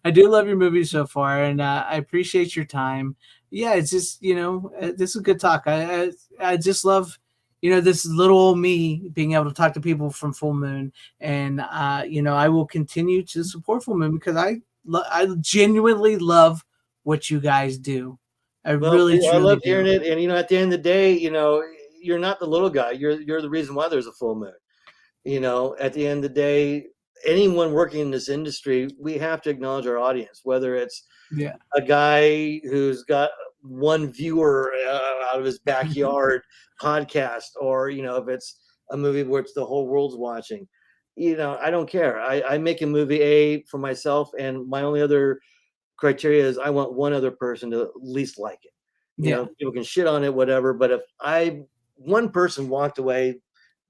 I do love your movie so far, and I appreciate your time. Yeah, it's just this is a good talk. I just love this little old me being able to talk to people from Full Moon, and I will continue to support Full Moon because I genuinely love what you guys do. I well, really I truly love hearing do. it. And at the end of the day, you're not the little guy. You're the reason why there's a full moon. At the end of the day, anyone working in this industry, we have to acknowledge our audience, whether it's Yeah. a guy who's got one viewer out of his backyard podcast, or if it's a movie where it's the whole world's watching. I don't care. I make a movie for myself, and my only other criteria is I want one other person to at least like it. Yeah. People can shit on it, whatever, but if I one person walked away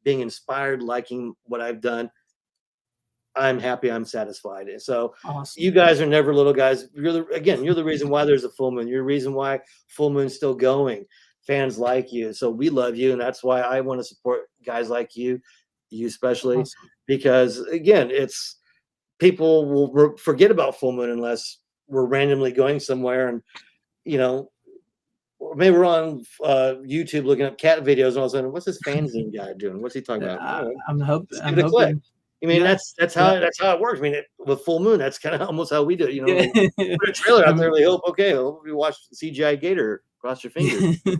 being inspired, liking what I've done, I'm happy, I'm satisfied. And so you Awesome. guys are never little guys. You're the reason why there's a full moon. You're the reason why full moon's still going. Fans like you. So we love you. And that's why I want to support guys like you especially, Awesome. because again, it's people will forget about full moon unless we're randomly going somewhere, and you know or maybe we're on YouTube looking up cat videos, and all of a sudden, what's this FanZcene guy doing? What's he talking about? I'm Let's give I'm it a click. hoping. I mean, Yeah. that's Yeah. how it works. I mean, with full moon, that's kind of almost how we do it. You know, Yeah. they put a trailer I out there. mean, They hope, okay, hope you watch CGI Gator cross your fingers. I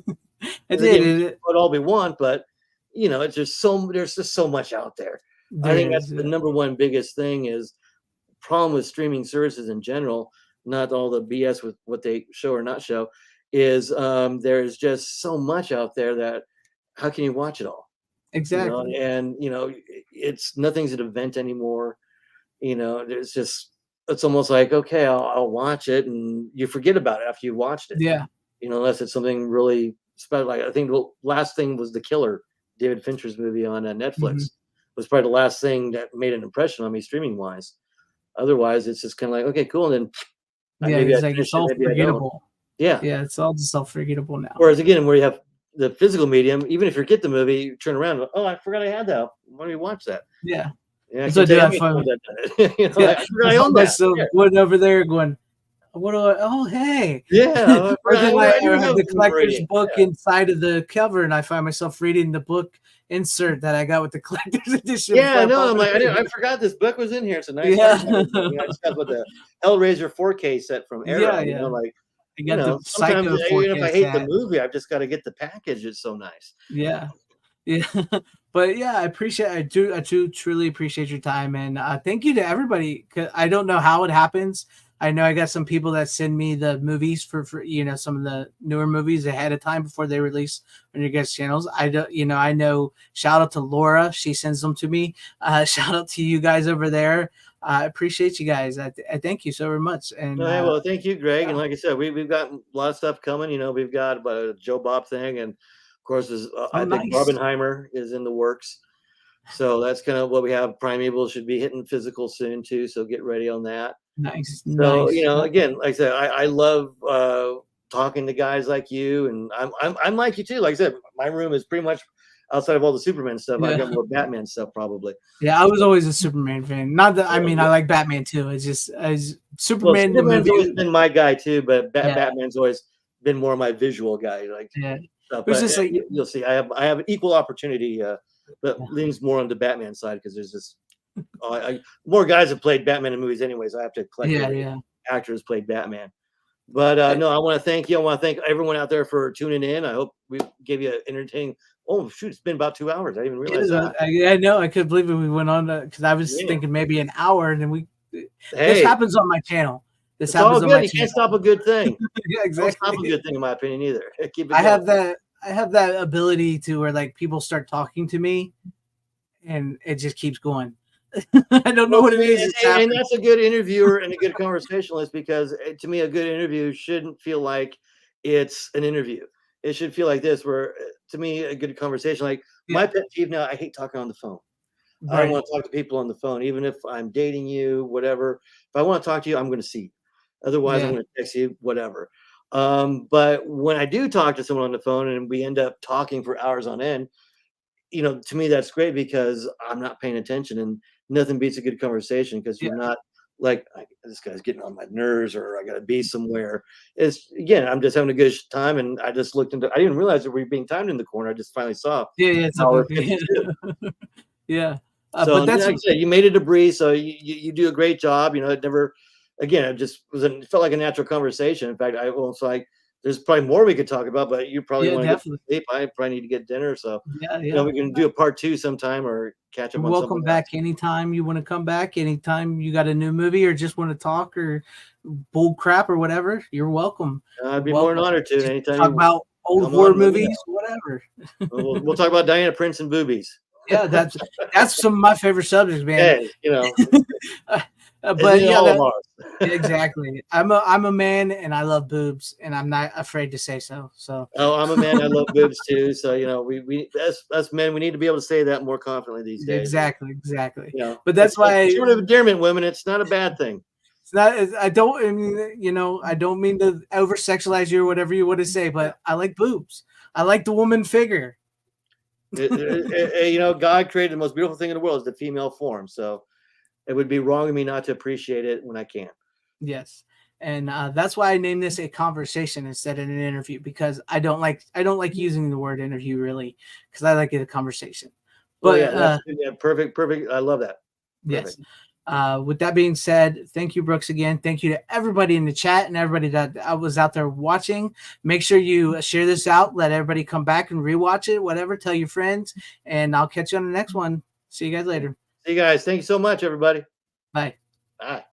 Because did again, we can it. put all we want, but it's just there's just so much out there. I There think that's is. the number one biggest thing is problem with streaming services in general, not all the BS with what they show or not show, is there's just so much out there that how can you watch it all? Exactly. And it's nothing's an event anymore. There's just it's almost like okay, I'll watch it, and you forget about it after you watched it. Yeah. Unless it's something really special. Like I think the last thing was The Killer, David Fincher's movie on Mhm. Netflix. Was probably the last thing that made an impression on me streaming wise. Otherwise, it's just kind of like okay, cool, and then Yeah, maybe I it's like finish it's it, all maybe I don't. forgettable. Yeah. Yeah, it's all just all forgettable now. Whereas again, where you have the physical medium, even if you forget the movie, you turn around, and go, oh, I forgot I had that. Why don't you watch that? Yeah. And I That's can what I tell do. you how I many find times I've done it. yeah, I forgot I I own find that. myself Yeah. going over there going, "What do I oh, hey." Yeah, Or then I do I have have a the collector's commemorating. book Yeah. inside of the cover, and I find myself reading the book insert that I got with the collector's edition before Yeah, I no, bought I'm the like, movie. I forgot this book was in here. It's a nice Yeah. hardcover book. I just got with the Hellraiser 4K set from Yeah, Era. yeah. Like, I got the sometimes Psycho even if 4K I hate the set. movie, I've just got to get the package. It's so nice. Yeah. Yeah. But yeah, I do truly appreciate your time, and thank you to everybody. 'Cause I don't know how it happens. I know I got some people that send me the movies for some of the newer movies ahead of time before they release on your guys' channels. I don't I know shout out to Laura, she sends them to me. Shout out to you guys over there. I appreciate you guys. I thank you so very much. And All right, well, thank you, Greg. yeah. And like I said, we've got a lot of stuff coming. We've got a Joe Bob thing, and of course, Oh I think nice. Barbenheimer is in the works. So that's kind of what we have. Primeval should be hitting physical soon too. So get ready on that. Nice, So, nice. again, like I said, I love talking to guys like you, and I'm like you too. Like I said, my room is pretty much outside of all the Superman stuff. I've Yeah. got more Batman stuff probably. Yeah, I was always a Superman fan. Not that I Yeah, mean I like Batman too. It's just as well, Superman the Superman's always movie. been my guy too, but Yeah, Batman's always been more my visual guy. Like yeah. stuff. It was But just like you'll see, I have an equal opportunity, but yeah, leans more on the Batman side because there's just more guys have played Batman in movies anyways. I have to collect yeah, every yeah. actor who's played Batman. But I, no, I want to thank you. I want to thank everyone out there for tuning in. I hope we gave you an entertaining. Oh shoot, it's been about 2 hours. I didn't even it realize is. that. I know. I couldn't believe it. We went on because I was Yeah. thinking maybe an hour, and then we. This Hey, happens on my channel. This it's all happens on my good. You can't channel. stop a good thing. Yeah, Don't stop a exactly. good thing, in my opinion, either. Keep it I going. have that. I have that ability to where like people start talking to me, and it just keeps going. I don't know Well, what to it me, is. It just and happens. that's a good interviewer and a good conversationalist because to me, a good interview shouldn't feel like it's an interview. It should feel like this, where to me, a good conversation, like my Yeah. pet peeve now, I hate talking on the phone. I don't Right. want to talk to people on the phone, even if I'm dating you, whatever. If I want to talk to you, I'm going to see you. Otherwise, I'm Yeah. going to text you, whatever. But when I do talk to someone on the phone and we end up talking for hours on end, to me that's great because I'm not paying attention, and nothing beats a good conversation because Yeah. you're not like this guy's getting on my nerves or I got to be somewhere. It's again, I'm just having a good time, and I just looked into. I didn't realize that we were being timed in the corner. I just finally saw Yeah. Yeah. It's hour okay. 52. Yeah. So, But and that's like I said, you made it a breeze, so you do a great job. It never, again, it just it felt like a natural conversation. In fact, I was like, there's probably more we could talk about, but you probably yeah, want to get definitely. sleep. I probably need to get dinner, so Yeah, yeah. we can do a part two sometime or catch You're up on welcome something back else. anytime you want to come back. Anytime you got a new movie or just want to talk or bull crap or whatever, you're welcome. I'd You're be more than welcome. honored to. Just Anytime talk you about old come horror on, let me know. movies, whatever. We'll talk about Diana Prince and boobies. Yeah, that's some of my favorite subjects, man. Hey, Uh, isn't but it yeah, all of that ours? exactly. I'm a man and I love boobs and I'm not afraid to say so. So Oh, I'm a man. I love boobs too. So we us men, we need to be able to say that more confidently these days. And exactly, exactly. But it's that's why a sort of endearment, women. It's not a bad thing. it's not. I don't. I mean, I don't mean to over sexualize you or whatever you want to say, Yeah. but I like boobs. I like the woman figure. God created the most beautiful thing in the world is the female form. So it would be wrong of me not to appreciate it when I can. Yes, and that's why I named this a conversation instead of an interview because I don't like using the word interview really because I like it a conversation. Well, But yeah, that's yeah, perfect, perfect. I love that. Yes. Perfect. With that being said, thank you, Brooks, again. Thank you to everybody in the chat and everybody that was out there watching. Make sure you share this out. Let everybody come back and rewatch it, whatever. Tell your friends, and I'll catch you on the next one. See you guys later. See you guys. Thank you so much, everybody. Bye. Bye.